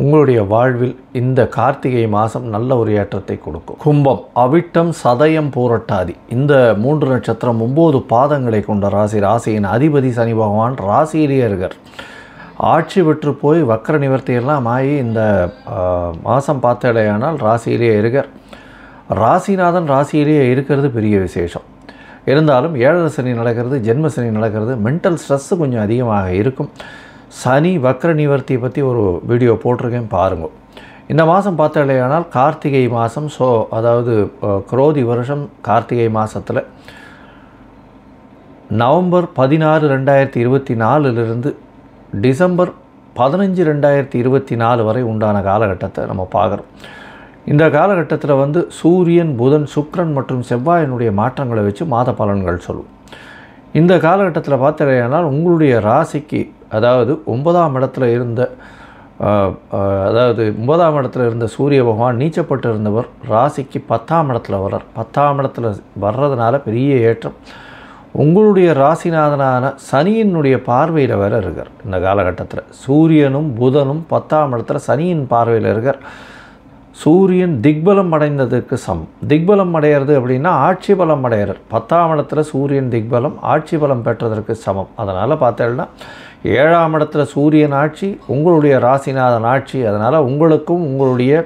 S1: உங்களுடைய வாழ்வில் இந்த கார்த்திகை மாதம் நல்ல ஒரு ஏற்றத்தை கொடுக்கும். கும்பம், அவிட்டம், சதயம், பூரட்டாதி இந்த 3 நட்சத்திரம் 9 பாதங்களை கொண்ட ராசி. ராசியின் அதிபதி சனி பகவான் ராசியிலேயே இருக்கார். ஆட்சி பெற்று போய் வக்கர நிவர்த்தியெல்லாம் ஆகி இந்த மாதம் பார்த்தாலேயானால் ராசியிலேயே இருக்கார். ராசிநாதன் ராசியிலேயே இருக்கிறது பெரிய விசேஷம். இருந்தாலும் 7 சனி நடக்கிறது, ஜென்ம சனி நடக்கிறது, மென்டல் ஸ்ட்ரெஸ்ஸு கொஞ்சம் அதிகமாக இருக்கும். சனி வக்கர நிவர்த்தியை பற்றி ஒரு வீடியோ போட்டிருக்கேன், பாருங்கள். இந்த மாதம் பார்த்தாலேயானால் கார்த்திகை மாதம், அதாவது குரோதி வருஷம் கார்த்திகை மாதத்தில் நவம்பர் 16, 2024 டிசம்பர் 15, 2024 வரை உண்டான காலகட்டத்தை நம்ம பார்க்குறோம். இந்த காலகட்டத்தில் வந்து சூரியன், புதன், சுக்கிரன் மற்றும் செவ்வாயினுடைய மாற்றங்களை வச்சு மாத பலன்கள் சொல்லுவோம். இந்த காலகட்டத்தில் பார்த்தாலேயானால் உங்களுடைய ராசிக்கு, அதாவது 9ஆம் இடத்துல இருந்த சூரிய பகவான் நீச்சப்பட்டு இருந்தவர் ராசிக்கு 10ஆம் இடத்துல வர்றார். 10ஆம் இடத்துல வர்றதுனால பெரிய ஏற்றம். உங்களுடைய ராசிநாதனான சனியினுடைய பார்வையில் வேறு இருக்கார். இந்த காலகட்டத்தில் சூரியனும் புதனும் 10ஆம் இடத்துல சனியின் பார்வையில் இருக்கார். சூரியன் திக்பலம் அடைந்ததுக்கு சமம். திக்பலம் அடையிறது அப்படின்னா ஆட்சி பலம் அடையிறார். 10ஆம் இடத்துல சூரியன் திக்பலம் ஆட்சி பலம் பெற்றதற்கு சமம். அதனால் பார்த்தேன்னா 7ஆம் இடத்துல சூரியன் ஆட்சி, உங்களுடைய ராசிநாதன் ஆட்சி. அதனால் உங்களுக்கும் உங்களுடைய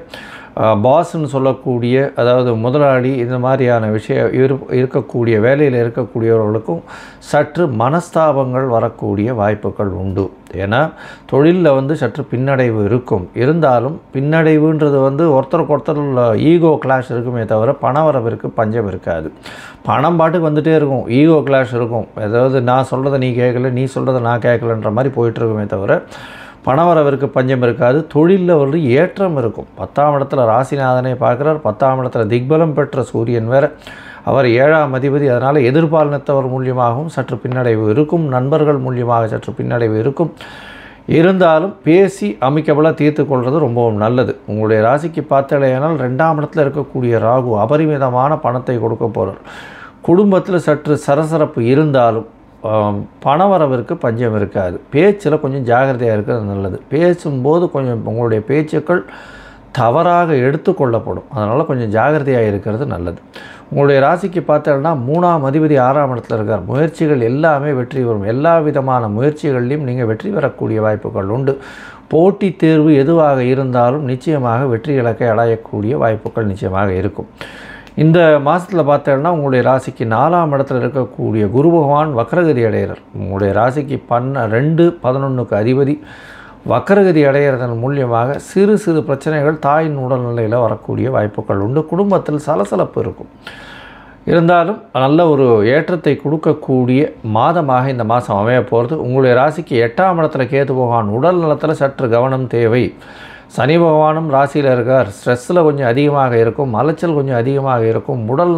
S1: பாஸ்ன்னு சொல்லக்கூடிய, அதாவது முதலாளி, இந்த மாதிரியான விஷயம் இருக்கக்கூடிய வேலையில் இருக்கக்கூடியவர்களுக்கும் சற்று மனஸ்தாபங்கள் வரக்கூடிய வாய்ப்புகள் உண்டு. ஏன்னா தொழிலில் வந்து சற்று பின்னடைவு இருக்கும். இருந்தாலும் பின்னடைவுன்றது வந்து ஒருத்தருக்கு ஒருத்தர் ஈகோ கிளாஷ் இருக்குமே தவிர பணவரவிற்கு பஞ்சம் இருக்காது. பணம் பாட்டுக்கு வந்துகிட்டே இருக்கும், ஈகோ கிளாஷ் இருக்கும். அதாவது நான் சொல்கிறத நீ கேட்கல, நீ சொல்கிறத நான் கேட்கலன்ற மாதிரி போயிட்டுருக்குமே தவிர பணவரவிற்கு பஞ்சம் இருக்காது. தொழிலில் ஒரு ஏற்றம் இருக்கும். 10ஆம் இடத்துல ராசிநாதனை பார்க்குறார். 10ஆம் இடத்துல திக்பலம் பெற்ற சூரியன் வேறு, அவர் 7ஆம் அதிபதி. அதனால் எதிர்பாலினத்தவர் மூலியமாகவும் சற்று பின்னடைவு இருக்கும். நண்பர்கள் மூலியமாக சற்று பின்னடைவு இருக்கும். இருந்தாலும் பேசி அமைக்கபலாக தீர்த்து கொள்வது ரொம்பவும் நல்லது. உங்களுடைய ராசிக்கு பார்த்தாலேயானால் 2ஆம் இடத்துல இருக்கக்கூடிய ராகு அபரிமிதமான பணத்தை கொடுக்க போகிறார். குடும்பத்தில் சற்று சரசரப்பு இருந்தாலும் பணவரவிற்கு பஞ்சம் இருக்காது. பேச்சில் கொஞ்சம் ஜாகிரதையாக இருக்கிறது நல்லது. பேசும்போது கொஞ்சம் உங்களுடைய பேச்சுக்கள் தவறாக எடுத்துக்கொள்ளப்படும். அதனால் கொஞ்சம் ஜாகிரதையாக இருக்கிறது நல்லது. உங்களுடைய ராசிக்கு பார்த்தோம்னா 3ஆம் அதிபதி 6ஆம் இடத்துல இருக்கார். முயற்சிகள் எல்லாமே வெற்றி வரும். எல்லா விதமான முயற்சிகள்லையும் நீங்கள் வெற்றி பெறக்கூடிய வாய்ப்புகள் உண்டு. போட்டித் தேர்வு எதுவாக இருந்தாலும் நிச்சயமாக வெற்றி இலக்கை அடையக்கூடிய வாய்ப்புகள் நிச்சயமாக இருக்கும். இந்த மாதத்தில் பார்த்தோன்னா உங்களுடைய ராசிக்கு 4ஆம் இடத்துல இருக்கக்கூடிய குரு பகவான் வக்ரகதி அடைகிறார். உங்களுடைய ராசிக்கு 2, 11க்கு அதிபதி வக்ரகதி அடைகிறதன் மூலியமாக சிறு சிறு பிரச்சனைகள் தாயின் உடல்நிலையில் வரக்கூடிய வாய்ப்புகள் உண்டு. குடும்பத்தில் சலசலப்பு இருக்கும். இருந்தாலும் நல்ல ஒரு ஏற்றத்தை கொடுக்கக்கூடிய மாதமாக இந்த மாதம் அமைய போகிறது. உங்களுடைய ராசிக்கு 8ஆம் இடத்துல கேது பகவான் உடல் நலத்தில் சற்று கவனம் தேவை. சனி பகவானும் ராசியில் இருக்கார். ஸ்ட்ரெஸ்ஸில் கொஞ்சம் அதிகமாக இருக்கும், அலைச்சல் கொஞ்சம் அதிகமாக இருக்கும். உடல்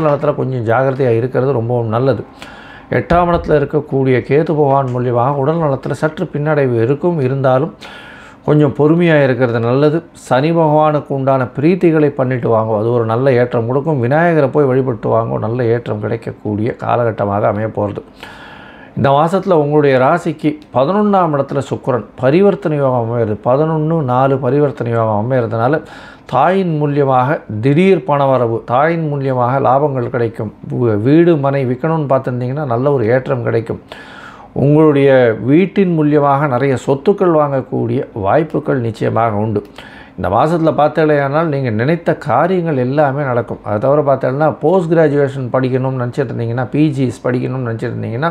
S1: நலத்தில் கொஞ்சம் ஜாகிரதையாக இருக்கிறது ரொம்பவும் நல்லது. 8ஆம் இடத்துல இருக்கக்கூடிய கேது பகவான் மூலியமாக உடல் நலத்தில் சற்று பின்னடைவு இருக்கும். இருந்தாலும் கொஞ்சம் பொறுமையாக இருக்கிறது நல்லது. சனி பகவானுக்கு உண்டான பிரீத்திகளை பண்ணிட்டு வாங்க, அது ஒரு நல்ல ஏற்றம் கொடுக்கும். விநாயகரை போய் வழிபட்டு வாங்க, நல்ல ஏற்றம் கிடைக்கக்கூடிய காலகட்டமாக அமைய போகிறது. இந்த மாதத்தில் உங்களுடைய ராசிக்கு 11ஆம் இடத்துல சுக்கிரன் பரிவர்த்தனை யோகம் அமையிறது. 11-4 பரிவர்த்தனை யோகம் அமையிறதுனால தாயின் மூலியமாக திடீர் பணவரவு, தாயின் மூலியமாக லாபங்கள் கிடைக்கும். வீடு மனை விற்கணும்னு பார்த்துருந்தீங்கன்னா நல்ல ஒரு ஏற்றம் கிடைக்கும். உங்களுடைய வீட்டின் மூலியமாக நிறைய சொத்துக்கள் வாங்கக்கூடிய வாய்ப்புகள் நிச்சயமாக உண்டு. இந்த மாதத்தில் பார்த்தீங்கன்னா நீங்கள் நினைத்த காரியங்கள் எல்லாமே நடக்கும். அதை தவிர பார்த்தீங்கன்னா போஸ்ட் கிராஜுவேஷன் படிக்கணும்னு நினச்சிட்டு இருந்தீங்கன்னா, பிஜிஸ் படிக்கணும்னு நினச்சிட்டு இருந்தீங்கன்னா,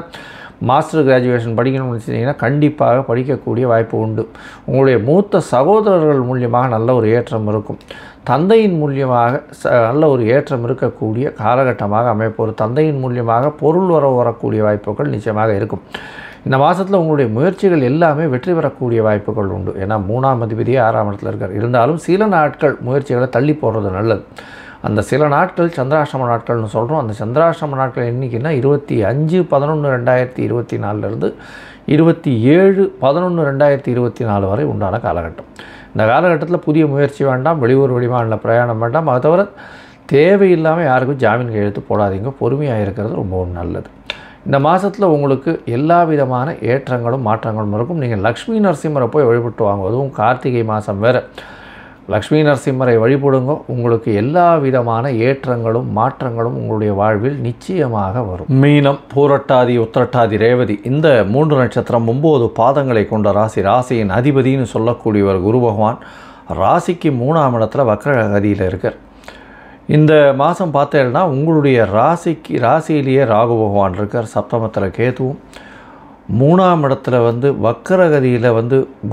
S1: மாஸ்டர் கிராஜுவேஷன் படிக்கணும்னு நினச்சிட்டிங்கன்னா கண்டிப்பாக படிக்கக்கூடிய வாய்ப்பு உண்டு. உங்களுடைய மூத்த சகோதரர்கள் மூலியமாக நல்ல ஒரு ஏற்றம் இருக்கும். தந்தையின் மூலியமாக நல்ல ஒரு ஏற்றம் இருக்கக்கூடிய காலகட்டமாக அமைப்போம். தந்தையின் மூலியமாக பொருள் வரக்கூடிய வாய்ப்புகள் நிச்சயமாக இருக்கும். இந்த மாதத்தில் உங்களுடைய முயற்சிகள் எல்லாமே வெற்றி பெறக்கூடிய வாய்ப்புகள் உண்டு. ஏன்னா 3ஆம் அதிபதியே 6ஆம் இடத்துல இருக்கார். இருந்தாலும் சில நாட்கள் முயற்சிகளை தள்ளி போடுறது நல்லது. அந்த சில நாட்கள் சந்திராஷ்டம நாட்கள்னு சொல்கிறோம். அந்த சந்திராஷ்டம நாட்கள் என்றைக்குன்னா 25/11/2024 27/11/2024 வரை உண்டான காலகட்டம். இந்த காலகட்டத்தில் புதிய முயற்சி வேண்டாம், வெளியூர் வெளிமாநில பிரயாணம் வேண்டாம். அதை தவிர தேவையில்லாமல் யாருக்கும் ஜாமீன் கையெழுத்து போடாதீங்க. பொறுமையாக இருக்கிறது ரொம்பவும் நல்லது. இந்த மாதத்தில் உங்களுக்கு எல்லா விதமான ஏற்றங்களும் மாற்றங்களும் இருக்கும். நீங்கள் லக்ஷ்மி நரசிம்மரை போய் வழிபட்டு வாங்க. அதுவும் கார்த்திகை மாதம் வேறு. லக்ஷ்மி நரசிம்மரை வழிபடுங்க. உங்களுக்கு எல்லா விதமான ஏற்றங்களும் மாற்றங்களும் உங்களுடைய வாழ்வில் நிச்சயமாக வரும். மீனம், பூரட்டாதி, உத்திரட்டாதி, ரேவதி இந்த 3 நட்சத்திரம் 9 பாதங்களை கொண்ட ராசி. ராசியின் அதிபதினு சொல்லக்கூடியவர் குரு பகவான். ராசிக்கு 3ஆம் இடத்துல வக்ரகதியில் இருக்கார். இந்த மாதம் பார்த்தேன்னா உங்களுடைய ராசியிலேயே ராகு பகவான் இருக்கார். சப்தமத்தில் கேதுவும், 3ஆம் இடத்துல வக்ரகதியில்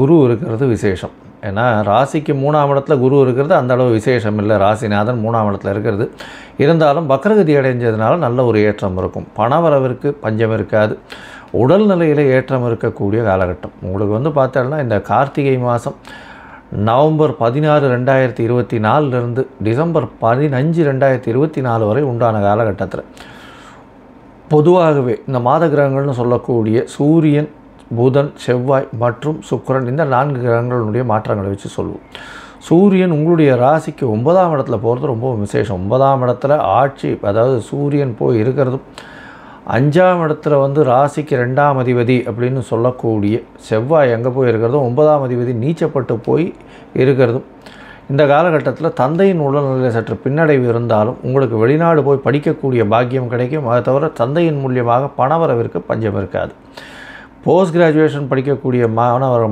S1: குரு இருக்கிறது விசேஷம். ஏன்னா ராசிக்கு 3ஆம் இடத்துல குரு இருக்கிறது அந்த அளவு விசேஷம் இல்லை. ராசிநாதன் 3ஆம் இடத்துல இருக்கிறது. இருந்தாலும் வக்ரகதி அடைஞ்சதுனால நல்ல ஒரு ஏற்றம் இருக்கும். பணவரவிற்கு பஞ்சம் இருக்காது. உடல்நிலையில் ஏற்றம் இருக்கக்கூடிய காலகட்டம் உங்களுக்கு பார்த்தோன்னா இந்த கார்த்திகை மாதம் நவம்பர் 16, 2024 டிசம்பர் 15, 2024 வரை உண்டான காலகட்டத்தில் பொதுவாகவே இந்த மாத கிரகங்கள்னு சொல்லக்கூடிய சூரியன், புதன், செவ்வாய் மற்றும் சுக்கிரன் இந்த 4 கிரகங்களுடைய மாற்றங்களை வச்சு சொல்லுவோம். சூரியன் உங்களுடைய ராசிக்கு 9ஆம் இடத்துல போகிறது ரொம்ப விசேஷம். 9ஆம் இடத்துல ஆட்சி, அதாவது சூரியன் போய் இருக்கிறதும், 5ஆம் இடத்துல ராசிக்கு 2ஆம் அதிபதி அப்படின்னு சொல்லக்கூடிய செவ்வாய் அங்கே போய் இருக்கிறதும், 9ஆம் அதிபதி நீச்சப்பட்டு போய் இருக்கிறதும், இந்த காலகட்டத்தில் தந்தையின் உடல்நிலை சற்று பின்னடைவு இருந்தாலும் உங்களுக்கு வெளிநாடு போய் படிக்கக்கூடிய பாக்கியம் கிடைக்கும். அதை தவிர தந்தையின் மூலியமாக பணவரவிற்கு பஞ்சம் இருக்காது. போஸ்ட் கிராஜுவேஷன் படிக்கக்கூடிய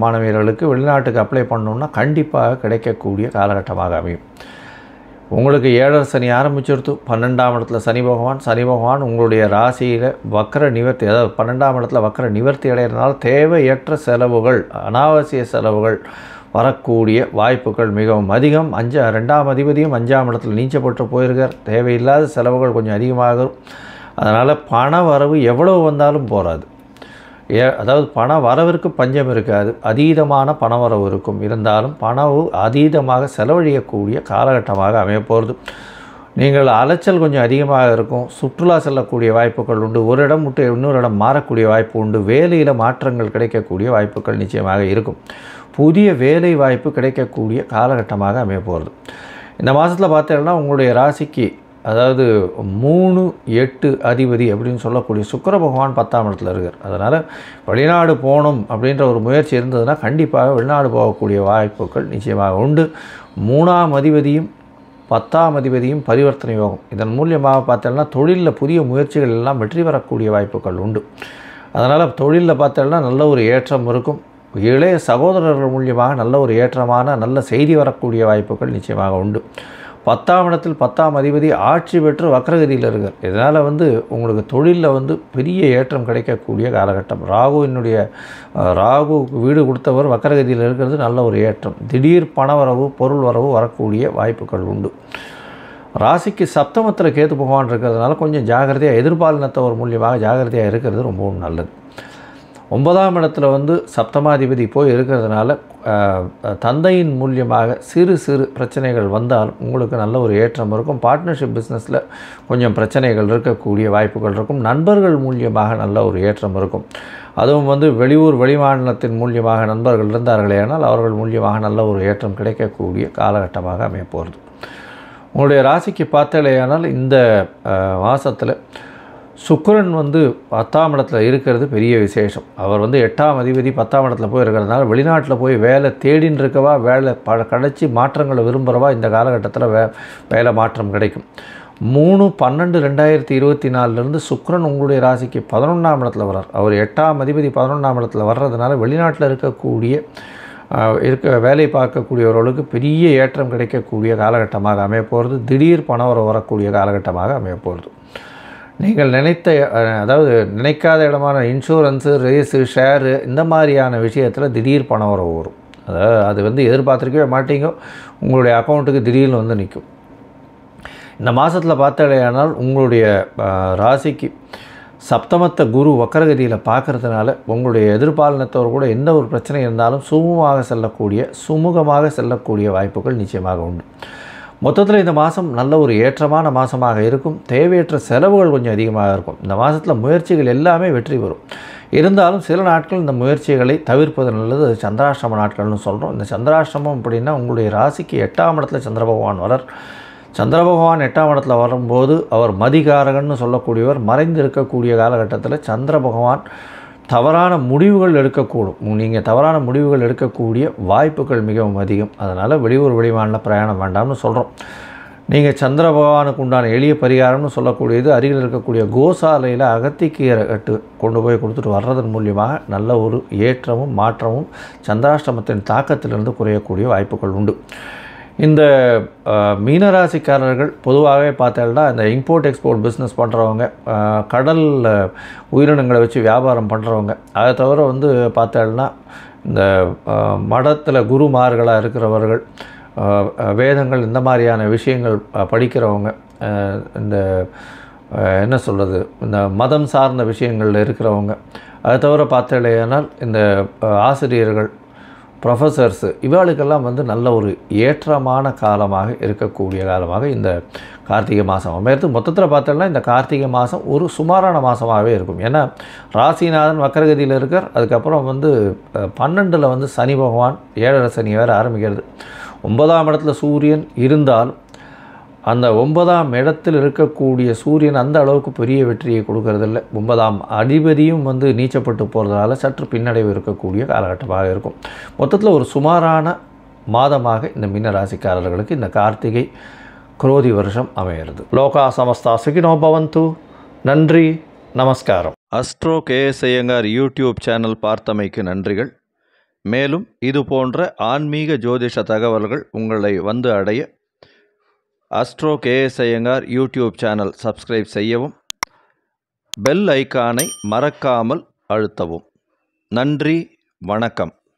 S1: மாணவியர்களுக்கு வெளிநாட்டுக்கு அப்ளை பண்ணணுன்னா கண்டிப்பாக கிடைக்கக்கூடிய காலகட்டமாக அமையும். உங்களுக்கு 7 சனி ஆரம்பிச்சிருத்து. 12ஆம் இடத்துல சனி பகவான் உங்களுடைய ராசியில் வக்ர நிவர்த்தி, அதாவது 12ஆம் இடத்துல வக்ர நிவர்த்தி அடைகிறதுனால தேவையற்ற செலவுகள், அனாவசிய செலவுகள் வரக்கூடிய வாய்ப்புகள் மிகவும் அதிகம். 2ஆம் அதிபதியும் 5ஆம் இடத்துல நீச்சப்பட்டு போயிருக்கார். தேவையில்லாத செலவுகள் கொஞ்சம் அதிகமாகும். அதனால் பண வரவு எவ்வளவு வந்தாலும் போகாது. அதாவது பண வரவிற்கு பஞ்சம் இருக்காது. அதீதமான பணவரவு இருக்கும். இருந்தாலும் பணவு அதீதமாக செலவழியக்கூடிய காலகட்டமாக அமையப்போகிறது. நீங்கள் அலைச்சல் கொஞ்சம் அதிகமாக இருக்கும். சுற்றுலா செல்லக்கூடிய வாய்ப்புகள் உண்டு. ஒரு இடம் விட்டு இன்னொரு இடம் மாறக்கூடிய வாய்ப்பு உண்டு. வேலையில் மாற்றங்கள் கிடைக்கக்கூடிய வாய்ப்புகள் நிச்சயமாக இருக்கும். புதிய வேலை வாய்ப்பு கிடைக்கக்கூடிய காலகட்டமாக அமையப்போகிறது. இந்த மாதத்தில் பார்த்தீங்கன்னா உங்களுடைய ராசிக்கு, அதாவது 3, 8 அதிபதி அப்படின்னு சொல்லக்கூடிய சுக்கிர பகவான் 10ஆம் இடத்துல இருக்கார். அதனால் வெளிநாடு போகணும் அப்படின்ற ஒரு முயற்சி இருந்ததுன்னா கண்டிப்பாக வெளிநாடு போகக்கூடிய வாய்ப்புகள் நிச்சயமாக உண்டு. 3ஆம் அதிபதியும் 10ஆம் அதிபதியும் பரிவர்த்தனை யோகம். இதன் மூலியமாக பார்த்தோம்னா தொழிலில் புதிய முயற்சிகள் எல்லாம் வெற்றி பெறக்கூடிய வாய்ப்புகள் உண்டு. அதனால் தொழிலில் பார்த்தோம்னா நல்ல ஒரு ஏற்றம் இருக்கும். இளைய சகோதரர்கள் மூலியமாக நல்ல ஒரு ஏற்றமான நல்ல செய்தி வரக்கூடிய வாய்ப்புகள் நிச்சயமாக உண்டு. 10ஆம் இடத்தில் 10ஆம் அதிபதி ஆட்சி பெற்று வக்ரகதியில் இருக்கார். இதனால் உங்களுக்கு தொழிலில் பெரிய ஏற்றம் கிடைக்கக்கூடிய காலகட்டம். ராகுவுக்கு வீடு கொடுத்தவர் வக்ரகதியில் இருக்கிறது நல்ல ஒரு ஏற்றம். திடீர் பணவரவு, பொருள் வரவு வரக்கூடிய வாய்ப்புகள் உண்டு. ராசிக்கு சப்தமத்தில் கேது பகவான் இருக்கிறதுனால கொஞ்சம் ஜாகிரதையாக, எதிர்பாலினத்தவர் மூலியமாக ஜாகிரதையாக இருக்கிறது ரொம்பவும் நல்லது. 9ஆம் இடத்துல சப்தமாதிபதி போய் இருக்கிறதுனால தந்தையின் மூலியமாக சிறு பிரச்சனைகள் வந்தாலும் உங்களுக்கு நல்ல ஒரு ஏற்றம் இருக்கும். பார்ட்னர்ஷிப் பிஸ்னஸில் கொஞ்சம் பிரச்சனைகள் இருக்கக்கூடிய வாய்ப்புகள் இருக்கும். நண்பர்கள் மூலியமாக நல்ல ஒரு ஏற்றம் இருக்கும். அதுவும் வந்து வெளியூர் வெளிமாநிலத்தின் மூலியமாக நண்பர்கள் இருந்தார்களே ஆனால் அவர்கள் மூலியமாக நல்ல ஒரு ஏற்றம் கிடைக்கக்கூடிய காலகட்டமாக அமைய போகிறது. உங்களுடைய ராசிக்கு பார்த்தாலேயானால் இந்த மாதத்தில் சுக்கிரன் வந்து 10ஆம் இடத்துல இருக்கிறது பெரிய விசேஷம். அவர் வந்து 8ஆம் அதிபதி 10ஆம் இடத்துல போய் இருக்கிறதுனால வெளிநாட்டில் போய் வேலை தேடின்னு இருக்கவா, வேலை கிடச்சி மாற்றங்களை விரும்புகிறவா இந்த காலகட்டத்தில் வேலை மாற்றம் கிடைக்கும். 3/12/2024 சுக்கிரன் உங்களுடைய ராசிக்கு 11ஆம் இடத்துல வர்றார். அவர் 8ஆம் அதிபதி 11ஆம் இடத்துல வர்றதுனால வெளிநாட்டில் இருக்கக்கூடிய வேலை பார்க்கக்கூடியவர்களுக்கு பெரிய ஏற்றம் கிடைக்கக்கூடிய காலகட்டமாக அமைய போகிறது. திடீர் பணம் வரக்கூடிய காலகட்டமாக அமைய போகிறது. நீங்கள் நினைக்காத இடமான இன்சூரன்ஸு, ரேஸு, ஷேரு இந்த மாதிரியான விஷயத்தில் திடீர் பணம் வரும். அது வந்து எதிர்பார்த்துருக்கவே மாட்டீங்க, உங்களுடைய அக்கௌண்ட்டுக்கு திடீர்னு வந்து நிற்கும். இந்த மாதத்தில் பார்த்தாலேயானால் உங்களுடைய ராசிக்கு சப்தமத்தை குரு வக்கரகதியில் பார்க்குறதுனால உங்களுடைய எதிர்பாலினத்தவர் கூட எந்த ஒரு பிரச்சனை இருந்தாலும் சுமூகமாக செல்லக்கூடிய வாய்ப்புகள் நிச்சயமாக உண்டு. மொத்தத்தில் இந்த மாதம் நல்ல ஒரு ஏற்றமான மாதமாக இருக்கும். தேவையற்ற செலவுகள் கொஞ்சம் அதிகமாக இருக்கும். இந்த மாதத்தில் முயற்சிகள் எல்லாமே வெற்றி பெறும். இருந்தாலும் சில நாட்கள் இந்த முயற்சிகளை தவிர்ப்பது நல்லது. அது சந்திராஷ்டம நாட்கள்னு சொல்கிறோம். இந்த சந்திராஷ்டமம் அப்படின்னா உங்களுடைய ராசிக்கு 8ஆம் இடத்துல சந்திர பகவான் வரார். சந்திர பகவான் 8ஆம் இடத்துல வரும்போது அவர் மதிகாரகன்னு சொல்லக்கூடியவர். மறைந்து இருக்கக்கூடிய காலகட்டத்தில் சந்திர பகவான் தவறான முடிவுகள் எடுக்கக்கூடும். நீங்கள் தவறான முடிவுகள் எடுக்கக்கூடிய வாய்ப்புகள் மிகவும் அதிகம். அதனால் வெளியூர் வெளிமாநில பிரயாணம் வேண்டாம்னு சொல்கிறோம். நீங்கள் சந்திர பகவானுக்கு உண்டான எளிய பரிகாரம்னு சொல்லக்கூடியது அருகில் இருக்கக்கூடிய கோசாலையில் அகத்திக்கீரை கட்டு கொண்டு போய் கொடுத்துட்டு வர்றதன் மூலியமாக நல்ல ஒரு ஏற்றமும் மாற்றமும் சந்திராஷ்டமத்தின் தாக்கத்திலிருந்து குறையக்கூடிய வாய்ப்புகள் உண்டு. இந்த மீனராசிக்காரர்கள் பொதுவாகவே பார்த்தோம்னா இந்த இம்போர்ட் எக்ஸ்போர்ட் பிஸ்னஸ் பண்ணுறவங்க, கடலில் உயிரினங்களை வச்சு வியாபாரம் பண்ணுறவங்க, அதை தவிர வந்து பார்த்தோம்னா இந்த மடத்தில் குருமார்களாக இருக்கிறவர்கள், வேதங்கள் இந்த மாதிரியான விஷயங்கள் படிக்கிறவங்க, இந்த என்ன சொல்கிறது, இந்த மதம் சார்ந்த விஷயங்களில் இருக்கிறவங்க, அதை தவிர பார்த்தோம்னால் இந்த ஆசிரியர்கள், ப்ரொஃபஸர்ஸு இவர்களுக்கெல்லாம் வந்து நல்ல ஒரு ஏற்றமான காலமாக இருக்கக்கூடிய காலமாக இந்த கார்த்திகை மாதம் அமையிறது. மொத்தத்தில் பார்த்தோம்னா இந்த கார்த்திகை மாதம் ஒரு சுமாரான மாதமாகவே இருக்கும். ஏன்னா ராசிநாதன் வக்கரகதியில் இருக்கார். அதுக்கப்புறம் வந்து 12ல் வந்து சனி பகவான் 7.5 சனி வேறு ஆரம்பிக்கிறது. 9ஆம் இடத்துல சூரியன் இருந்தாலும் அந்த 9ஆம் இடத்தில் இருக்கக்கூடிய சூரியன் அந்த அளவுக்கு பெரிய வெற்றியை கொடுக்கறதில்லை. 9ஆம் அதிபதியும் வந்து நீச்சப்பட்டு போகிறதுனால சற்று பின்னடைவு இருக்கக்கூடிய காலகட்டமாக இருக்கும். மொத்தத்தில் ஒரு சுமாரான மாதமாக இந்த மீன ராசிக்காரர்களுக்கு இந்த கார்த்திகை குரோதி வருஷம் அமைகிறது. லோகா சமஸ்தா சுகினோ பவந்து. நன்றி, நமஸ்காரம். Astro KS Iyengar YouTube channel பார்த்தமைக்கு நன்றிகள். மேலும் இது போன்ற ஆன்மீக ஜோதிஷ தகவல்கள் உங்களை வந்து அடைய astro KS Iyengar YouTube channel subscribe செய்யவும், பெல் ஐக்கானை மறக்காமல் அழுத்தவும். நன்றி, வணக்கம்.